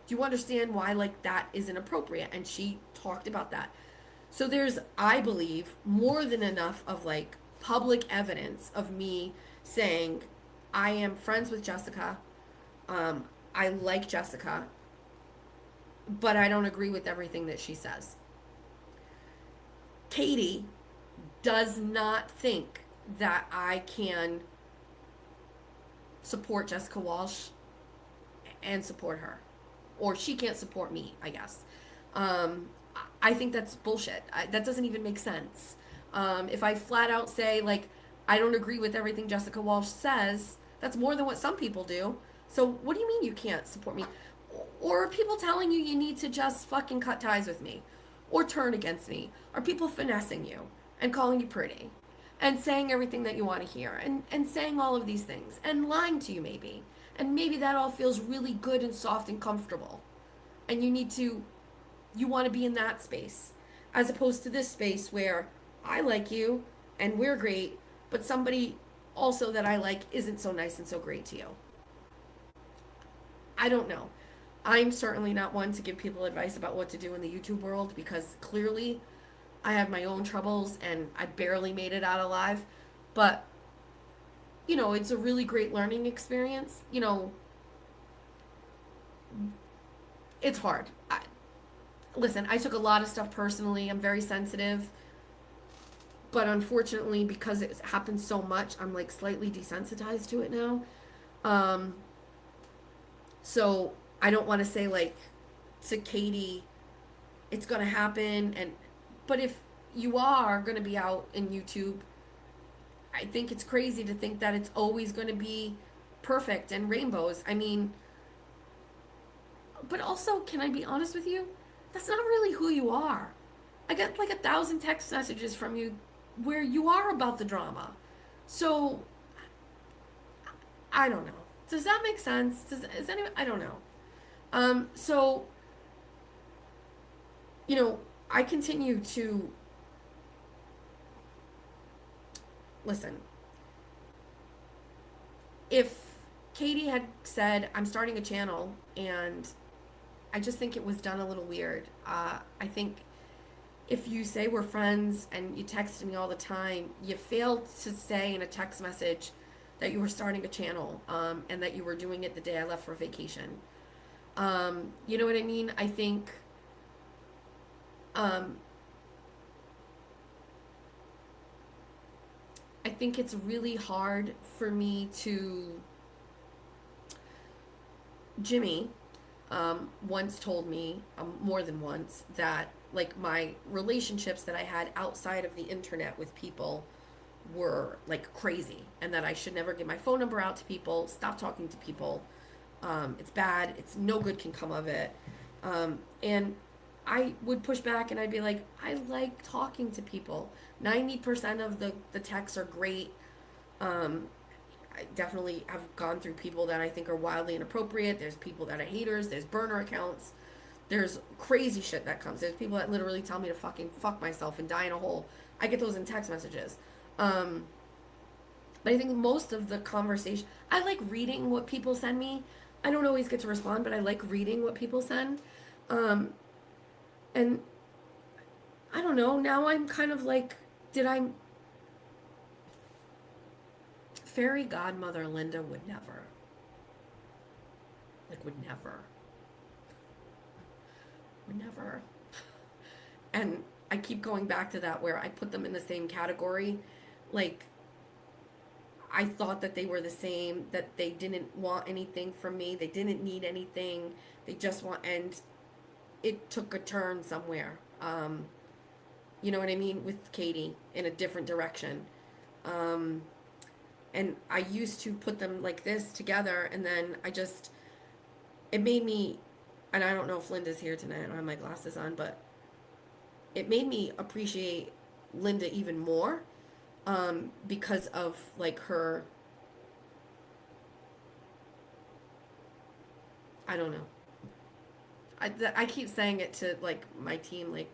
do you understand why, like, that is inappropriate? And she talked about that. So there's, I believe, more than enough of, like, public evidence of me saying I am friends with Jessica. I like Jessica, but I don't agree with everything that she says. Katie does not think that I can support Jessica Walsh and support her. Or she can't support me, I guess. I think that's bullshit. That doesn't even make sense. If I flat out say, like, I don't agree with everything Jessica Walsh says, that's more than what some people do. So what do you mean you can't support me? Or are people telling you you need to just fucking cut ties with me? Or turn against me? Are people finessing you and calling you pretty? And saying everything that you want to hear? And saying all of these things? And lying to you maybe? And maybe that all feels really good and soft and comfortable. And you want to be in that space. As opposed to this space where I like you and we're great, but somebody also that I like isn't so nice and so great to you. I don't know. I'm certainly not one to give people advice about what to do in the YouTube world because clearly I have my own troubles and I barely made it out alive. But, you know, it's a really great learning experience. You know, it's hard. Listen, I took a lot of stuff personally. I'm very sensitive. But unfortunately, because it happens so much, I'm like slightly desensitized to it now. So I don't want to say like to Katie, it's going to happen. But if you are going to be out in YouTube, I think it's crazy to think that it's always going to be perfect and rainbows. I mean, but also, can I be honest with you? That's not really who you are. I get like 1,000 text messages from you where you are about the drama. So, I don't know. Does that make sense? Is anyone? I don't know. So, you know, I continue to listen. If Katie had said, I'm starting a channel, and I just think it was done a little weird. I think if you say we're friends and you text me all the time, you failed to say in a text message that you were starting a channel, and that you were doing it the day I left for vacation. You know what I mean? I think, it's really hard for me to, Jimmy, once told me, more than once, that like my relationships that I had outside of the internet with people were like crazy, and that I should never give my phone number out to people, stop talking to people. It's bad. It's no good can come of it. And I would push back and I'd be like, I like talking to people. 90% of the texts are great. I definitely have gone through people that I think are wildly inappropriate. There's people that are haters. There's burner accounts. There's crazy shit that comes. There's people that literally tell me to fucking fuck myself and die in a hole. I get those in text messages. But I think most of the conversation, I like reading what people send me. I don't always get to respond, but I like reading what people send. And I don't know, now I'm kind of like, fairy godmother Linda would never. Like, would never. Would never. And I keep going back to that where I put them in the same category. Like, I thought that they were the same, that they didn't want anything from me. They didn't need anything. They just want, and it took a turn somewhere. You know what I mean? With Katie in a different direction. And I used to put them like this together, and then it made me, and I don't know if Linda's here tonight, I don't have my glasses on, but it made me appreciate Linda even more, because of like her, I don't know. I keep saying it to like my team, like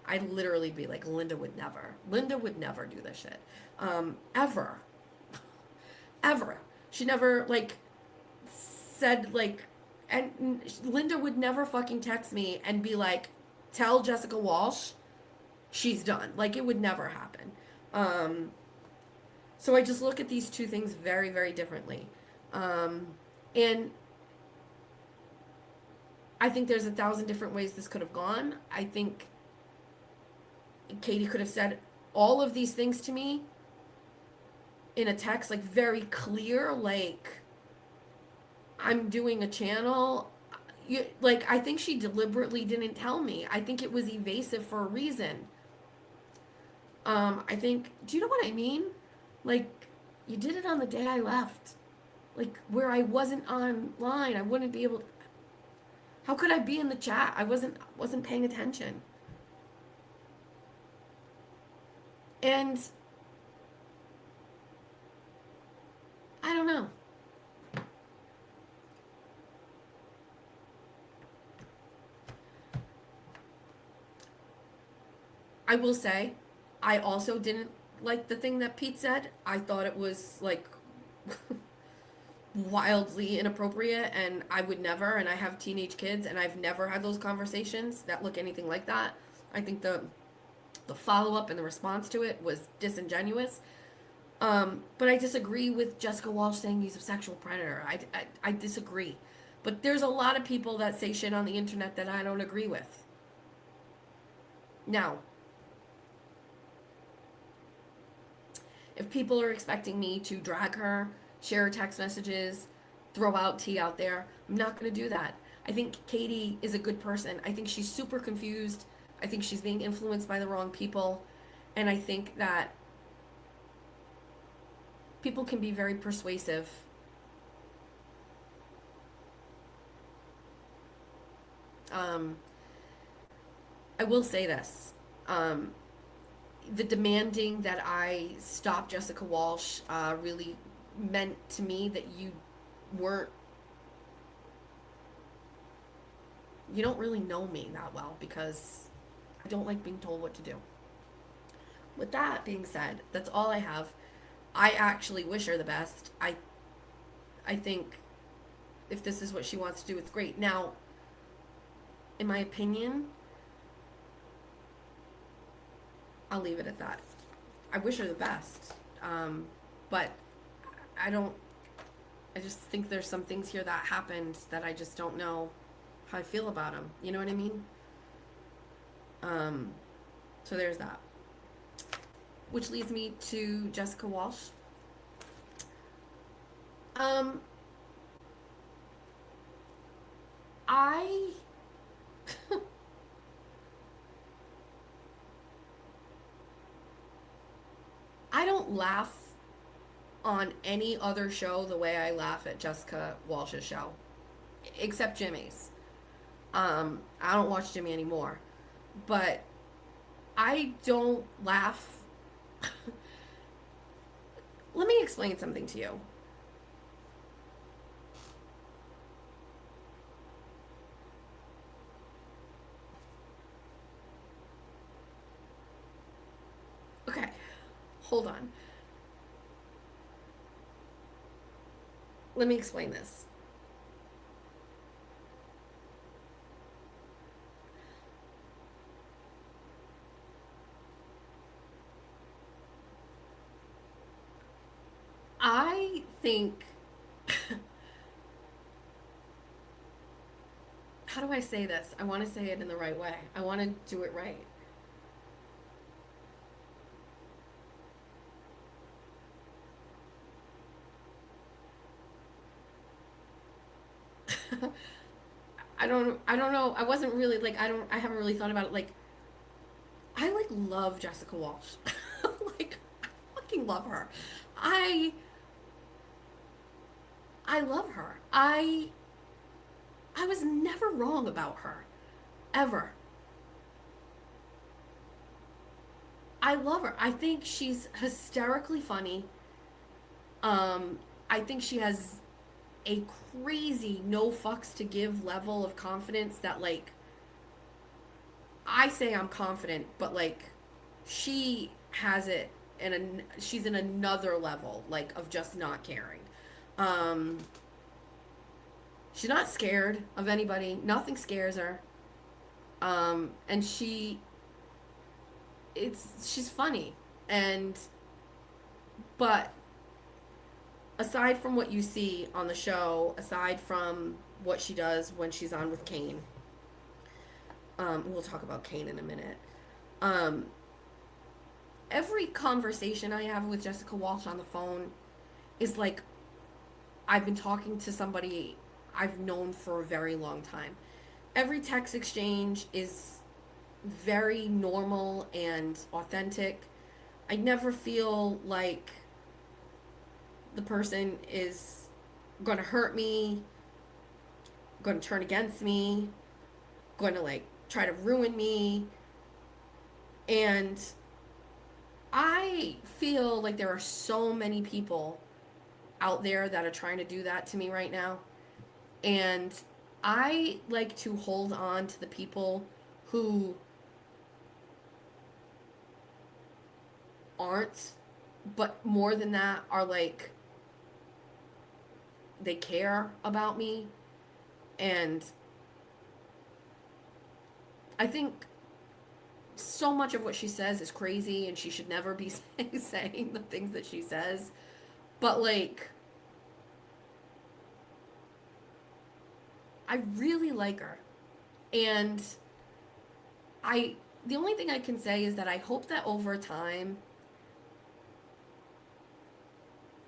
I literally be like, Linda would never do this shit, ever. She never like said like, and Linda would never fucking text me and be like, tell Jessica Walsh she's done. Like, it would never happen. So I just look at these two things very, very differently. And I think there's 1,000 different ways this could have gone. I think Katie could have said all of these things to me in a text, like very clear, like I'm doing a channel. Like, I think she deliberately didn't tell me. I think it was evasive for a reason. I think, do you know what I mean? Like, you did it on the day I left. Like, where I wasn't online, I wouldn't be able to, how could I be in the chat? I wasn't paying attention. And I don't know. I will say, I also didn't like the thing that Pete said. I thought it was like wildly inappropriate, and I would never, and I have teenage kids, and I've never had those conversations that look anything like that. I think the follow-up and the response to it was disingenuous. But I disagree with Jessica Walsh saying he's a sexual predator. I disagree. But there's a lot of people that say shit on the internet that I don't agree with. Now, if people are expecting me to drag her, share text messages, throw out tea out there, I'm not going to do that. I think Katie is a good person. I think she's super confused. I think she's being influenced by the wrong people. And I think that people can be very persuasive. I will say this. The demanding that I stop Jessica Walsh really meant to me that you don't really know me that well, because I don't like being told what to do. With that being said, that's all I have. I actually wish her the best. I think if this is what she wants to do, it's great. Now, in my opinion, I'll leave it at that. I wish her the best. But I just think there's some things here that happened that I just don't know how I feel about them. You know what I mean? So there's that. Which leads me to Jessica Walsh. I don't laugh on any other show the way I laugh at Jessica Walsh's show, except Jimmy's. I don't watch Jimmy anymore, but I don't laugh. Let me explain something to you. Okay, hold on. Let me explain this. I think, how do I say this? I want to say it in the right way. I want to do it right. I don't know. I wasn't really like, I haven't really thought about it. Like, I like love Jessica Walsh. Like, I fucking love her. I love her. I was never wrong about her. Ever. I love her. I think she's hysterically funny. I think she has a crazy no fucks to give level of confidence that, like, I say I'm confident, but like she has it, and she's in another level, like, of just not caring. She's not scared of anybody. Nothing scares her. And she's funny. But aside from what you see on the show, aside from what she does when she's on with Kane, we'll talk about Kane in a minute. every conversation I have with Jessica Walsh on the phone is like I've been talking to somebody I've known for a very long time. Every text exchange is very normal and authentic. I never feel like the person is going to hurt me, going to turn against me, going to like try to ruin me. And I feel like there are so many people out there that are trying to do that to me right now. And I like to hold on to the people who aren't, but more than that, are like, they care about me. And I think so much of what she says is crazy, and she should never be saying the things that she says. But like, I really like her. And the only thing I can say is that I hope that over time,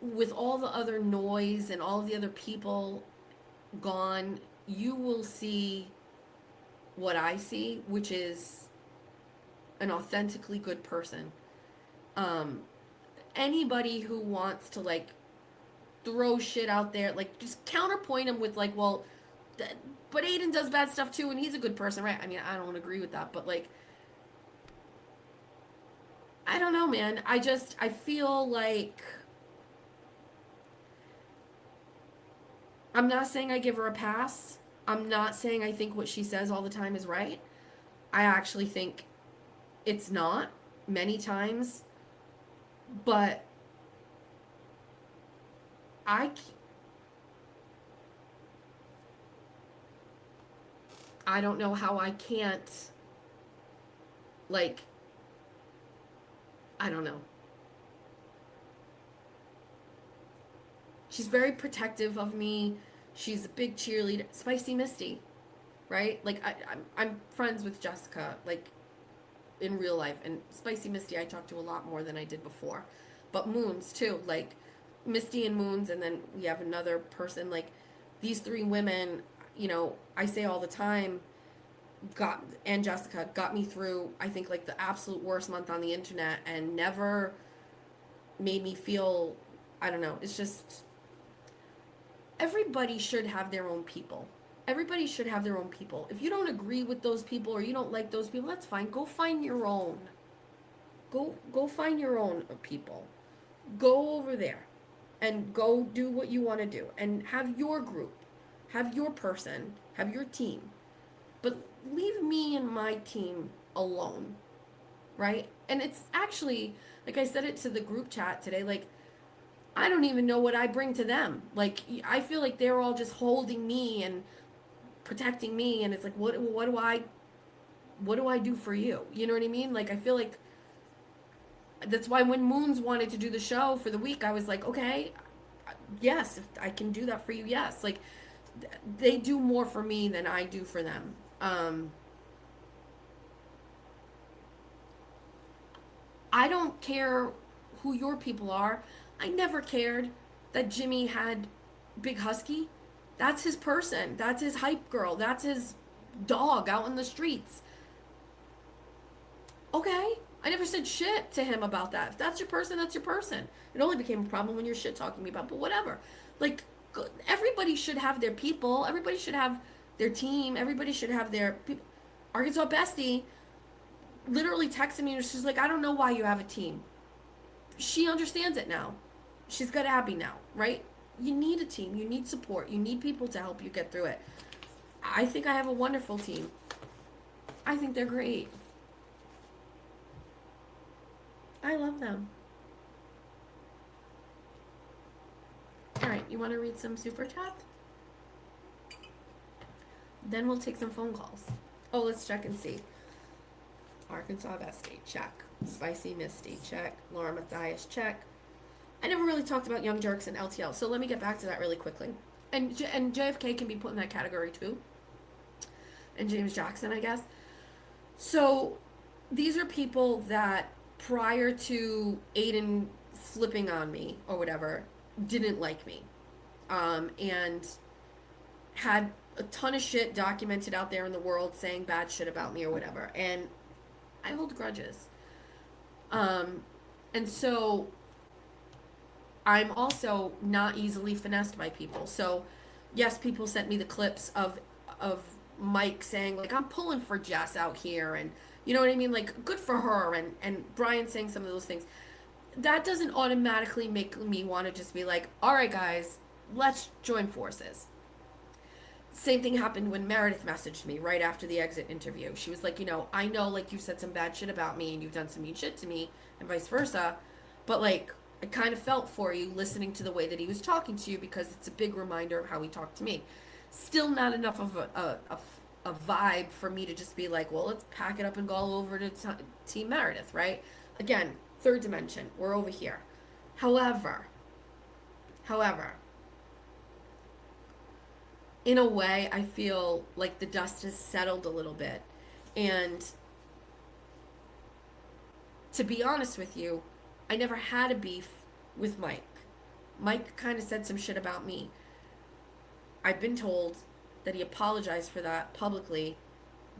with all the other noise and all of the other people gone, you will see what I see, which is an authentically good person. Anybody who wants to like throw shit out there, like just counterpoint him with like, well, but Aiden does bad stuff too, and he's a good person, right? I mean, I don't agree with that, but like, I don't know, man. I feel like, I'm not saying I give her a pass. I'm not saying I think what she says all the time is right. I actually think it's not many times. But I don't know how I can't, like, I don't know. She's very protective of me. She's a big cheerleader. Spicy Misty, right? Like, I'm friends with Jessica, like, in real life. And Spicy Misty I talk to a lot more than I did before. But Moons, too. Like, Misty and Moons, and then we have another person. Like, these three women, you know, I say all the time, and Jessica got me through, I think, like, the absolute worst month on the internet, and never made me feel, I don't know, it's just, everybody should have their own people. Everybody should have their own people. If you don't agree with those people, or you don't like those people, that's fine. Go find your own. Go find your own people. Go over there and go do what you want to do, and have your group, have your person, have your team. But leave me and my team alone, right? And it's actually, like I said it to the group chat today, like, I don't even know what I bring to them. Like, I feel like they're all just holding me and protecting me, and it's like, what do I do for you? You know what I mean? Like, I feel like that's why when Moons wanted to do the show for the week, I was like, okay, yes, if I can do that for you, yes. Like, they do more for me than I do for them. I don't care who your people are. I never cared that Jimmy had Big Husky. That's his person. That's his hype girl. That's his dog out in the streets. Okay. I never said shit to him about that. If that's your person, that's your person. It only became a problem when you're shit talking me about, but whatever. Like, everybody should have their people. Everybody should have their team. Everybody should have their people. Arkansas Bestie literally texted me and she's like, I don't know why you have a team. She understands it now. She's got Abby now, right? You need a team. You need support. You need people to help you get through it. I think I have a wonderful team. I think they're great. I love them. All right, you want to read some super chat? Then we'll take some phone calls. Oh, let's check and see. Arkansas Bestie, check. Spicy Misty, check. Laura Mathias, check. I never really talked about Young Jerks and LTL, so let me get back to that really quickly. And JFK can be put in that category too. And James Jackson, I guess. So these are people that prior to Aiden flipping on me or whatever, didn't like me. And had a ton of shit documented out there in the world saying bad shit about me or whatever. And I hold grudges. And so I'm also not easily finessed by people. So yes, people sent me the clips of Mike saying like, I'm pulling for Jess out here, and you know what I mean, like, good for her, and Brian saying some of those things. That doesn't automatically make me want to just be like, all right guys, let's join forces. Same thing happened when Meredith messaged me right after the exit interview. She was like, I know like you said some bad shit about me and you've done some mean shit to me and vice versa, but like I kind of felt for you listening to the way that he was talking to you, because it's a big reminder of how he talked to me. Still not enough of a vibe for me to just be like, well, let's pack it up and go all over to Team Meredith, right? Again, third dimension, we're over here. However, in a way, I feel like the dust has settled a little bit. And to be honest with you, I never had a beef with Mike. Mike kind of said some shit about me. I've been told that he apologized for that publicly,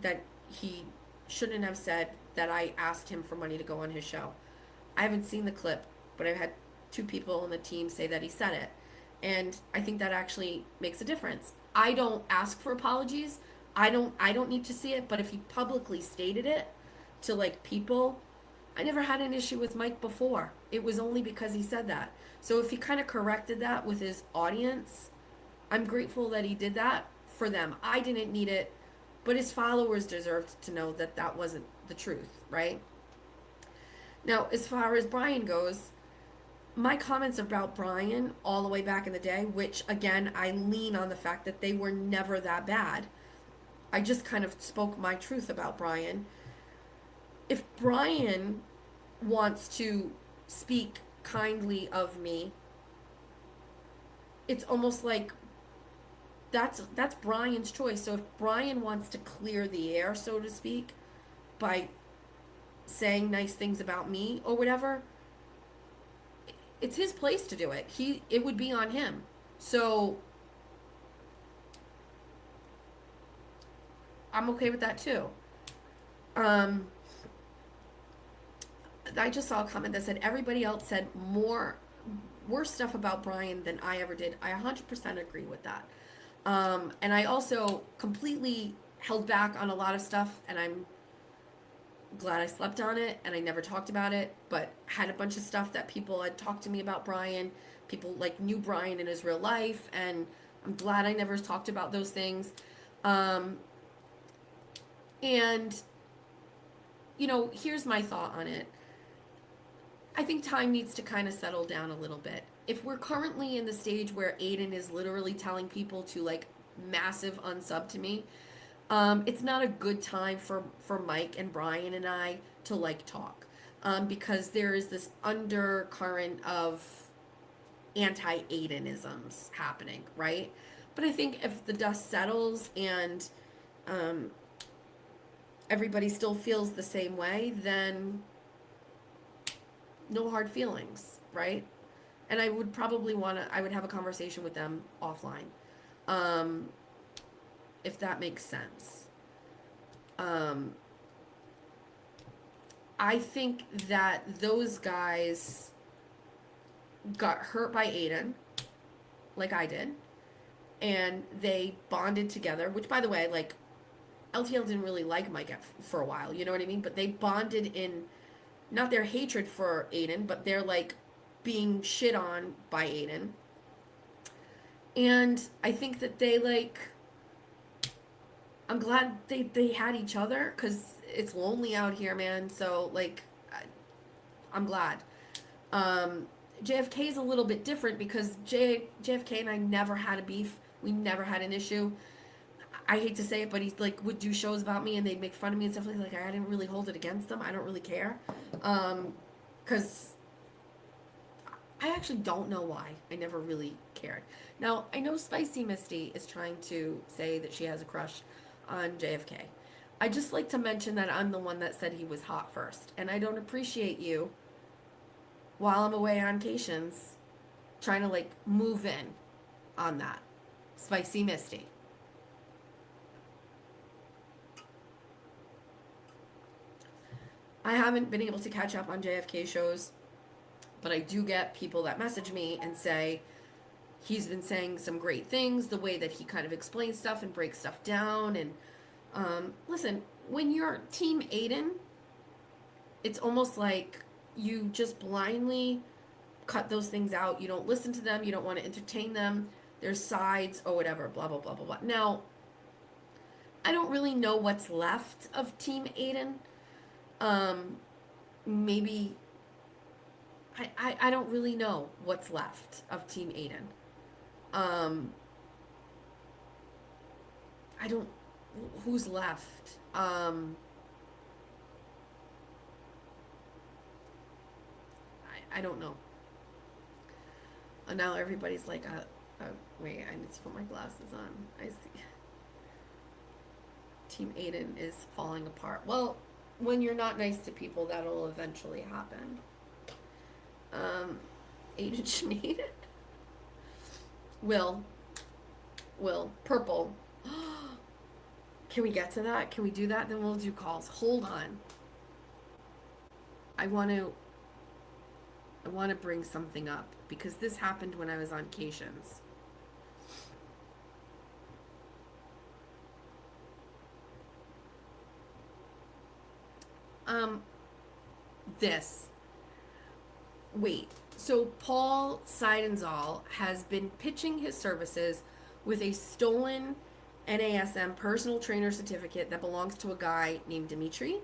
that he shouldn't have said that I asked him for money to go on his show. I haven't seen the clip, but I've had 2 people on the team say that he said it. And I think that actually makes a difference. I don't ask for apologies. I don't need to see it, but if he publicly stated it to like people, I never had an issue with Mike before. It was only because he said that. So if he kind of corrected that with his audience, I'm grateful that he did that for them. I didn't need it, but his followers deserved to know that that wasn't the truth, right? Now, as far as Brian goes, my comments about Brian all the way back in the day, which again, I lean on the fact that they were never that bad. I just kind of spoke my truth about Brian. If Brian wants to speak kindly of me, it's almost like that's Brian's choice. So if Brian wants to clear the air, so to speak, by saying nice things about me or whatever, it's his place to do it. It would be on him. So I'm okay with that too. I just saw a comment that said everybody else said worse stuff about Brian than I ever did. I 100% agree with that. And I also completely held back on a lot of stuff, and I'm glad I slept on it and I never talked about it, but had a bunch of stuff that people had talked to me about Brian. People like knew Brian in his real life, and I'm glad I never talked about those things. And here's my thought on it. I think time needs to kind of settle down a little bit. If we're currently in the stage where Aiden is literally telling people to like massive unsub to me, it's not a good time for Mike and Brian and I to like talk, because there is this undercurrent of anti-Aidenisms happening, right? But I think if the dust settles and everybody still feels the same way, then no hard feelings, right? And I would probably I would have a conversation with them offline. If that makes sense. I think that those guys got hurt by Aiden, like I did, and they bonded together, which, by the way, like, LTL didn't really like Mike for a while, you know what I mean? But they bonded in, not their hatred for Aiden, but their, like, being shit on by Aiden. And I think that they, like, I'm glad they had each other, because it's lonely out here, man. So, like, I'm glad. JFK is a little bit different, because JFK and I never had a beef. We never had an issue. I hate to say it, but he, like, would do shows about me, and they'd make fun of me and stuff like that. Like, I didn't really hold it against them. I don't really care. Because I actually don't know why. I never really cared. Now, I know Spicy Misty is trying to say that she has a crush on JFK. I just like to mention that I'm the one that said he was hot first. And I don't appreciate you while I'm away on Cations trying to like move in on that. Spicy Misty. I haven't been able to catch up on JFK shows, but I do get people that message me and say he's been saying some great things, the way that he kind of explains stuff and breaks stuff down. And listen, when you're Team Aiden, it's almost like you just blindly cut those things out. You don't listen to them. You don't want to entertain them. There's sides or whatever, blah, blah, blah, blah, blah. Now, I don't really know what's left of Team Aiden. Maybe, I don't really know what's left of Team Aiden. I don't, who's left? I don't know. And now everybody's like, wait, I need to put my glasses on. I see. Team Aiden is falling apart. Well, when you're not nice to people, that'll eventually happen. Aiden Schneid. Will. Purple. Can we get to that? Can we do that? Then we'll do calls. Hold on. I want to bring something up because this happened when I was on Cations. This. Wait. So Paul Seidenzal has been pitching his services with a stolen NASM personal trainer certificate that belongs to a guy named Dimitri.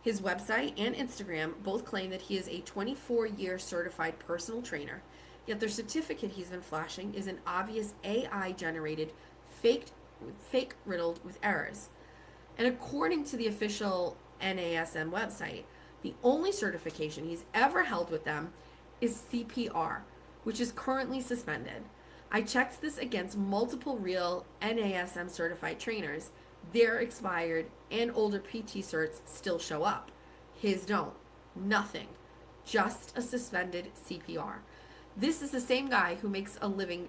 His website and Instagram both claim that he is a 24-year certified personal trainer, yet their certificate he's been flashing is an obvious AI-generated, fake riddled with errors. And according to the official NASM website, the only certification he's ever held with them is CPR, which is currently suspended. I checked this against multiple real NASM certified trainers. Their expired and older PT certs still show up. His don't. Nothing. Just a suspended CPR. This is the same guy who makes a living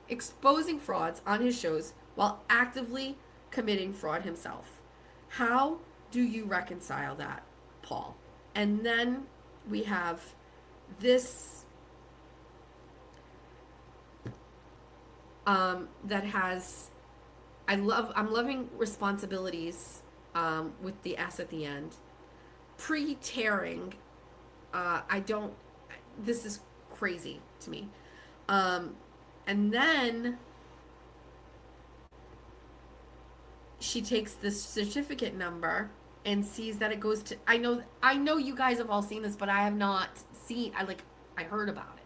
exposing frauds on his shows while actively committing fraud himself. How do you reconcile that, Paul? And then we have this that has, I'm loving responsibilities with the S at the end. Pre-tearing, this is crazy to me. And then she takes the certificate number and sees that it goes to, I know you guys have all seen this, but I have not seen, I heard about it.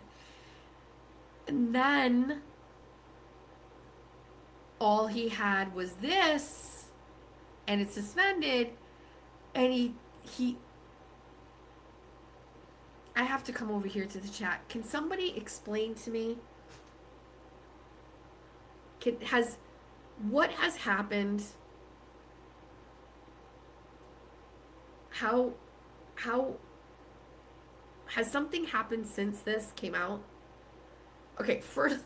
And then all he had was this, and it's suspended, and he I have to come over here to the chat. Can somebody explain to me what has happened? How has something happened since this came out? Okay, first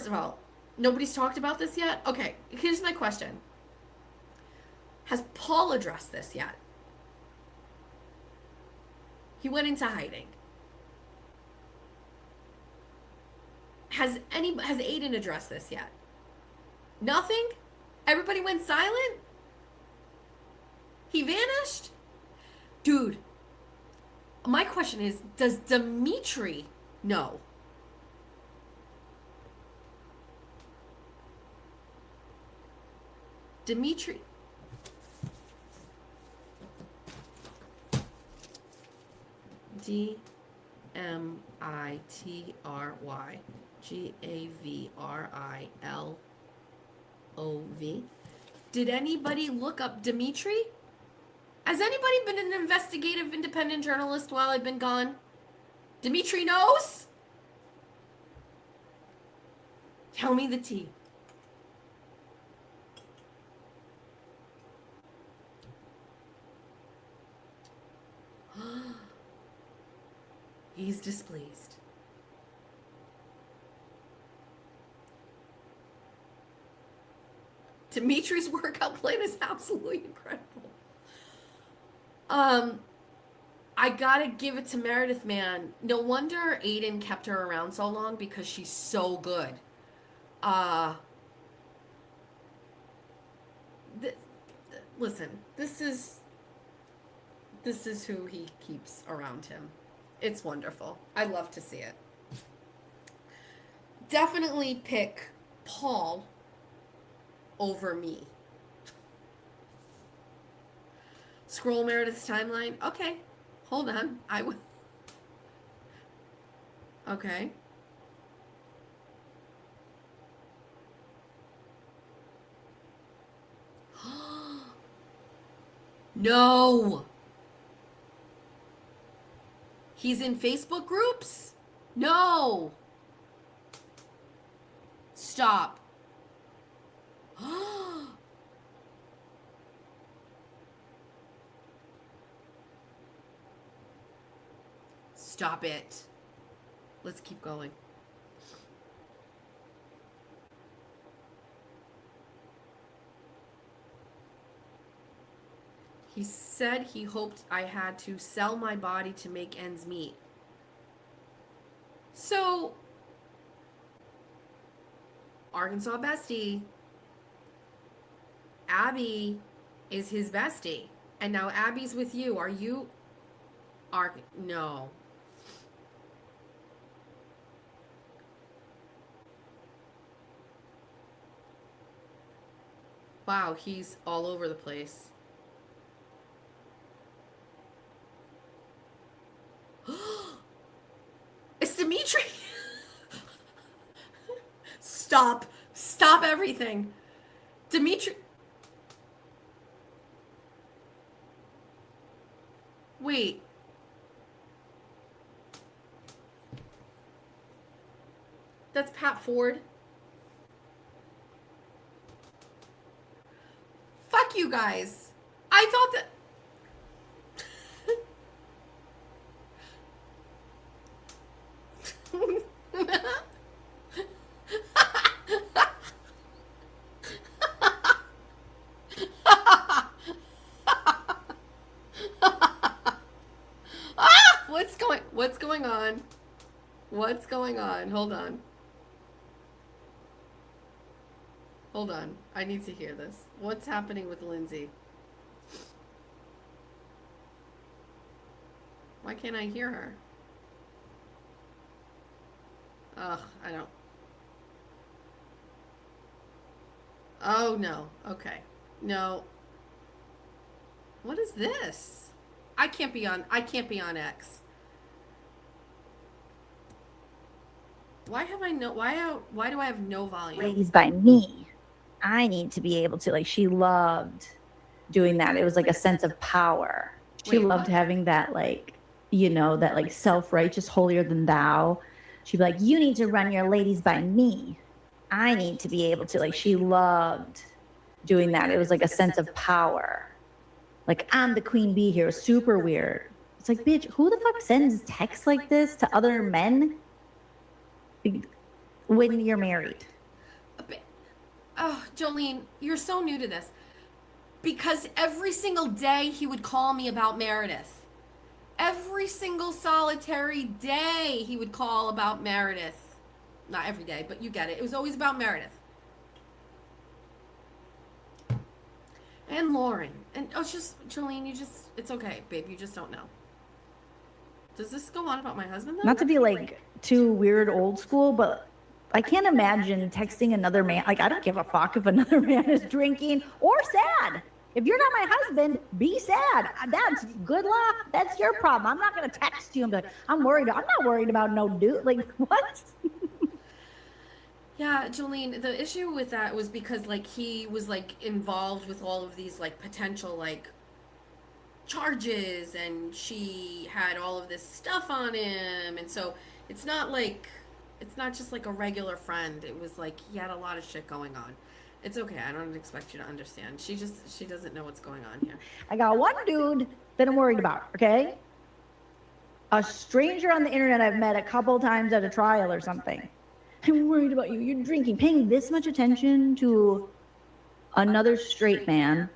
of all, nobody's talked about this yet? Okay, here's my question. Has Paul addressed this yet? He went into hiding. Has Aiden addressed this yet? Nothing? Everybody went silent? He vanished? Dude, my question is, does Dimitri know? Dimitri. DIMITRYGAVRILOV. Did anybody look up Dimitri? Has anybody been an investigative independent journalist while I've been gone? Dimitri knows? Tell me the tea. He's displeased. Dimitri's workout plan is absolutely incredible. I gotta give it to Meredith, man. No wonder Aiden kept her around so long, because she's so good. Listen, this is who he keeps around him. It's wonderful. I love to see it. Definitely pick Paul over me. Scroll Meredith's timeline. Okay, hold on. I will. Okay. No. He's in Facebook groups? No. Stop. Stop it. Let's keep going. He said he hoped I had to sell my body to make ends meet. So, Arkansas bestie, Abby is his bestie. And now Abby's with you. Are you... No. Wow, he's all over the place. It's Dimitri. Stop. Stop everything. Dimitri. Wait. That's Pat Ford. Fuck you guys. I thought that... What's going on? What's going on? Hold on. Hold on. I need to hear this. What's happening with Lindsay? Why can't I hear her? Ugh, I don't. Oh, no. Okay. No. What is this? I can't be on X. Why have I no, why do I have no volume? Ladies by me. I need to be able to, like, she loved doing that. It was like a sense of power. She loved having that, like, you know, that like self-righteous, holier than thou. She'd be like, you need to run your ladies by me. I need to be able to, like, she loved doing that. It was like a sense of power. Like, I'm the queen bee here. Super weird. It's like, bitch, who the fuck sends texts like this to other men when you're married? Oh, Jolene, you're so new to this. Because every single day he would call me about Meredith. Every single solitary day he would call about Meredith. Not every day, but you get it. It was always about Meredith. And Lauren. And it's just, Jolene, it's okay, babe. You just don't know. Does this go on about my husband, though? Not to be, like, too weird old school, but I can't imagine texting another man. Like, I don't give a fuck if another man is drinking or sad. If you're not my husband, be sad. That's good luck. That's your problem. I'm not going to text you and be like, I'm not worried about no dude. Like, what? Yeah, Jolene, the issue with that was because, like, he was, like, involved with all of these, like, potential, like, charges, and she had all of this stuff on him, and so it's not just like a regular friend. It was like he had a lot of shit going on. It's okay. I don't expect you to understand. She doesn't know what's going on here. I got one dude that I'm worried about, okay? a stranger on the internet I've met a couple times at a trial or something. I'm worried about you. You're drinking. Paying this much attention to another straight man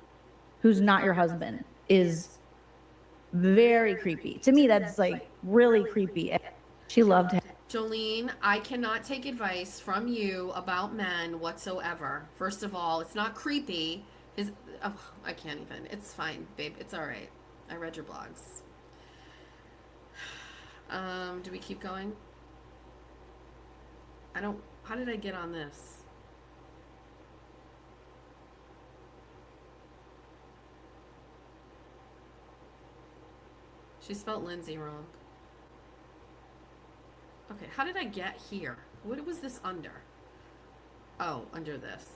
who's not your husband is very creepy. To me, that's like really creepy. She loved him. Jolene, I cannot take advice from you about men whatsoever. First of all, it's not creepy. His, oh, I can't even. It's fine, babe. It's all right. I read your blogs. Do we keep going? I don't. How did I get on this? She spelled Lindsay wrong. Okay, how did I get here? What was this under? Oh, under this.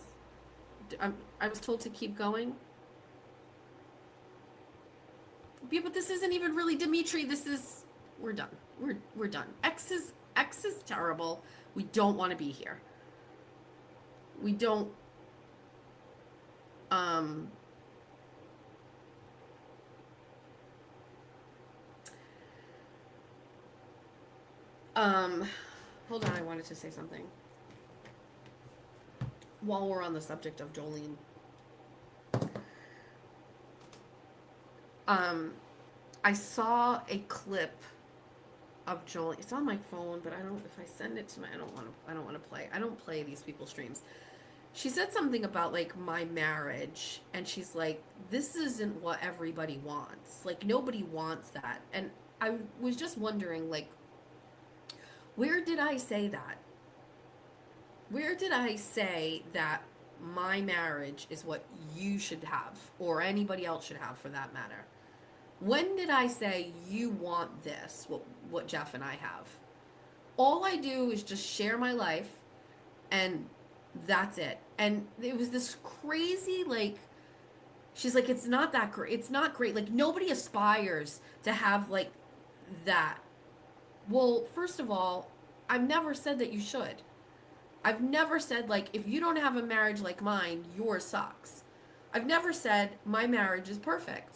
I was told to keep going. Yeah, but this isn't even really Dimitri. This is... We're done. We're done. X is terrible. We don't want to be here. We don't... Hold on, I wanted to say something. While we're on the subject of Jolene. I saw a clip of Jolene. It's on my phone, but I don't, if I send it to my, I don't want to play. I don't play these people's streams. She said something about like my marriage, and she's like, this isn't what everybody wants. Like nobody wants that. And I was just wondering, like, where did I say that? Where did I say that my marriage is what you should have, or anybody else should have for that matter? When did I say you want this, what Jeff and I have? All I do is just share my life, and that's it. And it was this crazy, like, she's like, it's not that great. It's not great. Like, nobody aspires to have, like, that. Well, first of all, I've never said that you should. I've never said, like, if you don't have a marriage like mine, yours sucks. I've never said my marriage is perfect.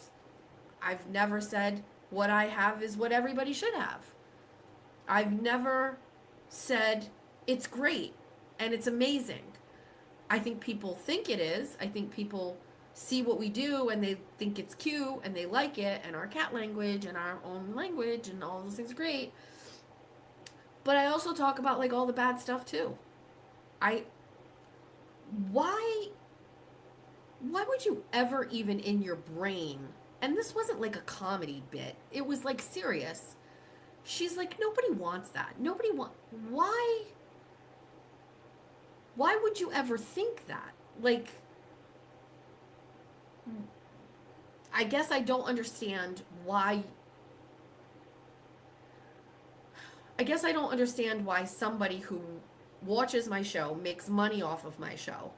I've never said what I have is what everybody should have. I've never said it's great and it's amazing. I think people think it is. I think people see what we do and they think it's cute and they like it, and our cat language and our own language and all those things are great. But I also talk about like all the bad stuff too. Why would you ever even in your brain, and this wasn't like a comedy bit, it was like serious. She's like, nobody wants that. Why would you ever think that? Like, I guess I don't understand why. I guess I don't understand why somebody who watches my show, makes money off of my show,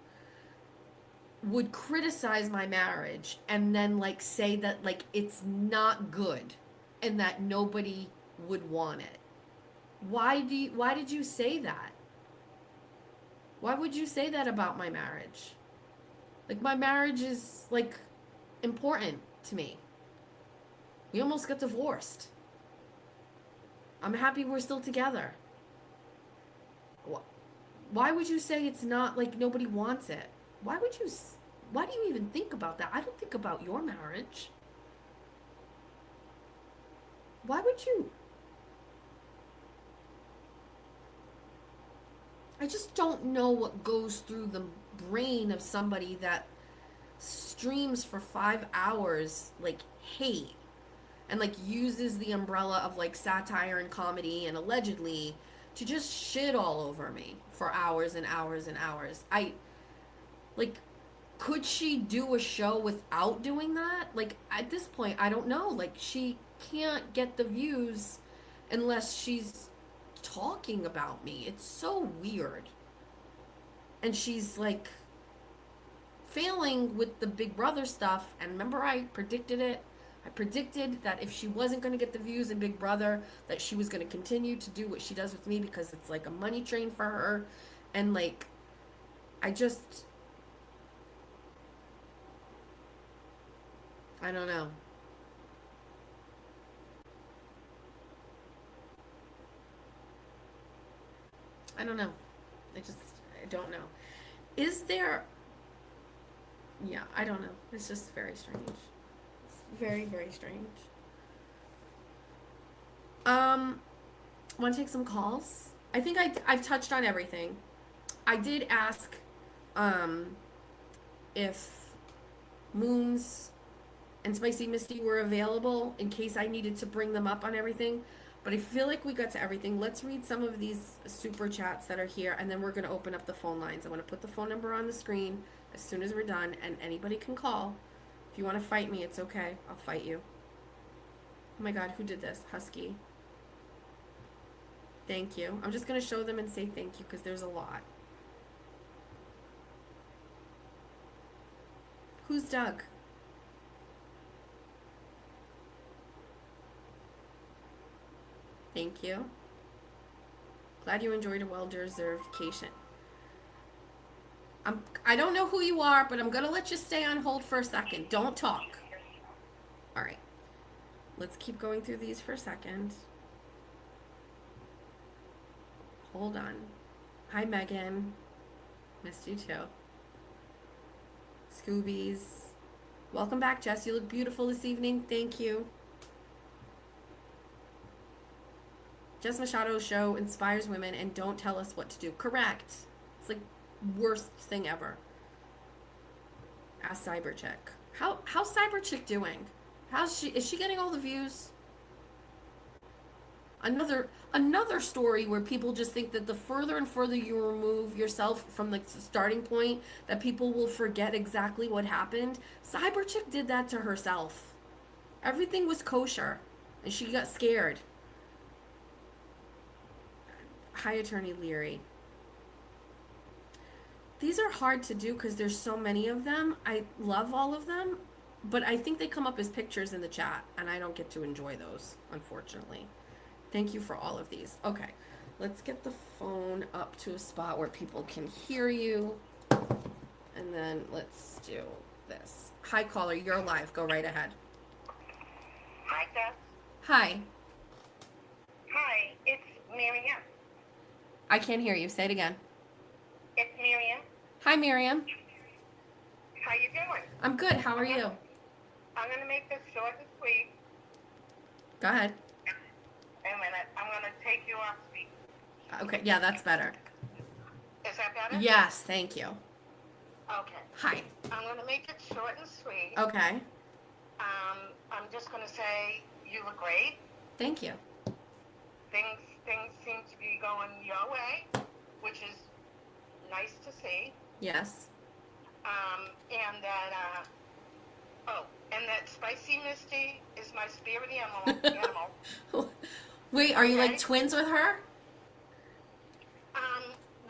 would criticize my marriage and then like say that like it's not good and that nobody would want it. Why did you say that? Why would you say that about my marriage? Like, my marriage is like important to me. We almost got divorced. I'm happy we're still together. Why would you say it's not, like, nobody wants it? Why do you even think about that? I don't think about your marriage. Why would you? I just don't know what goes through the brain of somebody that streams for 5 hours, like, hate, and like uses the umbrella of like satire and comedy and allegedly to just shit all over me for hours and hours and hours. Could she do a show without doing that? Like, at this point, I don't know. Like, she can't get the views unless she's talking about me. It's so weird. And she's like failing with the Big Brother stuff. And remember, I predicted it. I predicted that if she wasn't going to get the views in Big Brother, that she was going to continue to do what she does with me because it's like a money train for her. And like, I don't know. I don't know. I don't know. Is there, yeah, I don't know. It's just very strange. It's very, very strange. Want to take some calls? I think I've touched on everything. I did ask if Moons and Spicy Misty were available in case I needed to bring them up on everything. But I feel like we got to everything. Let's read some of these super chats that are here, and then we're going to open up the phone lines. I'm going to put the phone number on the screen as soon as we're done, and anybody can call. If you want to fight me, it's okay. I'll fight you. Oh my God, who did this? Husky. Thank you. I'm just going to show them and say thank you because there's a lot. Who's Doug? Thank you. Glad you enjoyed a well-deserved vacation. I don't know who you are, but I'm going to let you stay on hold for a second. Don't talk. All right. Let's keep going through these for a second. Hold on. Hi, Megan. Missed you too. Scoobies. Welcome back, Jess. You look beautiful this evening. Thank you. Jess Machado's show inspires women and don't tell us what to do. Correct. It's like worst thing ever. Ask Cyberchick. How's Cyberchick doing? Is she getting all the views? Another story where people just think that the further and further you remove yourself from the starting point, that people will forget exactly what happened. Cyberchick did that to herself. Everything was kosher, and she got scared. Hi, Attorney Leary. These are hard to do because there's so many of them. I love all of them, but I think they come up as pictures in the chat, and I don't get to enjoy those, unfortunately. Thank you for all of these. Okay, let's get the phone up to a spot where people can hear you, and then let's do this. Hi, caller, you're live. Go right ahead. Hi, Jess. Hi. Hi, it's Miriam. I can't hear you. Say it again. It's Miriam. Hi, Miriam. How you doing? I'm good. How are you? I'm going to make this short and sweet. Go ahead. Wait a minute. I'm going to take you off speak. Okay, yeah, that's better. Is that better? Yes, thank you. Okay. Hi. I'm going to make it short and sweet. Okay. I'm just going to say you look great. Thank you. Things seem to be going your way, which is nice to see. Yes. And that Spicy Misty is my spirit animal. Wait, are you Okay. like twins with her?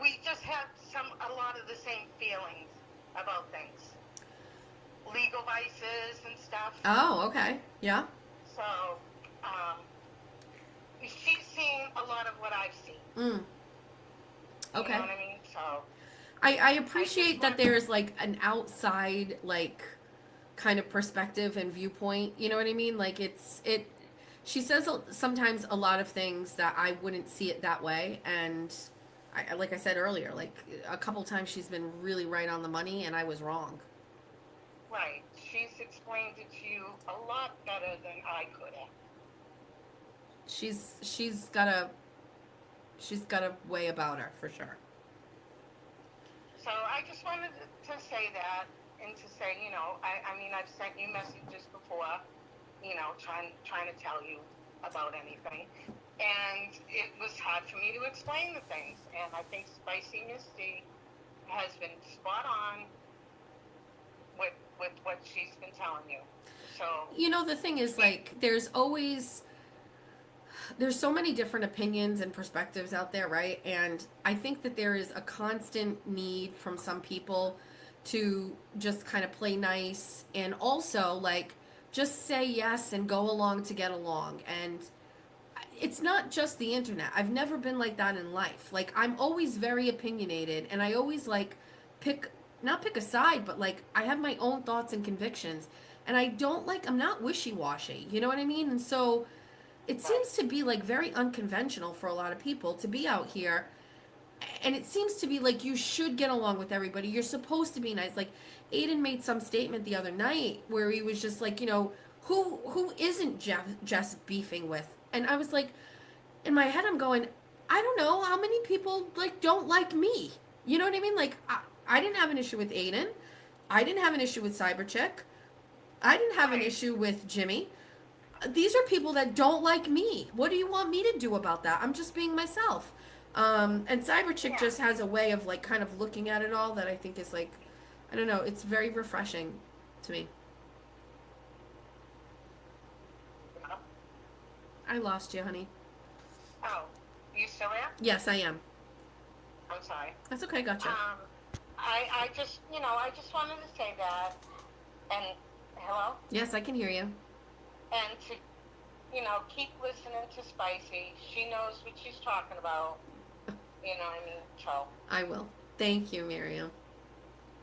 We just have a lot of the same feelings about things. Legal vices and stuff. Oh, okay. Yeah. So, she's seen a lot of what I've seen. Mm. Okay. You know what I mean? So, I appreciate that there's like an outside like kind of perspective and viewpoint. You know what I mean? Like she says sometimes a lot of things that I wouldn't see it that way. And like I said earlier, like a couple times she's been really right on the money and I was wrong. right. She's explained it to you a lot better than I could have. She's got a way about her for sure. So I just wanted to say that and to say, I mean, I've sent you messages before, trying to tell you about anything. And it was hard for me to explain the things. And I think Spicy Misty has been spot on with what she's been telling you. So The thing is, like, there's so many different opinions and perspectives out there, right? And I think that there is a constant need from some people to just kind of play nice and also like just say yes and go along to get along. And it's not just the internet. I've never been like that in life. Like, I'm always very opinionated and I always like not pick a side, but like I have my own thoughts and convictions, and I'm not wishy-washy, you know what I mean? And so it seems to be like very unconventional for a lot of people to be out here and it seems to be like you should get along with everybody. You're supposed to be nice. Like Aiden made some statement the other night where he was just like, who isn't Jess beefing with? And I was like, in my head, I'm going, I don't know how many people like don't like me. You know what I mean? Like I didn't have an issue with Aiden. I didn't have an issue with Cyberchick. I didn't have an issue with Jimmy. These are people that don't like me. What do you want me to do about that? I'm just being myself. And Cyberchick just has a way of like kind of looking at it all that I think is like, I don't know, it's very refreshing to me. I lost you, honey. Oh, you still there? Yes, I am. I'm sorry. That's okay, gotcha. I just, I just wanted to say that, and hello? Yes, I can hear you. And to, keep listening to Spicy. She knows what she's talking about. You know what I mean? So. I will. Thank you, Miriam.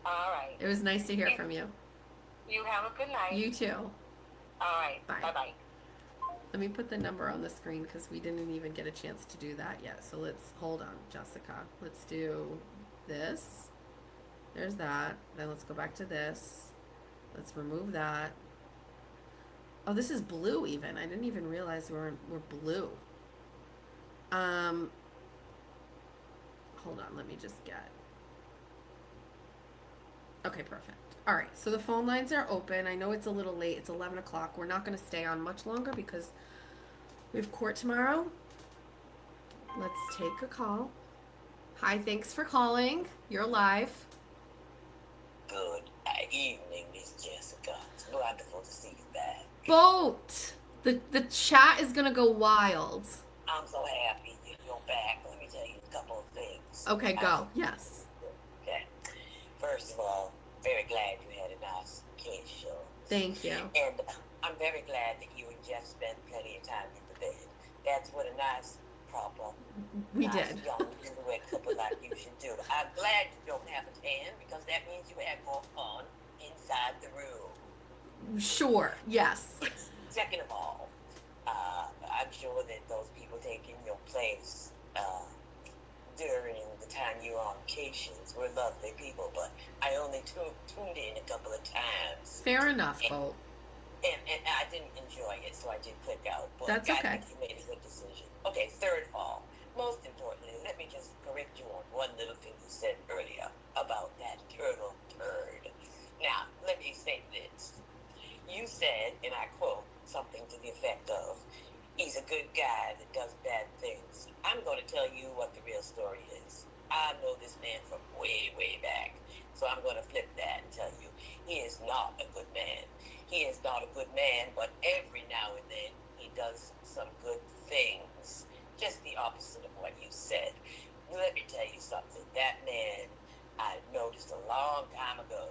All right. It was nice to hear from you. You have a good night. You too. All right. Bye. Bye-bye. Let me put the number on the screen because we didn't even get a chance to do that yet. So let's, hold on, Jessica. Let's do this. There's that. Then let's go back to this. Let's remove that. Oh, this is blue even. I didn't even realize we're blue. Hold on, let me just get. Okay, perfect. All right, so the phone lines are open. I know it's a little late. It's 11 o'clock. We're not going to stay on much longer because we have court tomorrow. Let's take a call. Hi, thanks for calling. You're live. Good evening, Miss Jessica. It's wonderful to see you back. Boat. The chat is going to go wild. I'm so happy that you're back. Let me tell you a couple of things. Okay, go. Yes. Okay. First of all, very glad you had a nice kid show. Thank you. And I'm very glad that you and Jeff spent plenty of time in the bed. That's what a nice, proper, We nice did. young newlywed couple like you should do. I'm glad you don't have a tan because that means you have more fun inside the room. Sure. Yes. Second of all, I'm sure that those people taking your place during the time you were on Cations were lovely people, but I only tuned in a couple of times. Fair enough, Boat. And I didn't enjoy it, so I did click out. But That's okay. I think you made a good decision. Okay, third of all, most importantly, let me just correct you on one little thing you said earlier about that turtle turd. Now, let me say this. You said, and I quote, something to the effect of, he's a good guy that does bad things. I'm going to tell you what the real story is. I know this man from way, way back. So I'm going to flip that and tell you, he is not a good man. He is not a good man, but every now and then he does some good things. Just the opposite of what you said. Let me tell you something. That man, I noticed a long time ago,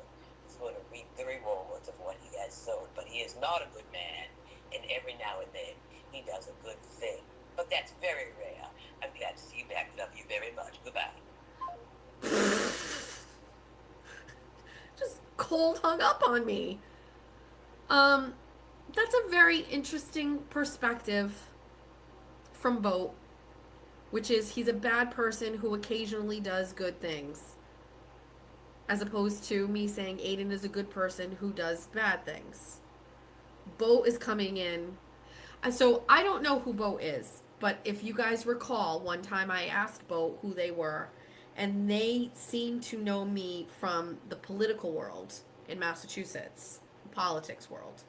is going to reap the rewards of what he has sown. But he is not a good man, and every now and then he does a good thing. But that's very rare. I'm glad to see you back. Love you very much. Goodbye. Just cold hung up on me. That's a very interesting perspective from Boat, which is he's a bad person who occasionally does good things, as opposed to me saying Aiden is a good person who does bad things. Boat is coming in, and so I don't know who Boat is, but if you guys recall, one time I asked Boat who they were, and they seem to know me from the political world in Massachusetts, politics world.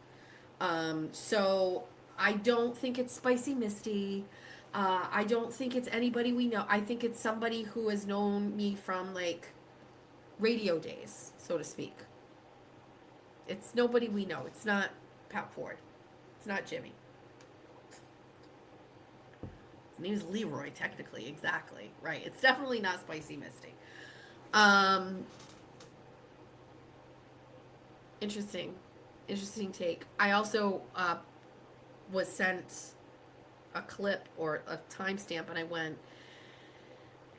So I don't think it's Spicy Misty. I don't think it's anybody we know. I think it's somebody who has known me from like radio days, so to speak. It's nobody we know. It's not Pat Ford. It's not Jimmy. His name is Leroy, technically. Exactly. Right. It's definitely not Spicy Misty. Interesting take. I also was sent a clip or a timestamp, and I went,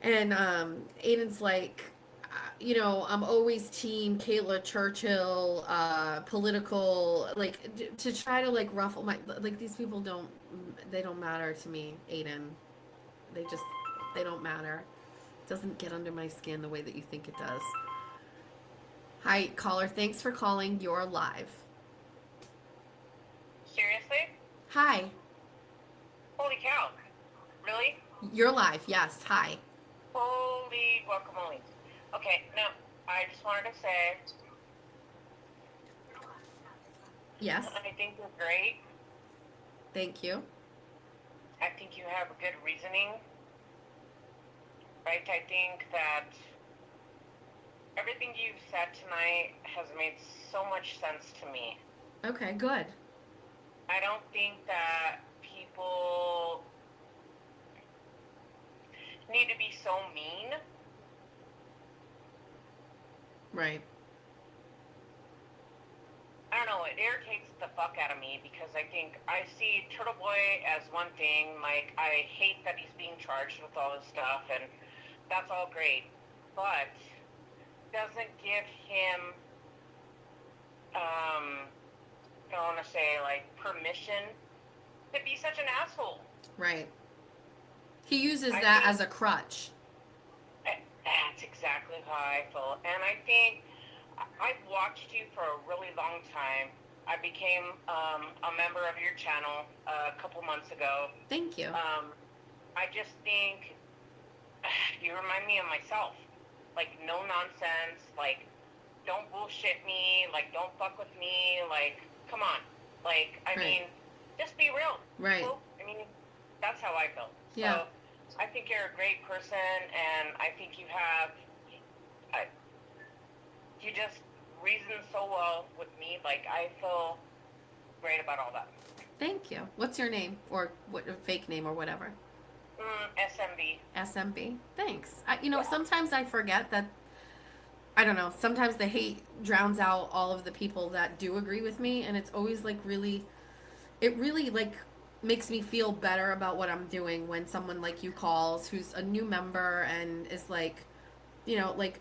and Aiden's like, I'm always team Kayla Churchill, political, like, to try to, like, ruffle my, like, these people they don't matter to me, Aiden. They don't matter. Doesn't get under my skin the way that you think it does. Hi, caller. Thanks for calling. You're live. Seriously? Hi. Holy cow. Really? You're live. Yes. Hi. Holy guacamole. Okay, now, I just wanted to say, Yes. I think you're great. Thank you. I think you have good reasoning. Right? I think that everything you've said tonight has made so much sense to me. Okay, good. I don't think that people need to be so mean. Right. I don't know, it irritates the fuck out of me because I think I see Turtle Boy as one thing, like I hate that he's being charged with all this stuff and that's all great, but doesn't give him I want to say like permission to be such an asshole. Right. He uses I that think- as a crutch. That's exactly how I feel. And I think I've watched you for a really long time. I became a member of your channel a couple months ago. Thank you. I just think you remind me of myself. Like, no nonsense. Like, don't bullshit me. Like, don't fuck with me. Like, come on. Like, I Right. mean, just be real. Right. Well, I mean, that's how I feel. Yeah. So, I think you're a great person, and I think you have, you just reason so well with me. Like, I feel great about all that. Thank you. What's your name or what fake name or whatever? SMB. SMB. Thanks. Yeah. Sometimes I forget that. I don't know. Sometimes the hate drowns out all of the people that do agree with me, and it's always like really, it really like makes me feel better about what I'm doing when someone like you calls who's a new member and is like, like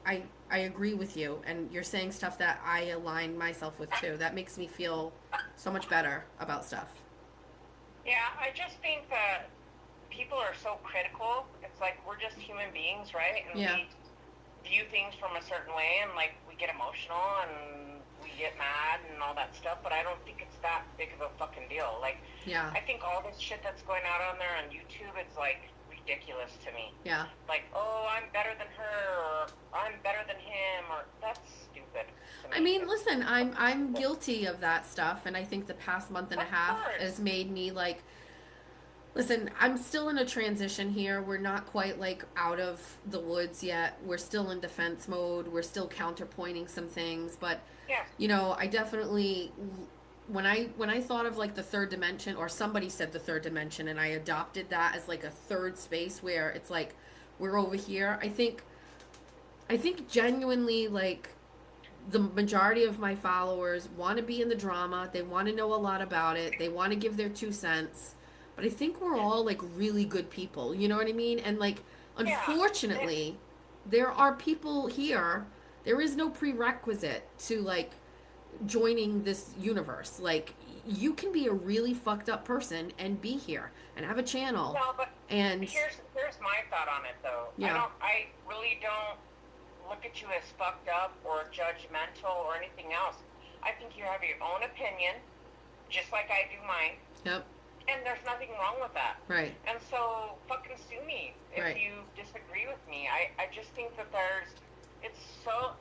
I agree with you and you're saying stuff that I align myself with too. That makes me feel so much better about stuff. Yeah, I just think that people are so critical. It's like we're just human beings, right? And Yeah. we view things from a certain way, and like we get emotional and we get mad and all that stuff. But I don't think it's that big of a fucking deal. Like, Yeah. I think all this shit that's going out on there on YouTube is like ridiculous to me. Yeah. Like, oh, I'm better than her, or I'm better than him, or that's stupid. To me. I mean, It's- listen, I'm guilty of that stuff, and I think the past month and a Of half course. has made me like, listen, I'm still in a transition here. We're not quite like out of the woods yet. We're still in defense mode. We're still counterpointing some things, but Yeah. I definitely when I thought of like the third dimension, or somebody said the third dimension, and I adopted that as like a third space where it's like we're over here. I think genuinely like the majority of my followers want to be in the drama. They want to know a lot about it. They want to give their 2 cents. But I think we're all like really good people. You know what I mean? And like, unfortunately, there are people here. There is no prerequisite to like joining this universe. Like, you can be a really fucked up person and be here and have a channel. No, but And here's my thought on it though. Yeah. I really don't look at you as fucked up or judgmental or anything else. I think you have your own opinion, just like I do mine, yep, and there's nothing wrong with that. right, And so fucking sue me if Right. you disagree with me. I just think that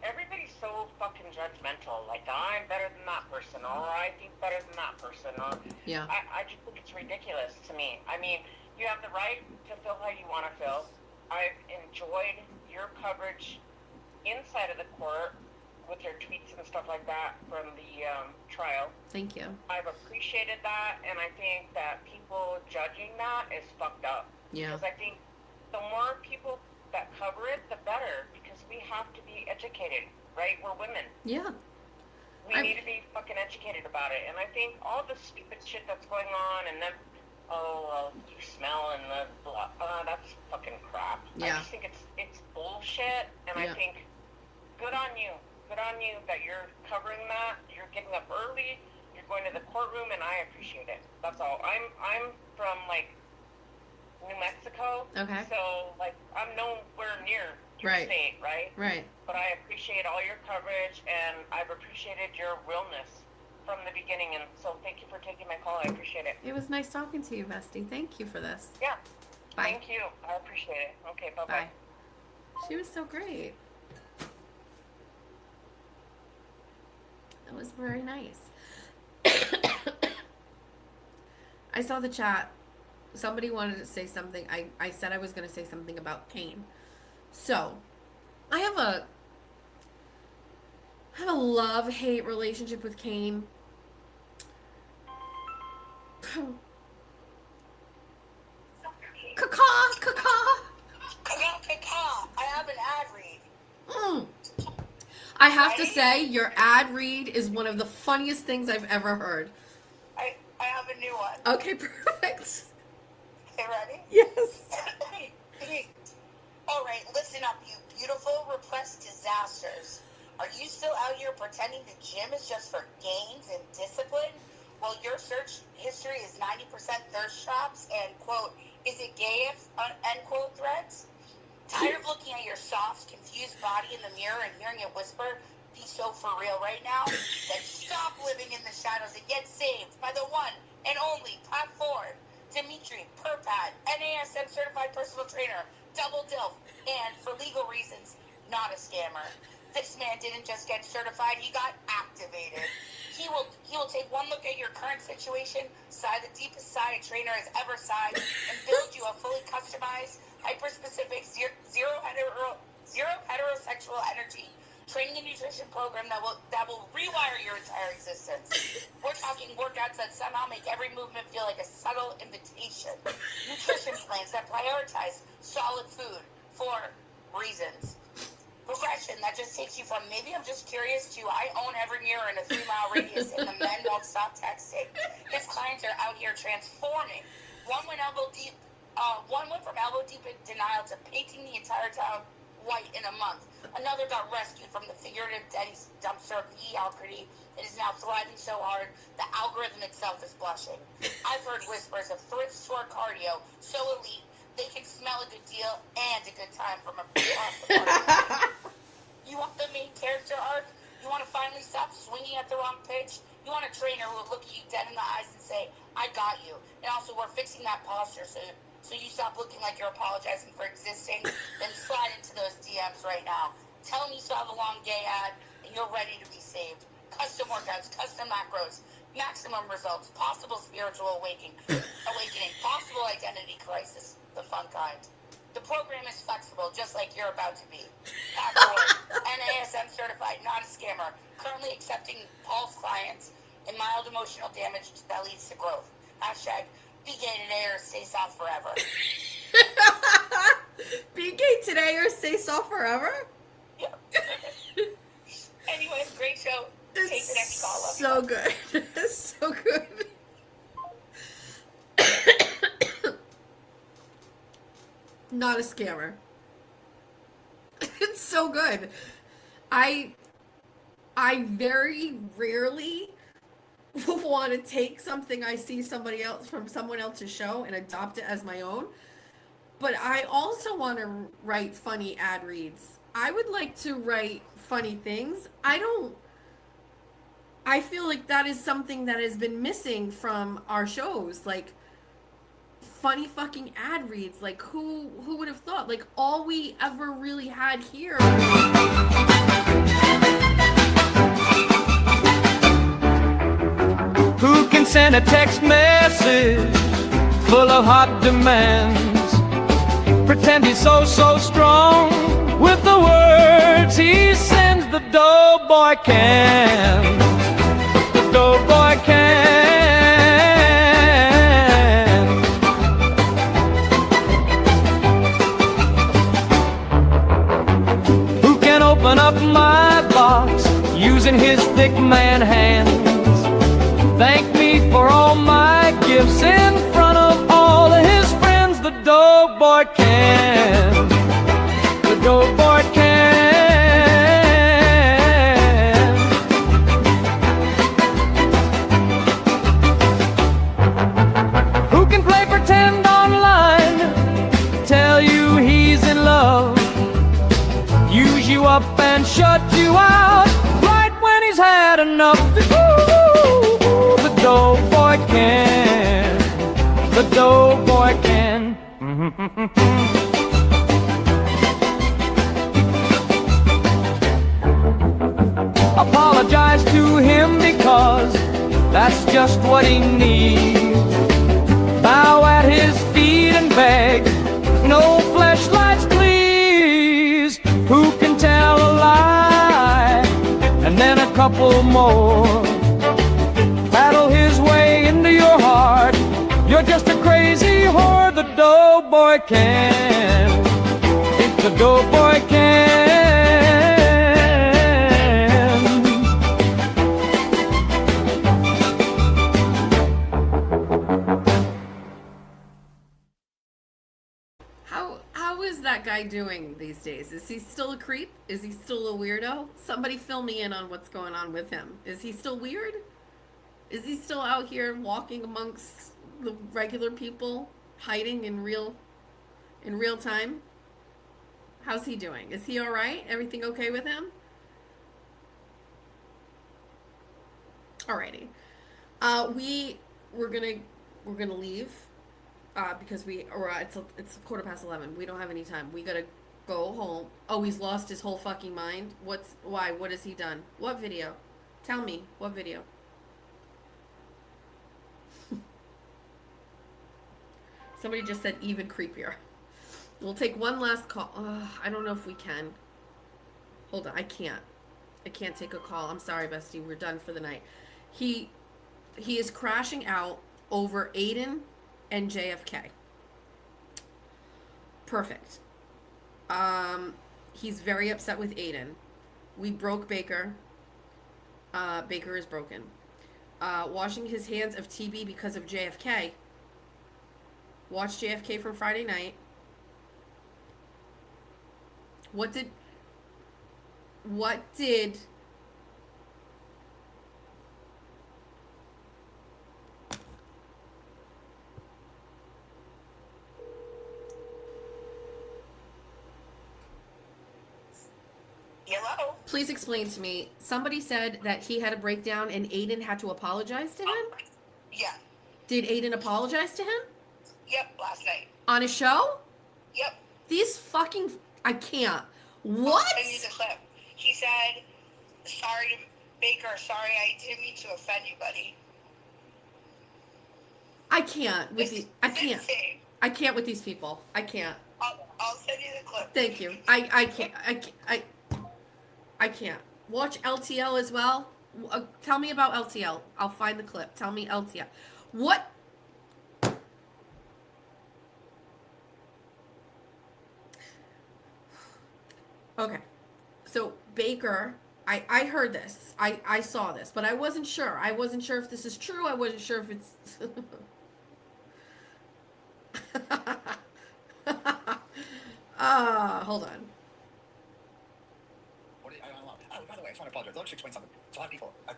everybody's so fucking judgmental. Like, I'm better than that person, or I think better than that person, or yeah, I just think it's ridiculous to me. I mean, you have the right to feel how you want to feel. I've enjoyed your coverage inside of the court with your tweets and stuff like that from the trial. thank you, I've appreciated that, and I think that people judging that is fucked up. yeah, Because I think the more people that cover it, the better, because we have to be educated, right? We're women. yeah, We need to be fucking educated about it. And I think all the stupid shit that's going on, and then, you smell and the blah, that's fucking crap. Yeah. I just think it's bullshit, and Yeah. I think good on you. Good on you that you're covering that. You're getting up early. You're going to the courtroom, and I appreciate it. That's all. I'm from like New Mexico. Okay. So, like, I'm nowhere near your Right. state, right? Right. But I appreciate all your coverage, and I've appreciated your realness from the beginning. And so, thank you for taking my call. I appreciate it. It was nice talking to you, Bestie. Thank you for this. Yeah. Bye. Thank you. I appreciate it. Okay. Bye-bye. Bye. She was so great. That was very nice. I saw the chat. Somebody wanted to say something. I said I was going to say something about Kane. So, I have a love-hate relationship with Kane. Caca, caca. I have an ad read. I have to say, your ad read is one of the funniest things I've ever heard. I have a new one. Okay, perfect. Okay, ready? Yes. All right, listen up, you beautiful repressed disasters. Are you still out here pretending the gym is just for gains and discipline? Well, your search history is 90% thirst traps and, quote, is it gay if, end quote, threads? Tired of looking at your soft, confused body in the mirror and hearing it whisper, be so for real right now? Then stop living in the shadows and get saved by the one and only platform. Dimitri, Perpad, NASM certified personal trainer, double DILF, and for legal reasons, not a scammer. This man didn't just get certified, he got activated. He will take one look at your current situation, sigh the deepest sigh a trainer has ever sighed, and build you a fully customized, hyper-specific, zero heterosexual energy training and nutrition program that will rewire your entire existence. We're talking workouts that somehow make every movement feel like a subtle invitation. Nutrition plans that prioritize solid food for reasons. Progression that just takes you from maybe I'm just curious to I own every mirror in a 3-mile radius and the men won't stop texting. His clients are out here transforming. One went from elbow deep in denial to painting the entire town white in a month. Another got rescued from the figurative Denny's dumpster of mediocrity and is now thriving so hard the algorithm itself is blushing. I've heard whispers of thrift store cardio so elite they can smell a good deal and a good time from across the party. You want the main character arc? You want to finally stop swinging at the wrong pitch? You want a trainer who will look at you dead in the eyes and say, I got you. And also, we're fixing that posture so you stop looking like you're apologizing for existing. Then slide into those DMs right now. Tell them you saw the long gay ad and you're ready to be saved. Custom workouts, custom macros, maximum results, possible spiritual awakening, possible identity crisis. The fun kind. The program is flexible, just like you're about to be. NASM certified, not a scammer. Currently accepting Paul's clients and mild emotional damage that leads to growth. Hashtag be gay today or stay soft forever. Be gay today or stay soft forever? Yep. Anyways, great show. Take the next call. Love So you. good. It's so good. Not a scammer. It's so good. I very rarely want to take something I see somebody else from someone else's show and adopt it as my own. But I also want to write funny ad reads. I would like to write funny things. I feel like that is something that has been missing from our shows. Like funny fucking ad reads. Like who would have thought? Like all we ever really had here. Who can send a text message full of hot demands? Pretend he's so strong with the words he sends. The doughboy can. The doughboy can. Who can open up my box using his thick man hands? Thank me for all my gifts in front of all of his friends. The doughboy can. The doughboy can. Who can play pretend online enough. Ooh, the doughboy can. The doughboy can. Apologize to him because that's just what he needs. Bow at his feet and beg, no fleshlights please. Who can tell a lie and then a couple more? Paddle his way into your heart. You're just a crazy whore. The doughboy can. If the doughboy can. How is that guy doing these days? Is he still a creep? Is he still a weirdo? Somebody fill me in on what's going on with him. Is he still weird? Is he still out here walking amongst the regular people, hiding in real time? How's he doing? Is he all right? Everything okay with him? Alrighty. We're gonna leave. Because it's 11:15. We don't have any time. We gotta go home. Oh, he's lost his whole fucking mind. Why? What has he done? What video? Tell me. What video? Somebody just said even creepier. We'll take one last call. I don't know if we can. Hold on. I can't take a call. I'm sorry, bestie. We're done for the night. He is crashing out over Aiden and JFK. Perfect. He's very upset with Aiden. We broke Baker. Baker is broken. Washing his hands of TB because of JFK. Watch JFK from Friday night. What did Hello? Please explain to me. Somebody said that he had a breakdown and Aiden had to apologize to him? Yeah. Did Aiden apologize to him? Yep, last night. On a show? Yep. These fucking... I can't. What? I'll send you the clip. He said, sorry to Baker, sorry I didn't mean to offend you, buddy. I can't with these... I can't. Insane. I can't with these people. I can't. I'll send you the clip. Thank you. I can't. Watch LTL as well. Tell me about LTL. I'll find the clip. Tell me LTL. What? Okay. So Baker, I heard this. I saw this, but I wasn't sure. I wasn't sure if this is true. I wasn't sure if it's... hold on. By the way, I just want to apologize. Let me explain something. To a lot of people, I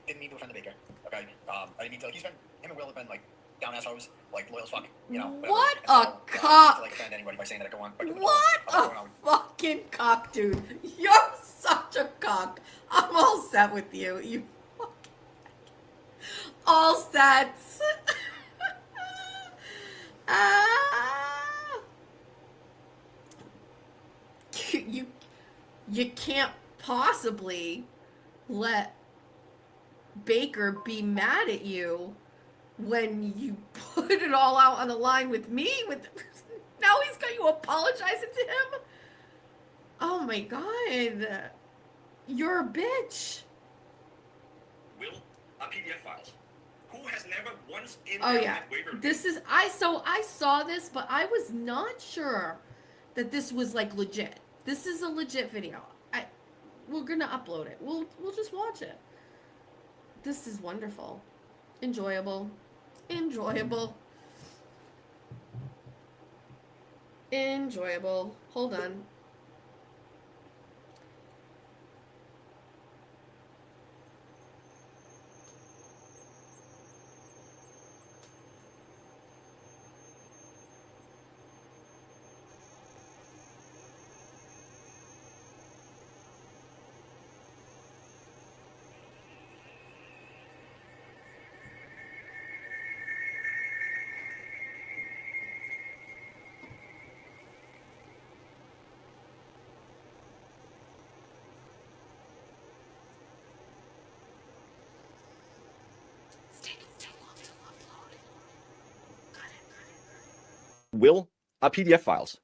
didn't mean to offend the Baker. Okay, I didn't mean to. Him and Will have been like down assholes, like loyal as fuck. You know. What so, a cock! To, like, offend anybody by saying that I go on. What a fucking cock, dude! You're such a cock. I'm all set with you. You fucking all set. You can't possibly let Baker be mad at you when you put it all out on the line with me. Now he's got you apologizing to him. Oh my god, you're a bitch. Will PDF files. Who has never once in Oh yeah, this is I saw this, but I was not sure that this was like legit. This is a legit video. We're gonna upload it. We'll just watch it. This is wonderful, enjoyable. Hold on. will are PDF files.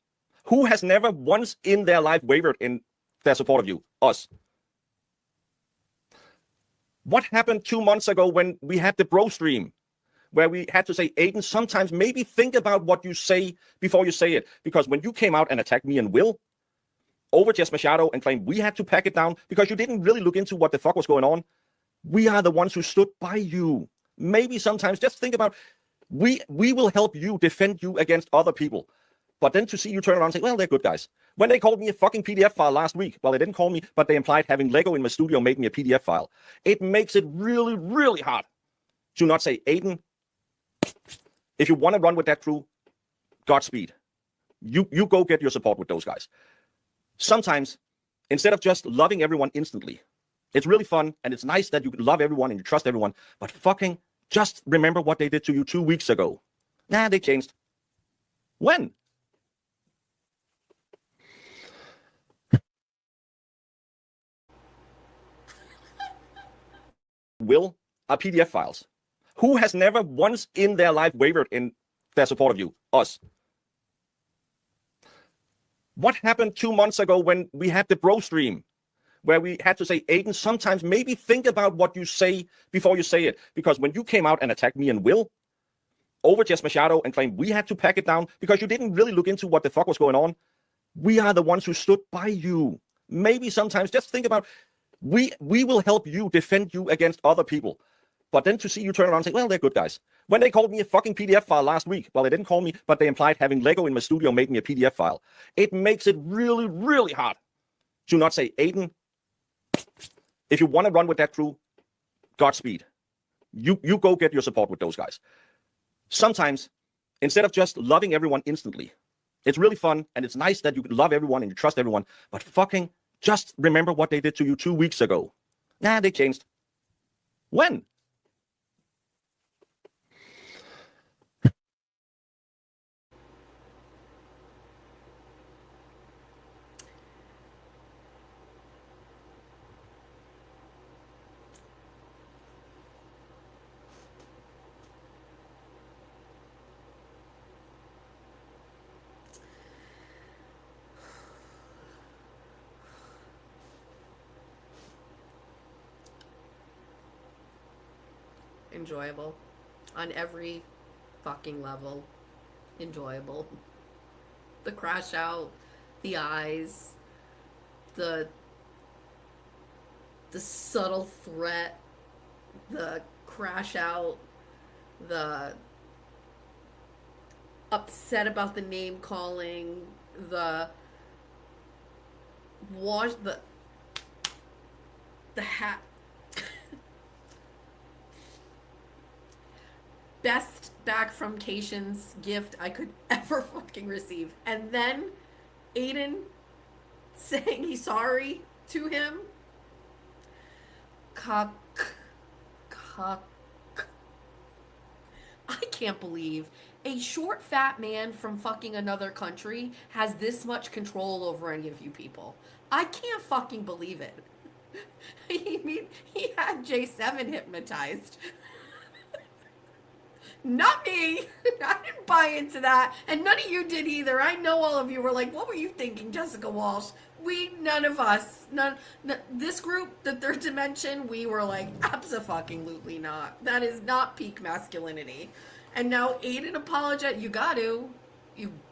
Who has never once in their life wavered in their support of you? Us. What happened 2 months ago when we had the bro stream, where we had to say, Aiden, sometimes maybe think about what you say before you say it. Because when you came out and attacked me and Will over JESS MACHADO and claimed we had to pack it down because you didn't really look into what the fuck was going on, we are the ones who stood by you. Maybe sometimes just think about, we will help you defend you against other people. But then to see you turn around and say, well, they're good guys. When they called me a fucking PDF file last week, well, they didn't call me, but they implied having Lego in my studio made me a PDF file. It makes it really, really hard to not say, Aiden, if you want to run with that crew, Godspeed. You go get your support with those guys. Sometimes, instead of just loving everyone instantly, it's really fun and it's nice that you love everyone and you trust everyone, but fucking just remember what they did to you 2 weeks ago. Nah, they changed. When? Will are PDF files. Who has never once in their life wavered in their support of you? Us. What happened 2 months ago when we had the bro stream, where we had to say, Aiden, sometimes maybe think about what you say before you say it. Because when you came out and attacked me and Will over JESS MACHADO and claimed we had to pack it down because you didn't really look into what the fuck was going on, we are the ones who stood by you. Maybe sometimes just think about, we will help you defend you against other people. But then to see you turn around and say, well, they're good guys. When they called me a fucking PDF file last week, well, they didn't call me, but they implied having Lego in my studio made me a PDF file. It makes it really, really hard to not say, Aiden, if you want to run with that crew, Godspeed. You go get your support with those guys. Sometimes, instead of just loving everyone instantly, it's really fun and it's nice that you love everyone and you trust everyone, but fucking just remember what they did to you 2 weeks ago. Nah, they changed. When? Enjoyable. On every fucking level. Enjoyable. The crash out, the eyes, the subtle threat, the crash out, the upset about the name calling, the wash, the hat. Best back from Cations gift I could ever fucking receive. And then Aiden saying he's sorry to him. Cuck. I can't believe a short, fat man from fucking another country has this much control over any of you people. I can't fucking believe it. I mean, he had J7 hypnotized. Not me. I didn't buy into that. And none of you did either. I know all of you were like, what were you thinking, Jessica Walsh? None of us. This group, the third dimension, we were like, abso-fucking-lutely not. That is not peak masculinity. And now Aiden apologize. You got to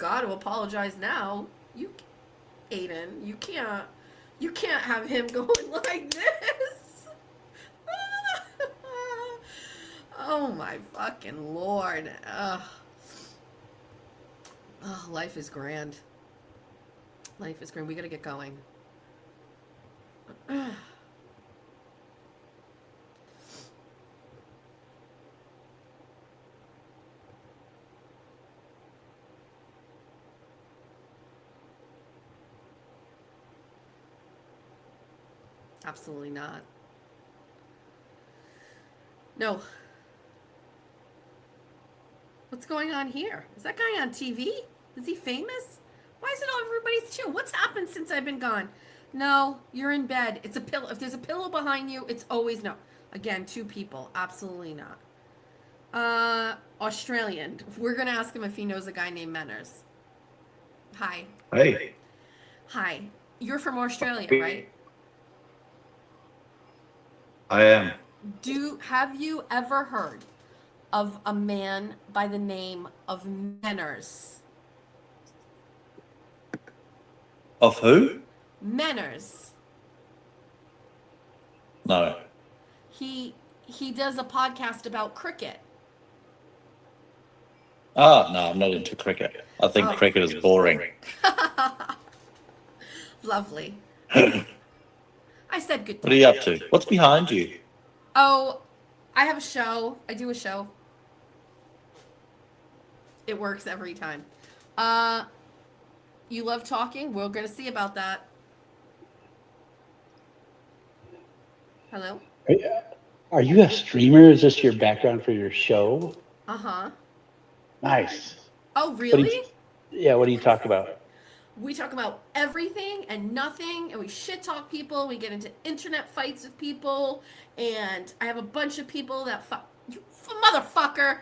apologize now. Aiden, you can't have him going like this. Oh my fucking Lord. Ugh. Oh, life is grand. Life is grand. We gotta get going. Absolutely not. No. What's going on here? Is that guy on TV? Is he famous? Why is it all everybody's too? What's happened since I've been gone? No, you're in bed. It's a pillow. If there's a pillow behind you, it's always no. Again, 2 people. Absolutely not. Australian. We're gonna ask him if he knows a guy named Menners. Hi. Hey. Hi. You're from Australia, right? I am. Have you ever heard of a man by the name of Menners? Of who? Menners. No. He does a podcast about cricket. Ah, no, I'm not into cricket. I think Oh. cricket is boring. Lovely. I said good. What are you up to? What's behind you? Oh, I have a show. I do a show. It works every time. You love talking? We're going to see about that. Hello? Are you a streamer? Is this your background for your show? Uh-huh. Nice. Oh, really? What do you talk about? We talk about everything and nothing, and we shit talk people. We get into internet fights with people, and I have a bunch of people that you motherfucker.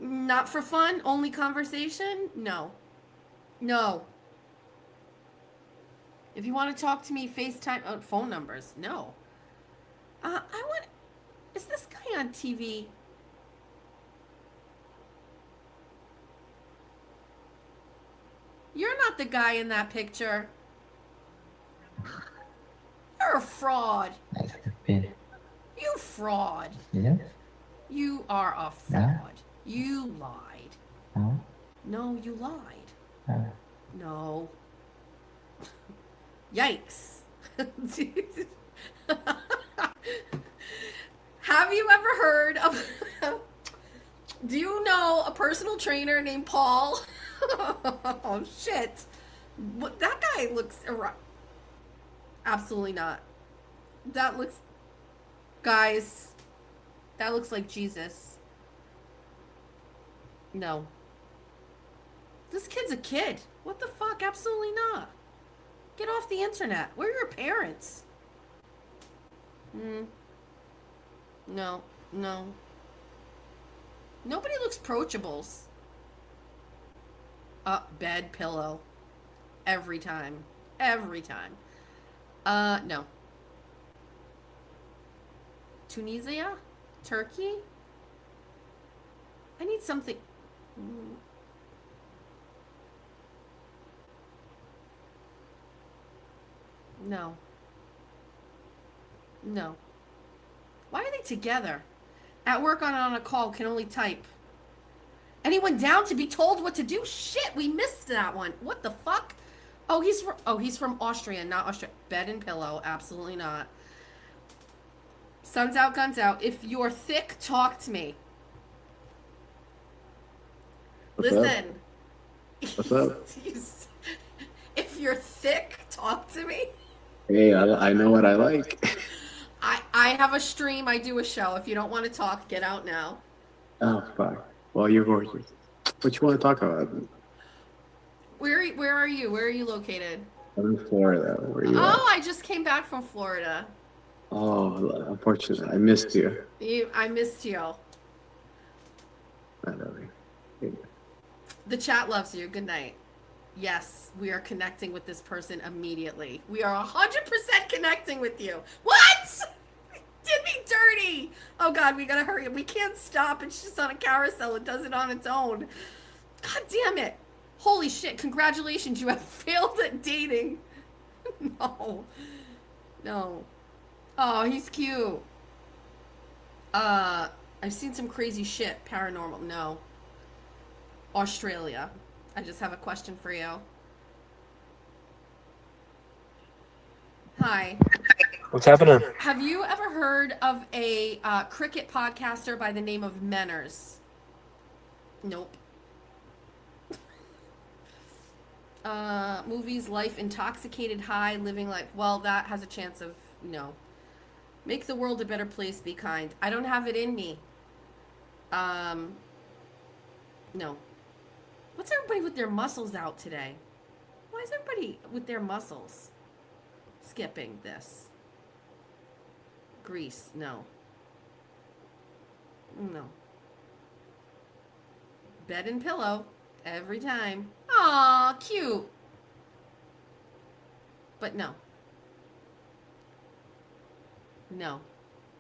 Not for fun, only conversation? No. If you want to talk to me, FaceTime, phone numbers. No. Is this guy on TV? You're not the guy in that picture. You're a fraud. You fraud. Yes. You are a fraud. You lied. No, you lied. No. Yikes. Have you ever heard of... Do you know a personal trainer named Paul? Oh, shit. What, that guy looks... Absolutely not. That looks... Guys, that looks like Jesus. No. This kid's a kid. What the fuck? Absolutely not. Get off the internet. Where are your parents? No. Nobody looks approachables. Bed, pillow. Every time. No. Tunisia? Turkey? I need something. No. Why are they together? At work on a call, can only type. Anyone down to be told what to do? Shit, we missed that one. What the fuck? Oh, he's from Austria, not Australia. Bed and pillow, absolutely not. Sun's out, guns out. If you're thick, talk to me. Listen. What's up? If you're thick, talk to me. Hey, I know what I like. I have a stream. I do a show. If you don't want to talk, get out now. Oh, fuck. Well, you're gorgeous. What you want to talk about? Where are you? Where are you located? I'm in Florida. Where are you at? I just came back from Florida. Oh, unfortunate. I missed you. I missed you. I know. The chat loves you. Good night. Yes, we are connecting with this person immediately. We are 100% connecting with you. What? Did me dirty. Oh, God, we gotta hurry up. We can't stop. It's just on a carousel. It does it on its own. God damn it. Holy shit. Congratulations. You have failed at dating. No. Oh, he's cute. I've seen some crazy shit. Paranormal. No. Australia. I just have a question for you. Hi. What's happening? Have you ever heard of a cricket podcaster by the name of Menners? Nope. Movies, life, intoxicated, high, living life. Well, that has a chance of no. Make the world a better place, be kind. I don't have it in me. No. What's everybody with their muscles out today? Why is everybody with their muscles skipping this? Grease. No. No. Bed and pillow. Every time. Aw, cute. But no. No.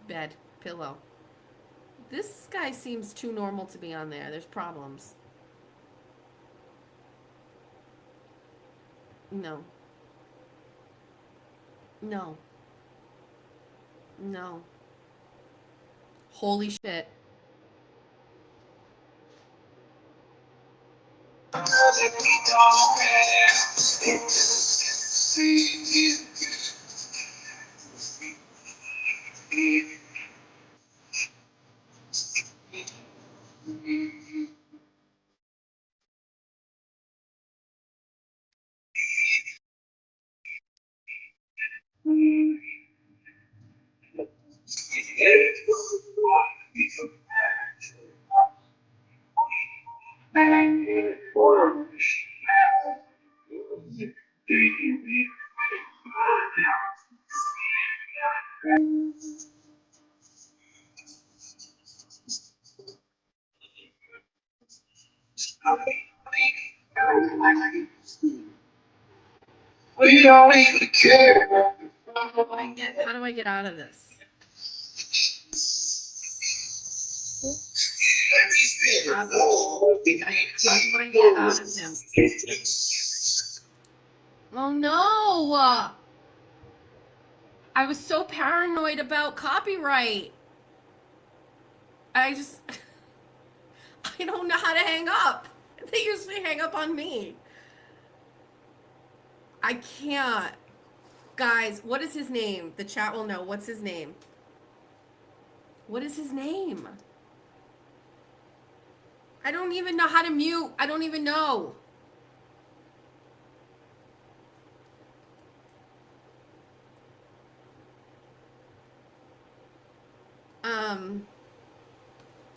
Bed. Pillow. This guy seems too normal to be on there. There's problems. No. No. No. Holy shit. How do I get out of this? How do I get out of him? Oh no! I was so paranoid about copyright. I just, I don't know how to hang up. They usually hang up on me. I can't. Guys, what is his name? The chat will know. What's his name? What is his name? I don't even know how to mute. I don't even know.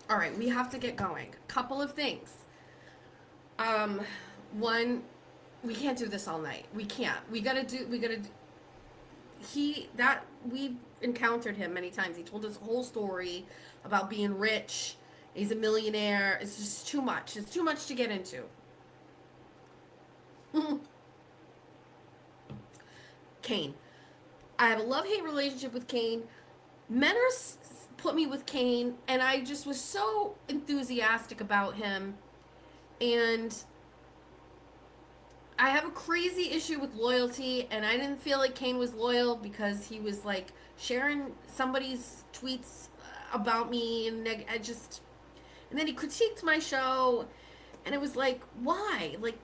All right, we have to get going. Couple of things. One, we can't do this all night. We can't. We've encountered him many times. He told us a whole story about being rich. He's a millionaire. It's just too much. It's too much to get into. Kane. I have a love-hate relationship with Kane. Menors put me with Kane, and I just was so enthusiastic about him. And I have a crazy issue with loyalty, and I didn't feel like Kane was loyal because he was like sharing somebody's tweets about me, and and then he critiqued my show, and it was like, why? Like,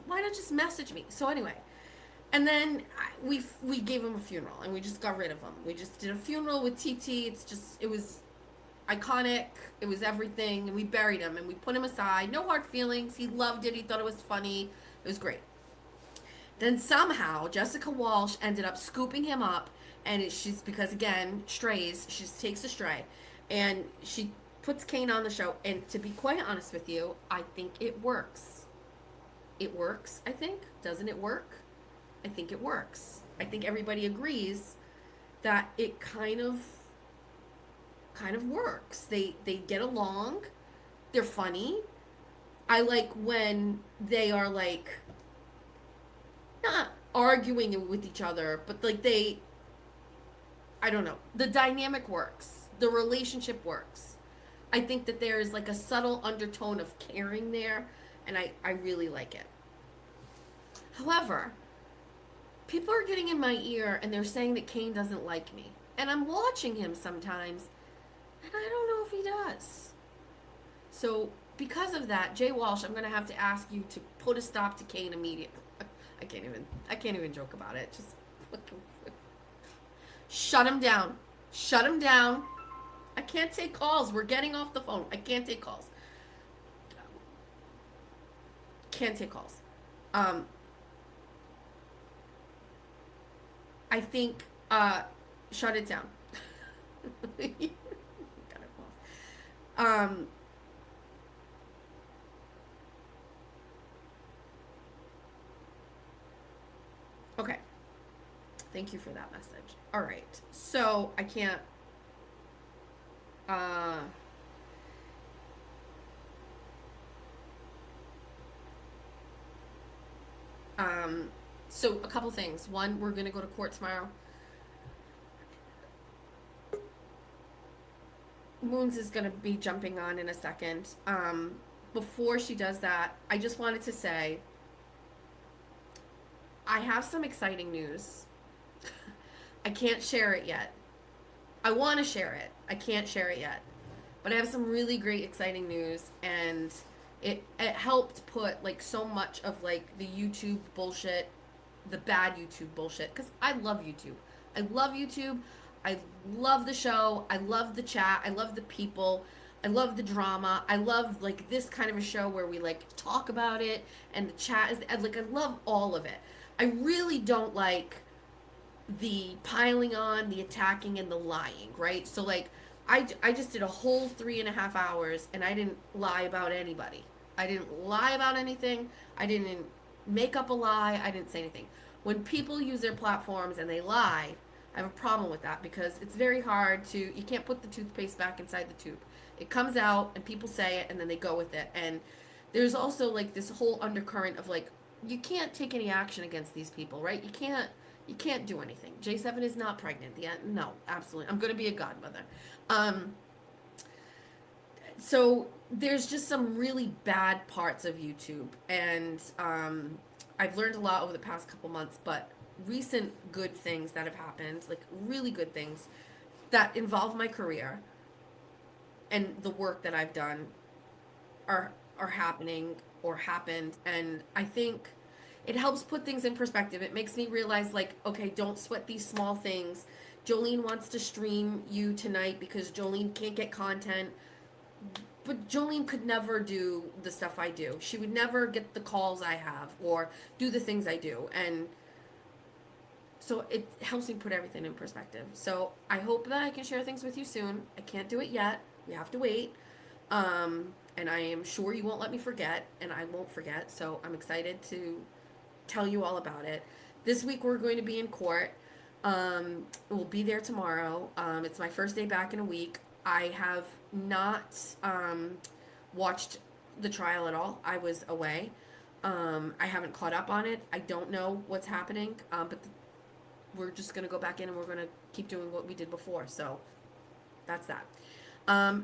why not just message me? So anyway, and then we gave him a funeral, and we just got rid of him. We just did a funeral with TT. It was iconic. It was everything, and we buried him, and we put him aside. No hard feelings. He loved it. He thought it was funny. It was great. Then somehow Jessica Walsh ended up scooping him up, and she's, because again, strays, she just takes a stray, and she puts Kane on the show. And to be quite honest with you, I think it works. It works, I think. Doesn't it work? I think it works. I think everybody agrees that it kind of works. They get along. They're funny. I like when they are like not arguing with each other, but like I don't know. The dynamic works. The relationship works. I think that there is like a subtle undertone of caring there, and I really like it. However, people are getting in my ear and they're saying that Kane doesn't like me. And I'm watching him sometimes, and I don't know if he does. So because of that, Jay Walsh, I'm gonna have to ask you to put a stop to Kane immediately. I can't even joke about it. Just shut him down. Shut him down. I can't take calls. We're getting off the phone. I can't take calls. Can't take calls. I think shut it down. Okay. Thank you for that message. All right. So I can't Uh, so a couple things. One, we're gonna go to court tomorrow. Moons is gonna be jumping on in a second. Before she does that, I just wanted to say I have some exciting news. I can't share it yet. I want to share it. I can't share it yet. But I have some really great exciting news, and it helped put like so much of like the YouTube bullshit, the bad YouTube bullshit, because I love YouTube. I love YouTube. I love the show. I love the chat. I love the people. I love the drama. I love like this kind of a show where we like talk about it and the chat is like, I love all of it. I really don't like the piling on, the attacking, and the lying, right? So like I just did a whole 3.5 hours and I didn't lie about anybody. I didn't lie about anything. I didn't make up a lie. I didn't say anything. When people use their platforms and they lie, I have a problem with that because it's very hard to, you can't put the toothpaste back inside the tube. It comes out and people say it and then they go with it. And there's also like this whole undercurrent of like, you can't take any action against these people, right? You can't do anything. J7 is not pregnant. Yeah, no, absolutely. I'm going to be a godmother. So there's just some really bad parts of YouTube, and I've learned a lot over the past couple months, but recent good things that have happened, like really good things that involve my career and the work that I've done are happening or happened, and I think it helps put things in perspective. It makes me realize, like, okay, don't sweat these small things. Jolene wants to stream you tonight because Jolene can't get content. But Jolene could never do the stuff I do. She would never get the calls I have or do the things I do. And so it helps me put everything in perspective. So I hope that I can share things with you soon. I can't do it yet. We have to wait. And I am sure you won't let me forget, and I won't forget. So I'm excited to tell you all about it. This week we're going to be in court. We'll be there tomorrow. It's my first day back in a week. I have not watched the trial at all. I was away. I haven't caught up on it. I don't know what's happening, but we're just going to go back in and we're going to keep doing what we did before. So that's that.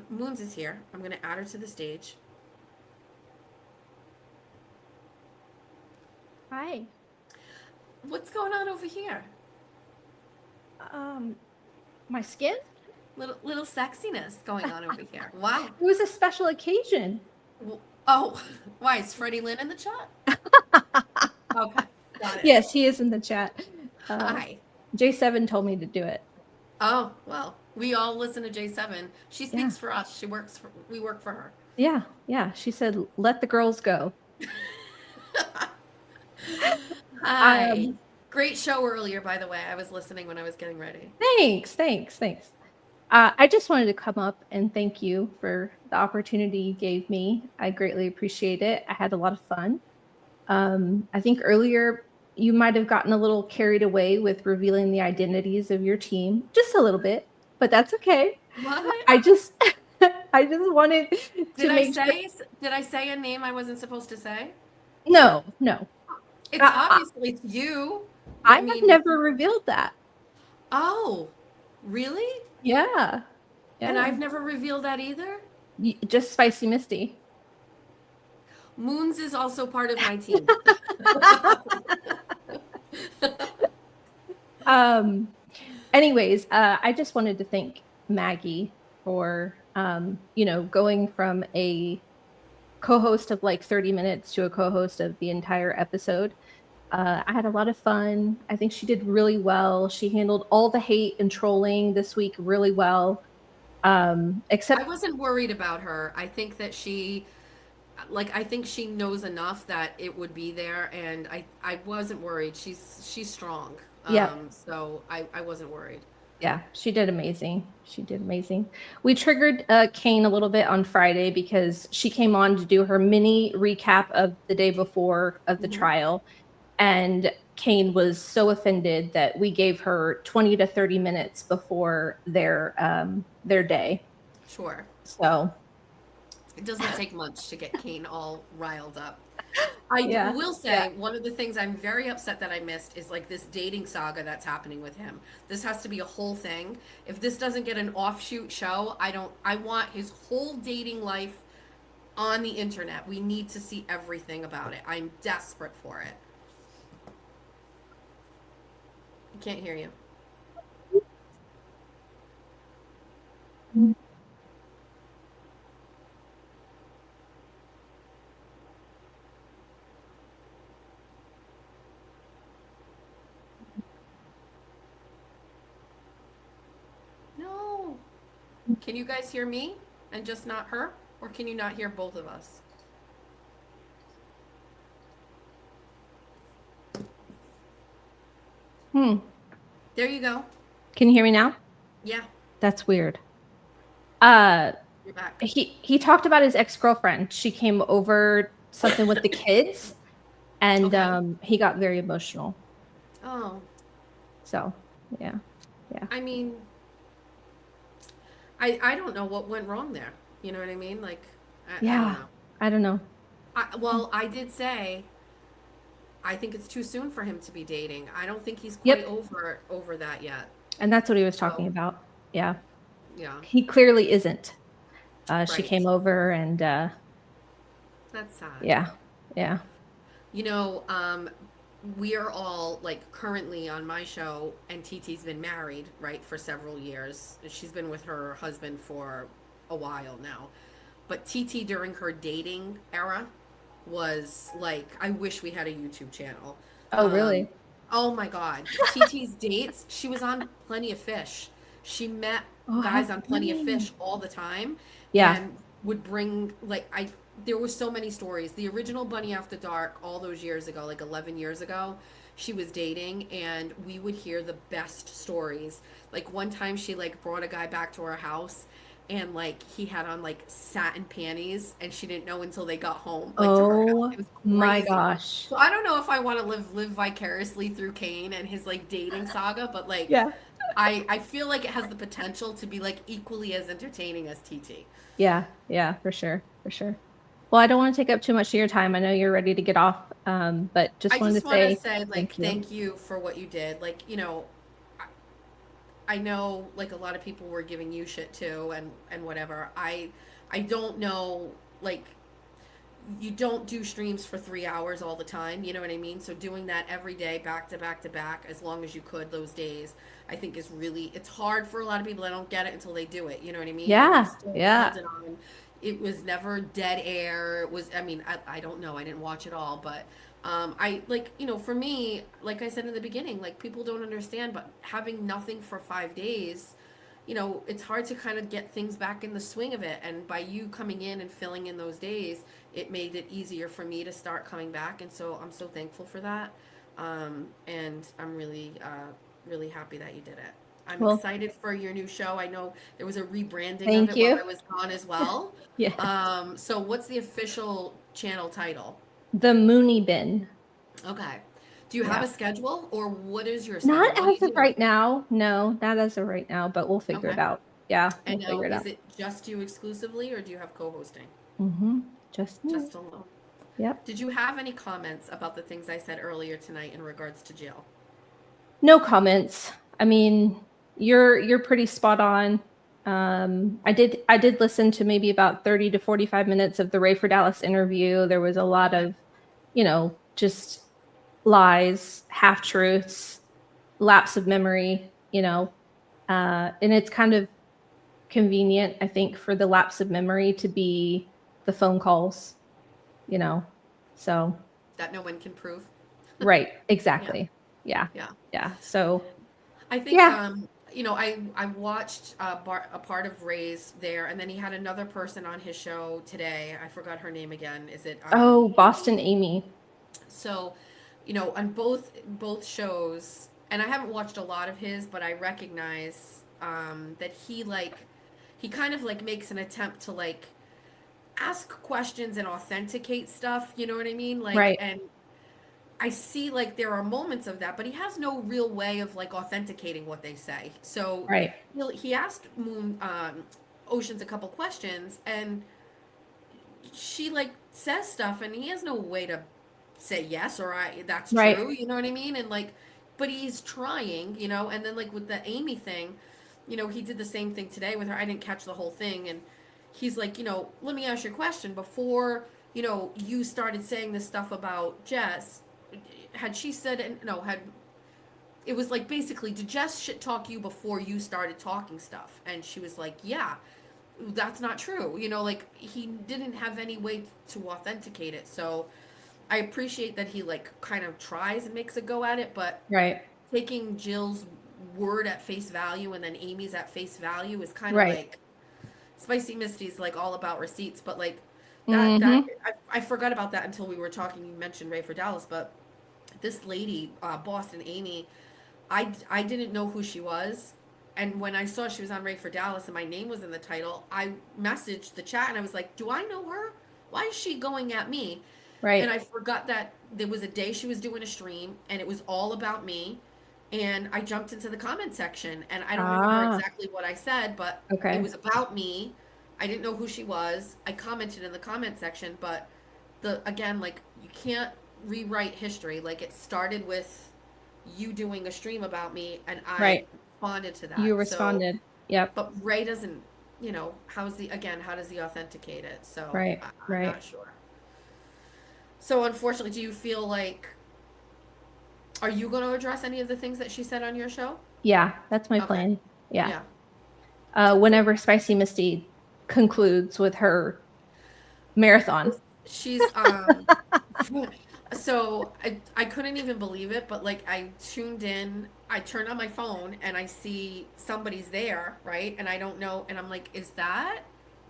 Moons is here. I'm going to add her to the stage. Hi. What's going on over here? My skin? Little sexiness going on over here. Wow. It was a special occasion. Oh, why is Freddie Lynn in the chat? Okay, got it. Yes, he is in the chat. Hi. J7 told me to do it. Oh, well, we all listen to J7. She speaks for us. We work for her. Yeah. She said, let the girls go. Hi. Great show earlier, by the way. I was listening when I was getting ready. Thanks. I just wanted to come up and thank you for the opportunity you gave me. I greatly appreciate it. I had a lot of fun. I think earlier you might have gotten a little carried away with revealing the identities of your team, just a little bit, but that's okay. What? I just wanted to Did I say a name I wasn't supposed to say? No. It's obviously it's you. I have never revealed that. Oh, really? Yeah. And I've never revealed that either? Just Spicy Misty. Moons is also part of my team. Anyways, I just wanted to thank Maggie for, going from a co-host of like 30 minutes to a co-host of the entire episode. I had a lot of fun. I think she did really well. She handled all the hate and trolling this week really well. Except I wasn't worried about her. I think that she knows enough that it would be there, and I wasn't worried. She's strong. So I wasn't worried. Yeah, she did amazing. We triggered Kane a little bit on Friday because she came on to do her mini recap of the day before of the trial. And Kane was so offended that we gave her 20 to 30 minutes before their day. Sure. So It doesn't take much to get Kane all riled up. I yeah, will say yeah. one of the things I'm very upset that I missed is like this dating saga that's happening with him. This has to be a whole thing. If this doesn't get an offshoot show, I want his whole dating life on the internet. We need to see everything about it. I'm desperate for it. I can't hear you. No. Can you guys hear me and just not her? Or can you not hear both of us? There you go. Can you hear me now? Yeah, That's weird. You're back. He talked about his ex-girlfriend. She came over something with the kids, and Okay. he got very emotional. Oh. So, yeah. I mean, I don't know what went wrong there. You know what I mean? Like, I don't know. I don't know. Well, I did say I think it's too soon for him to be dating. I don't think he's quite over that yet. And that's what he was talking about. Yeah. Yeah. He clearly isn't. She Right. came over and That's sad. yeah. You know, we are all like currently on my show, and TT's been married, right, for several years. She's been with her husband for a while now. But TT during her dating era was like, I wish we had a YouTube channel. Oh, really? Oh my God. TT's dates, she was on Plenty of Fish. She met guys on Plenty of Fish all the time. Yeah. And would bring like there were so many stories. The original Bunny After Dark all those years ago, like 11 years ago, she was dating, and we would hear the best stories. Like one time she like brought a guy back to her house, and like he had on like satin panties, and she didn't know until they got home, like to her house. It was my crazy. gosh. So I don't know if I want to live vicariously through Kane and his like dating saga, but like I feel like it has the potential to be like equally as entertaining as TT. Yeah, for sure. Well, I don't want to take up too much of your time. I know you're ready to get off, but just wanted to say like thank you for what you did. Like, you know, I know like a lot of people were giving you shit too, and whatever. I don't know, like, you don't do streams for 3 hours all the time, you know what I mean? So doing that every day, back to back to back, as long as you could those days, I think is really, it's hard for a lot of people that don't get it until they do it, you know what I mean? Yeah. Held it on. It was never dead air. It was, I mean, I don't know, I didn't watch it all, but I like, you know, for me, like I said in the beginning, like people don't understand, but having nothing for 5 days, you know, it's hard to kind of get things back in the swing of it. And by you coming in and filling in those days, it made it easier for me to start coming back. And so I'm so thankful for that. And I'm really, really happy that you did it. I'm excited for your new show. I know there was a rebranding of it while I was gone as well. So what's the official channel title? The Mooney Bin. Okay. Do you have a schedule, or what is your schedule? Not as of right now. No, not as of right now, but we'll figure it out. Yeah, we'll figure it out. Is it just you exclusively, or do you have co-hosting? Just me. Just alone. Yep. Did you have any comments about the things I said earlier tonight in regards to Jill? No comments. I mean, you're pretty spot on. I did listen to maybe about 30 to 45 minutes of the Ray for Dallas interview. There was a lot of, you know, just lies, half truths, lapse of memory, you know, and it's kind of convenient, I think, for the lapse of memory to be the phone calls, you know, so that no one can prove. Right. Exactly. Yeah. So I think, you know, I watched a part of Ray's there, and then he had another person on his show today. I forgot her name again. Is it? Boston Amy. So, you know, on both shows, and I haven't watched a lot of his, but I recognize that he kind of like makes an attempt to like ask questions and authenticate stuff, you know what I mean? Like, right. And I see like there are moments of that, but he has no real way of like authenticating what they say. So right. he asked Ocean's a couple questions, and she like says stuff, and he has no way to say yes or that's Right. true. You know what I mean? And like, but he's trying, you know. And then like with the Amy thing, you know, he did the same thing today with her. I didn't catch the whole thing, and he's like, you know, let me ask you a question before, you know, you started saying this stuff about Jess. Had she said no? Had it was like basically, did Jess shit talk you before you started talking stuff? And she was like, yeah. That's not true. You know, like he didn't have any way to authenticate it. So I appreciate that he like kind of tries and makes a go at it, but Right. taking Jill's word at face value and then Amy's at face value is kind of Right. like Spicy Misty's like all about receipts, but like that Mhm. I forgot about that until we were talking. You mentioned Ray for Dallas, but this lady, Boston Amy, I didn't know who she was. And when I saw she was on Ray for Dallas and my name was in the title, I messaged the chat and I was like, do I know her? Why is she going at me? And Right. I forgot that there was a day she was doing a stream and it was all about me. And I jumped into the comment section and I don't remember Ah, exactly what I said, but it okay. was about me. I didn't know who she was. I commented in the comment section, but again, like you can't rewrite history. Like it started with you doing a stream about me and I Right. responded to You that. So, responded. Yep. but Ray doesn't, you know, how does he authenticate it? So Right. I'm Right. not sure. So unfortunately, do you feel like, are you going to address any of the things that she said on your show? Yeah, that's my Okay. plan. Yeah. Yeah. Whenever Spicy Misty concludes with her marathon. She's so I couldn't even believe it, but like I tuned in, I turned on my phone and I see somebody's there, right? And I don't know, and I'm like, is that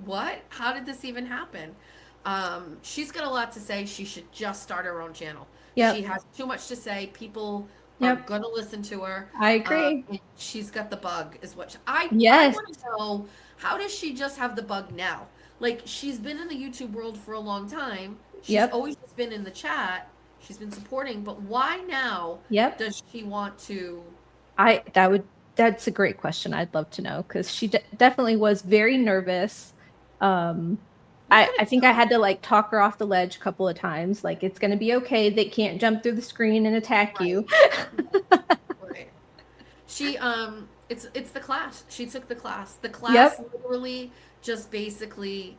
what? How did this even happen? She's got a lot to say. She should just start her own channel. She Yep. has too much to say. People are Yep. gonna listen to her. I agree. She's got the bug, is what I Yes. want to know. How does she just have the bug now? Like she's been in the YouTube world for a long time. She's Yep. always been in the chat. She's been supporting, but why now Yep. does she want to? That's a great question. I'd love to know because she definitely was very nervous. I think I had to like talk her off the ledge a couple of times. Like it's gonna be okay. They can't jump through the screen and attack you. Right. She it's the class. She took the class. The Yep. class literally just basically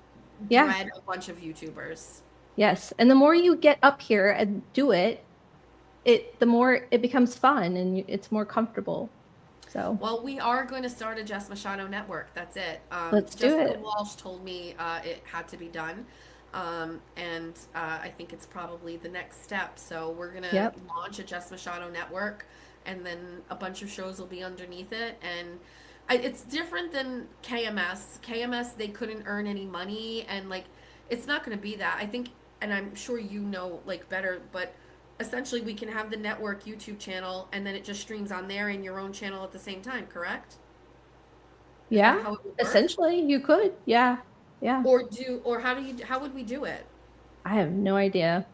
Yeah. bred a bunch of YouTubers. Yes. And the more you get up here and do it, the more it becomes fun and it's more comfortable. So Well, we are going to start a JESS Machado network. That's it. Let's do Jessica it. Walsh told me it had to be done. And I think it's probably the next step. So we're going to Yep. launch a JESS Machado network, and then a bunch of shows will be underneath it. And it's different than KMS. KMS, they couldn't earn any money, and like, it's not going to be that. I think, and I'm sure you know like better, but essentially we can have the network YouTube channel and then it just streams on there and your own channel at the same time, correct? Is that Yeah. how it would work? Essentially, you could. Yeah. Yeah. Or how would we do it? I have no idea.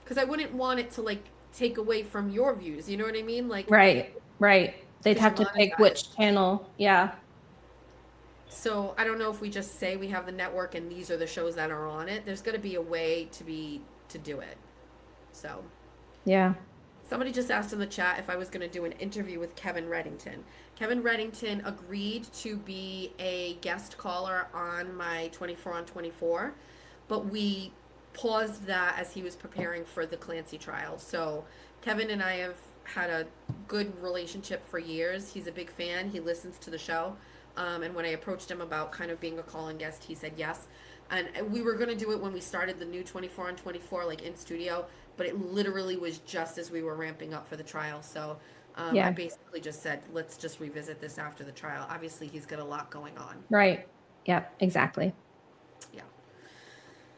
Because I wouldn't want it to like take away from your views. You know what I mean? Like Right. Right. They'd because have you're to pick monetized. which channel. Yeah. So I don't know if we just say we have the network and these are the shows that are on it. There's going to be a way to do it. So Yeah. somebody just asked in the chat if I was going to do an interview with Kevin Reddington. Kevin Reddington agreed to be a guest caller on my 24 on 24, but we paused that as he was preparing for the Clancy trial. So Kevin and I have had a good relationship for years. He's a big fan. He listens to the show. And when I approached him about kind of being a call-in guest, he said yes. And we were going to do it when we started the new 24 on 24, like in studio, but it literally was just as we were ramping up for the trial. So Yeah. I basically just said, let's just revisit this after the trial. Obviously, he's got a lot going on. Right. Yep. Exactly. Yeah.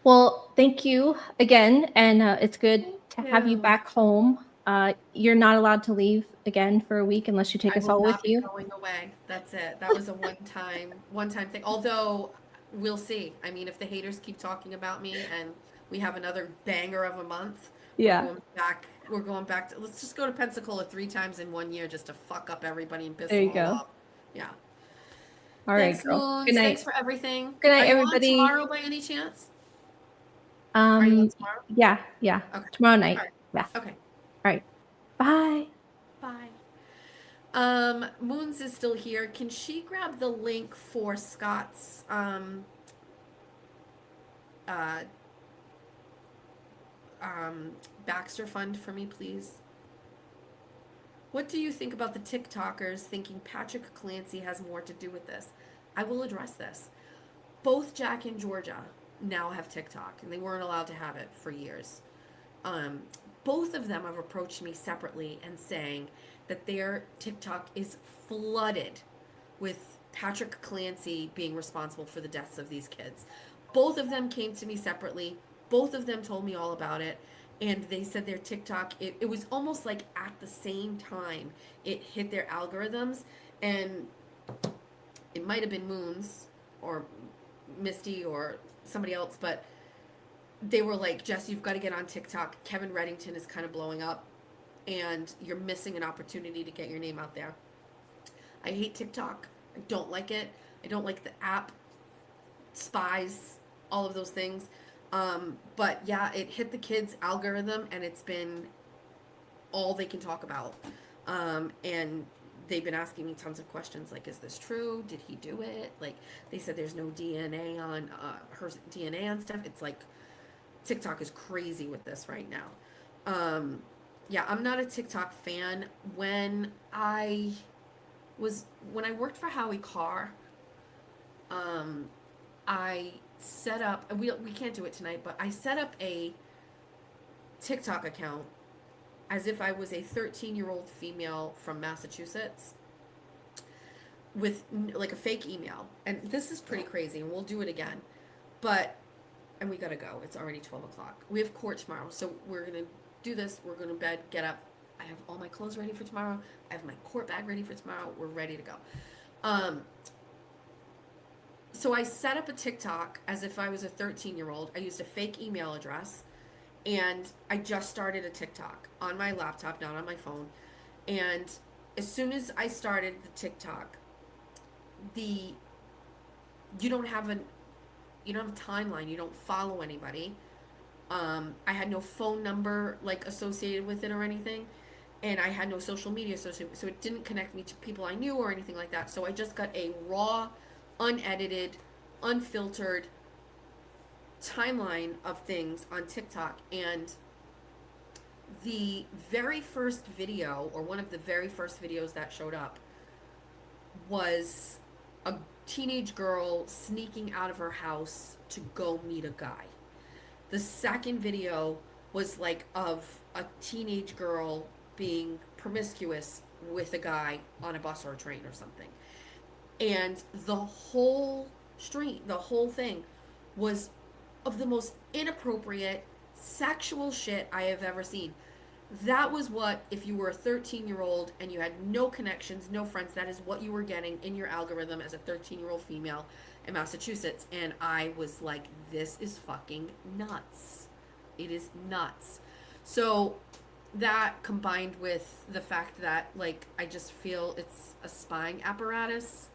Well, thank you again. And it's good to have you you. back home. You're not allowed to leave again for a week unless you take I us will all not with be you. going away. That's it. That was a one-time thing. Although we'll see. I mean, if the haters keep talking about me and we have another banger of a month, Yeah. we're going back to, let's just go to Pensacola 3 times in 1 year just to fuck up everybody and piss There them you all go. off. Yeah. All right, Thanks, girl. Moons. Good night. Thanks for everything. Good night, Are you everybody. on tomorrow by any chance? Are you on tomorrow? Yeah. Okay. Tomorrow night. All right. Yeah. Okay. All right. Bye. Bye. Moons is still here. Can she grab the link for Scott's Baxter Fund for me, please? What do you think about the TikTokers thinking Patrick Clancy has more to do with this? I will address this. Both Jack and Georgia now have TikTok, and they weren't allowed to have it for years. Both of them have approached me separately and saying that their TikTok is flooded with Patrick Clancy being responsible for the deaths of these kids. Both of them came to me separately. Both of them told me all about it. And they said their TikTok, it was almost like at the same time it hit their algorithms. And it might have been Moons or Misty or somebody else, but they were like, Jess, you've got to get on TikTok. Kevin Reddington is kind of blowing up, and you're missing an opportunity to get your name out there. I hate TikTok. I don't like it. I don't like the app, spies, all of those things. But yeah, it hit the kids' algorithm, and it's been all they can talk about. And they've been asking me tons of questions like, is this true? Did he do it? Like, they said there's no DNA on her DNA on stuff. It's like TikTok is crazy with this right now. Yeah, I'm not a TikTok fan. When I worked for Howie Carr, I set up, we can't do it tonight, but I set up a TikTok account as if I was a 13-year-old female from Massachusetts with like a fake email. And this is pretty crazy, and we'll do it again. And we gotta go. It's already 12 o'clock. We have court tomorrow, so we're gonna do this. We're gonna bed, get up. I have all my clothes ready for tomorrow. I have my court bag ready for tomorrow. We're ready to go. So I set up a TikTok as if I was a 13-year-old. I used a fake email address, and I just started a TikTok on my laptop, not on my phone. And as soon as I started the TikTok, you don't have a timeline. You don't follow anybody. I had no phone number like associated with it or anything, and I had no social media associated, so it didn't connect me to people I knew or anything like that. So I just got a raw, unedited, unfiltered timeline of things on TikTok. And the very first video, or one of the very first videos that showed up, was a teenage girl sneaking out of her house to go meet a guy. The second video was like of a teenage girl being promiscuous with a guy on a bus or a train or something. And the whole thing was of the most inappropriate sexual shit I have ever seen. That was what, if you were a 13-year-old and you had no connections, no friends, that is what you were getting in your algorithm as a 13-year-old female in Massachusetts. And I was like, this is fucking nuts. It is nuts. So that, combined with the fact that, like, I just feel it's a spying apparatus,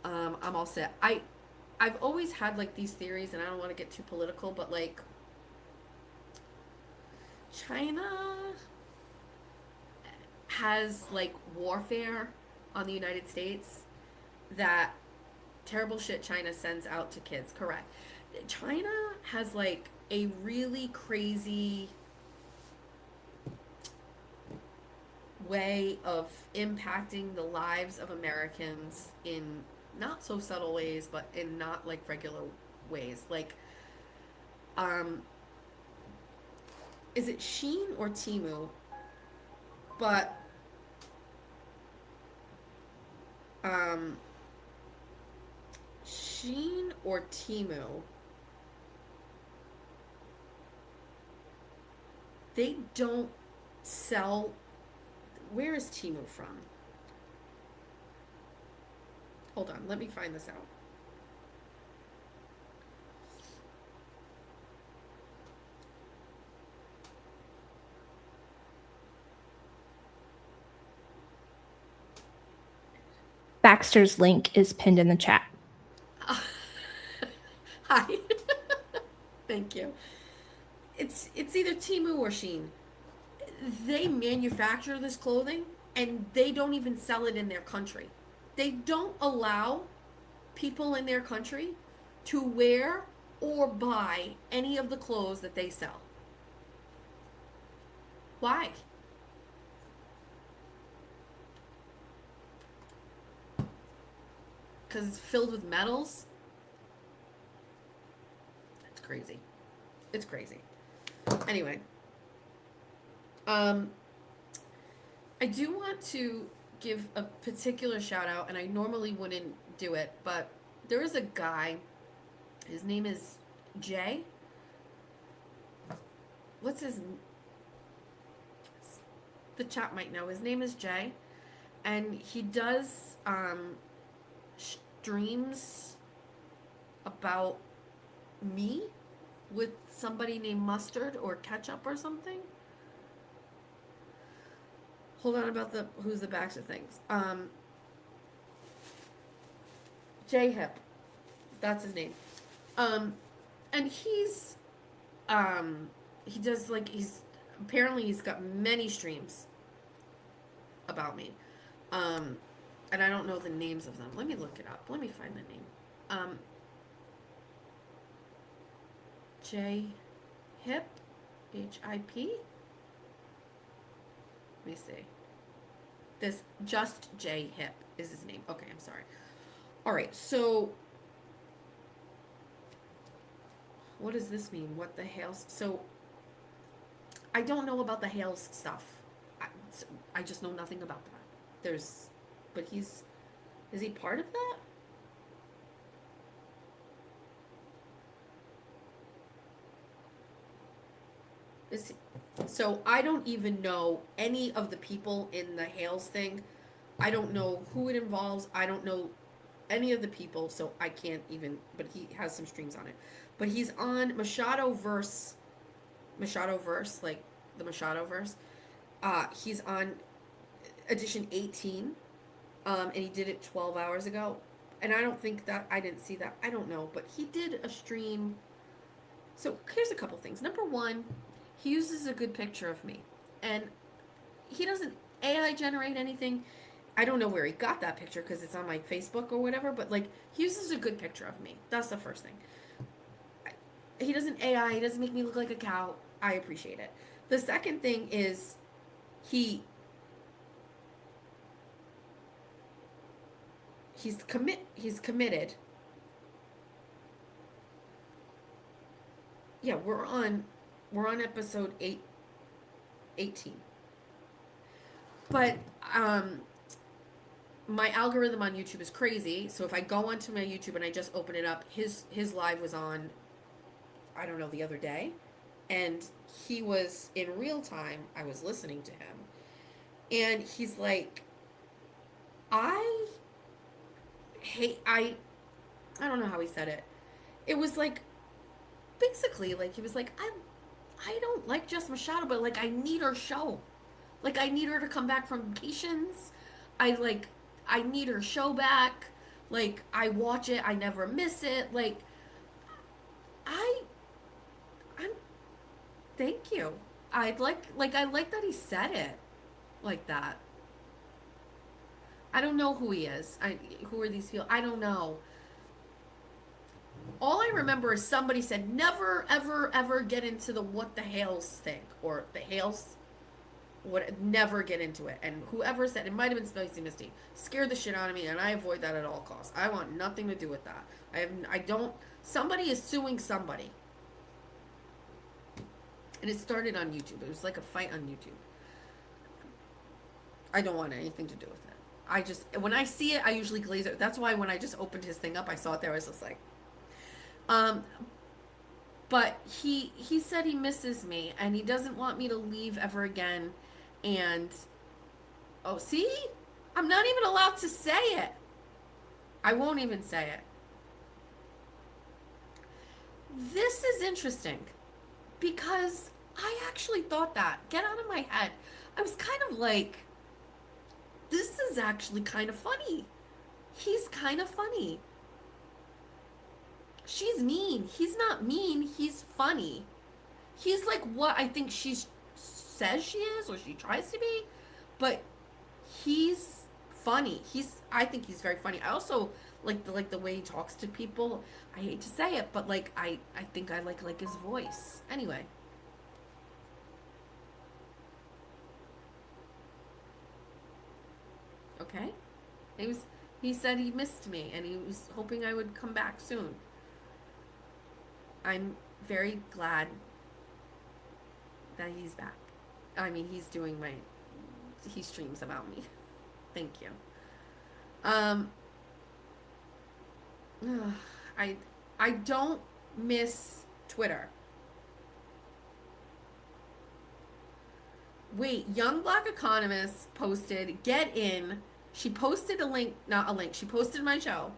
I'm all set. I've always had, like, these theories, and I don't want to get too political, but, like, China has, like, warfare on the United States, that terrible shit China sends out to kids, correct. China has, like, a really crazy way of impacting the lives of Americans in not so subtle ways, but in not, like, regular ways. Like, is it Shein or Temu? But Shein or Temu, they don't sell. Where is Temu from? Hold on, let me find this out. Baxter's link is pinned in the chat. Hi. Thank you. It's either Temu or Shein. They manufacture this clothing and they don't even sell it in their country. They don't allow people in their country to wear or buy any of the clothes that they sell. Why? Because it's filled with metals? It's crazy. It's crazy. Anyway. I do want to give a particular shout out, and I normally wouldn't do it, but there is a guy, his name is Jay. What's his, the chat might know, his name is Jay, and he does streams about me with somebody named Mustard or Ketchup or something. Hold on about the who's the Baxter things. J Hip, that's his name. And he's he does like apparently he's got many streams about me. And I don't know the names of them. Let me look it up. Let me find the name. J Hip, HIP. Let me see. This Just J Hip is his name. Okay, I'm sorry. All right, so what does this mean? What the hell? So I don't know about the Hales stuff. I just know nothing about that. But is he part of that? So I don't even know any of the people in the Hales thing. I don't know who it involves. I don't know any of the people, so I can't even, but he has some streams on it. But he's on Machado Verse, like the Machado Verse. He's on edition 18, and he did it 12 hours ago. And I don't think that, I didn't see that. I don't know, but he did a stream. So here's a couple things. Number one, he uses a good picture of me, and he doesn't AI generate anything. I don't know where he got that picture because it's on my Facebook or whatever, but like he uses a good picture of me. That's the first thing. He doesn't AI, he doesn't make me look like a cow. I appreciate it. The second thing is he's committed. Yeah, we're on episode 18. But my algorithm on YouTube is crazy, so if I go onto my YouTube and I just open it up, his live was on, I don't know, the other day, and he was in real time. I was listening to him, and he's like, I don't know how he said it. It was like, basically, like, he was like, I don't like JESS Machado, but like I need her show. Like I need her to come back from Cations. I need her show back. Like I watch it, I never miss it. Like I'm thank you. I like that he said it like that. I don't know who he is. Who are these people? I don't know. All I remember is somebody said, never, ever, ever get into the what the Hales thing. Or the Hales, never get into it. And whoever said, it might have been Spicy Misty, scared the shit out of me, and I avoid that at all costs. I want nothing to do with that. Somebody is suing somebody. And it started on YouTube. It was like a fight on YouTube. I don't want anything to do with it. When I see it, I usually glaze it. That's why when I just opened his thing up, I saw it there, I was just like, but he said he misses me and he doesn't want me to leave ever again. And oh, see, I'm not even allowed to say it. I won't even say it. This is interesting because I actually thought that. Get out of my head. I was kind of like, this is actually kind of funny. he's kind of funny. She's mean. He's not mean. He's funny. He's like what I think she says she is, or she tries to be, but he's funny. I think he's very funny. I also like the way he talks to people. I hate to say it, but like I think I like his voice. Anyway. Okay. He said he missed me and he was hoping I would come back soon. I'm very glad that he's back. I mean, he streams about me. Thank you. I don't miss Twitter. Wait, Young Black Economist posted, get in. She posted a link, not a link, she posted my show.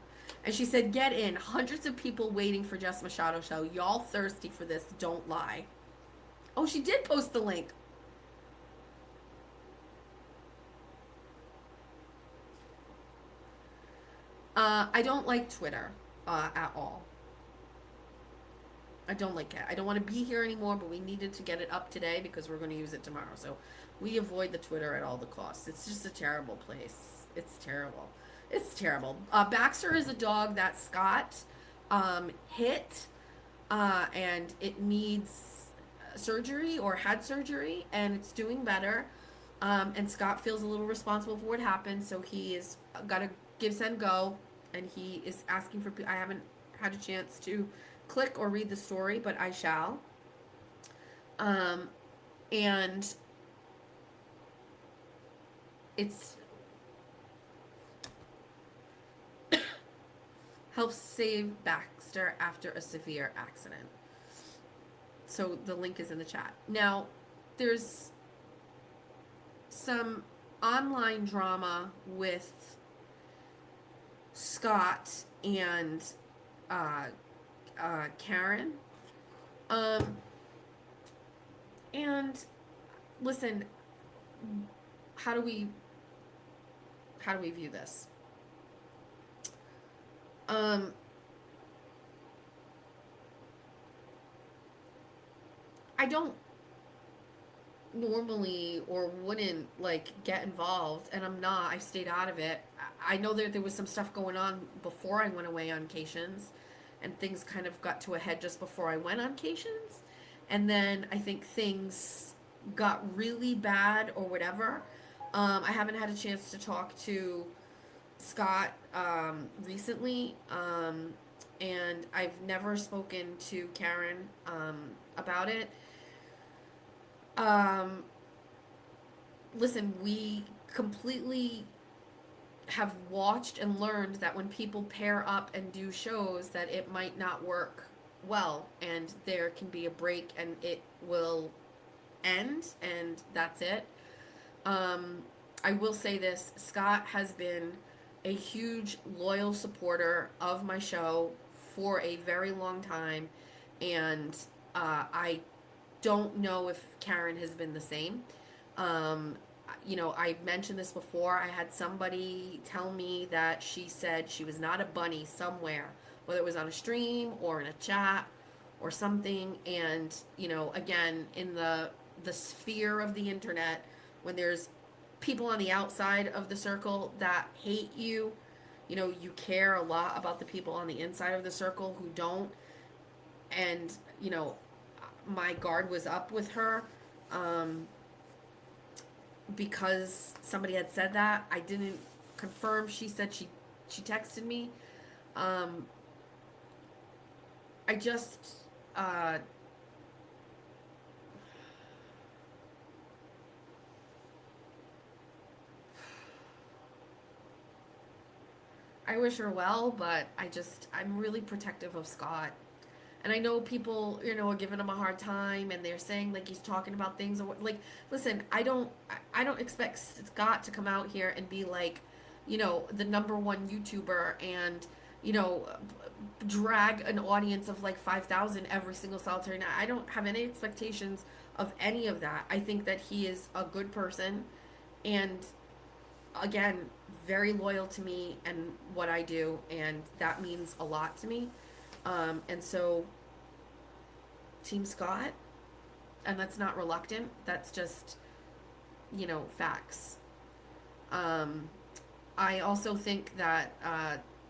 And she said, get in. Hundreds of people waiting for Jess Machado show. Y'all thirsty for this, don't lie. Oh, she did post the link. I don't like Twitter at all. I don't like it. I don't want to be here anymore, but we needed to get it up today because we're going to use it tomorrow. So we avoid the Twitter at all the costs. It's just a terrible place. It's terrible. It's terrible. Baxter is a dog that Scott hit, and it needs surgery or had surgery, and it's doing better. And Scott feels a little responsible for what happened, so he is got to give, send, go, and he is asking for. I haven't had a chance to click or read the story, but I shall. And it's helps save Baxter after a severe accident. So the link is in the chat. Now, there's some online drama with Scott and Karen. And listen, how do we view this? I don't normally or wouldn't like get involved, and I'm not. I stayed out of it. I know that there was some stuff going on before I went away on Cations, and things kind of got to a head just before I went on Cations, and then I think things got really bad or whatever. I haven't had a chance to talk to Scott recently, and I've never spoken to Karen about it. Listen, we completely have watched and learned that when people pair up and do shows that it might not work well, and there can be a break and it will end, and that's it. I will say this, Scott has been a huge loyal supporter of my show for a very long time, and I don't know if Karen has been the same. You know, I mentioned this before. I had somebody tell me that she said she was not a bunny somewhere, whether it was on a stream or in a chat or something. And, you know, again, in the sphere of the internet, when there's people on the outside of the circle that hate you, you know, you care a lot about the people on the inside of the circle who don't. And, you know, my guard was up with her because somebody had said that. I didn't confirm. She said she texted me. I just I wish her well, but I'm really protective of Scott. And I know people, you know, are giving him a hard time, and they're saying like he's talking about things, or like, listen, I don't expect Scott to come out here and be like, you know, the #1 YouTuber and, you know, drag an audience of like 5,000 every single solitary night. I don't have any expectations of any of that. I think that he is a good person, and again, very loyal to me and what I do, and that means a lot to me. And so, Team Scott, and that's not reluctant, that's just, facts. I also think that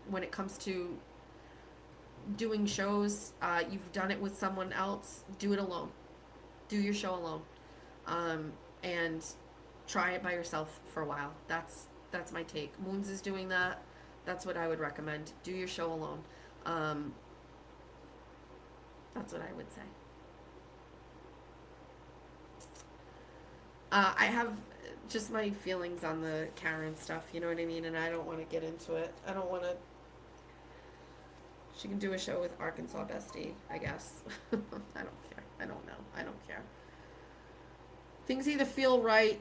when it comes to doing shows, you've done it with someone else, do it alone. Do your show alone. And try it by yourself for a while. That's my take. Moons is doing that. That's what I would recommend. Do your show alone. That's what I would say. I have just my feelings on the Karen stuff, you know what I mean? And I don't want to get into it. I don't want to. She can do a show with Arkansas Bestie, I guess. I don't care. I don't know. I don't care. Things either feel right.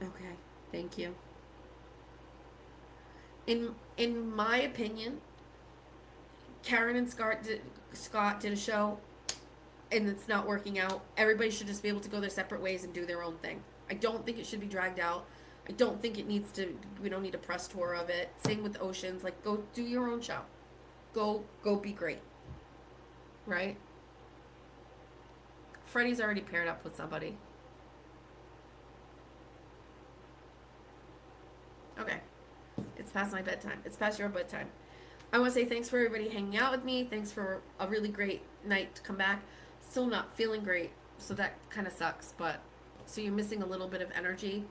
Okay, thank you. In my opinion, Karen and Scott did a show, and it's not working out. Everybody should just be able to go their separate ways and do their own thing. I don't think it should be dragged out. I don't think it needs to. We don't need a press tour of it. Same with Oceans. Like, go do your own show. Go be great. Right? Freddie's already paired up with somebody. Okay. It's past my bedtime. It's past your bedtime. I want to say thanks for everybody hanging out with me. Thanks for a really great night to come back. Still not feeling great, so that kind of sucks. But so you're missing a little bit of energy.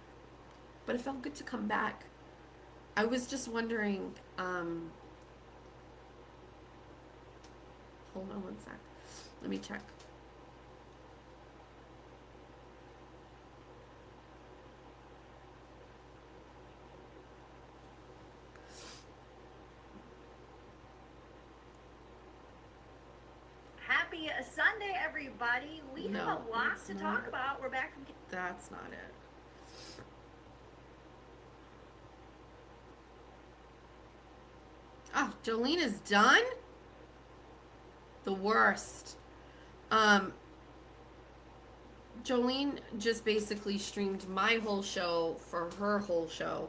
But it felt good to come back. I was just wondering. Hold on one sec. Let me check. Happy Sunday, everybody. We have a lot to talk about. We're back from... That's not it. Oh, Jolene is done? The worst. Jolene just basically streamed my whole show for her whole show.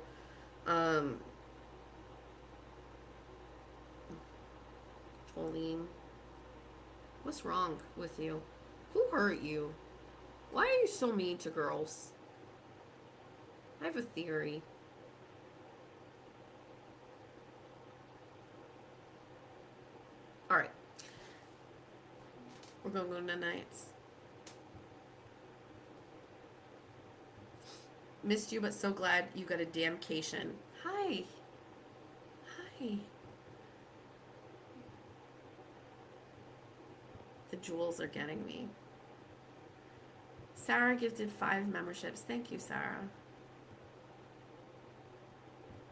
Jolene, what's wrong with you? Who hurt you? Why are you so mean to girls? I have a theory. Alright. We're gonna go to nights. Missed you, but so glad you got a damn Cation. Hi. Hi. The jewels are getting me. Sarah gifted 5 memberships. Thank you, Sarah.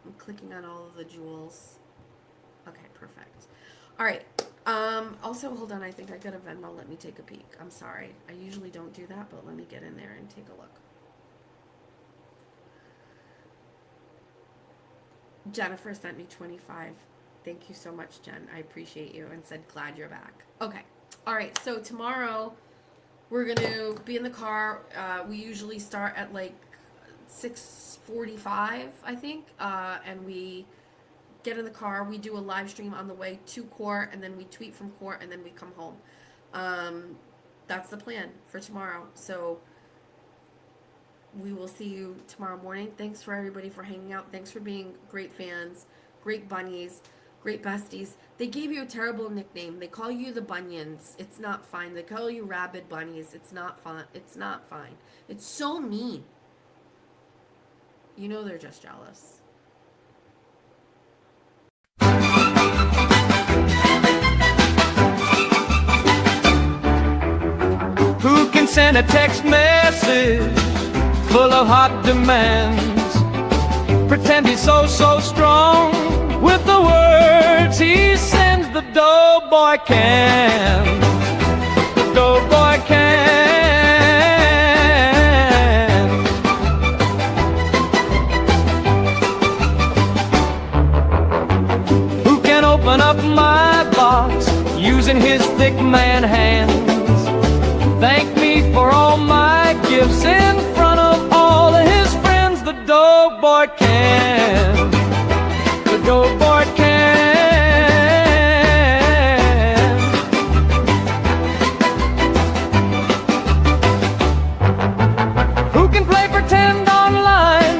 I'm clicking on all of the jewels. Okay, perfect. All right. Also, hold on. I think I got a Venmo. Let me take a peek. I'm sorry. I usually don't do that, but let me get in there and take a look. Jennifer sent me 25. Thank you so much, Jen. I appreciate you, and said glad you're back. Okay. All right. So tomorrow we're going to be in the car. We usually start at like 6:45, I think. And we get in the car. We do a live stream on the way to court, and then we tweet from court, and then we come home. That's the plan for tomorrow. So we will see you tomorrow morning. Thanks for everybody for hanging out. Thanks for being great fans, great bunnies, great besties. They gave you a terrible nickname. They call you the Bunions. It's not fine. They call you Rabid Bunnies. It's not fun. It's not fine. It's so mean. You know they're just jealous. Who can send a text message full of hot demands? Pretend he's so strong with the words he sends. The doughboy can. The doughboy can. Who can open up my box using his thick man hands? Thank me for all my gifts in front of all of his friends. The doughboy can. The doughboy can. Who can play pretend online,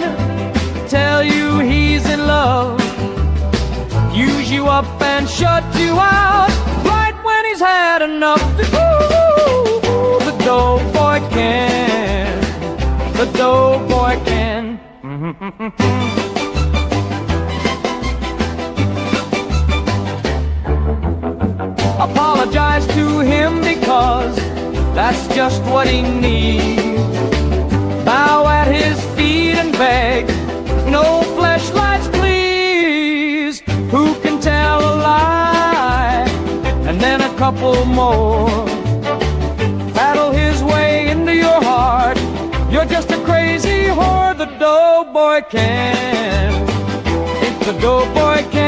tell you he's in love, use you up and shut you out right when he's had enough. Ooh, the doughboy can. The doughboy can. Apologize to him because that's just what he needs. Bow at his feet and beg, no fleshlights please. Who can tell a lie and then a couple more? Paddle his way into your heart. You're just a crazy whore. The doughboy can. If the doughboy can.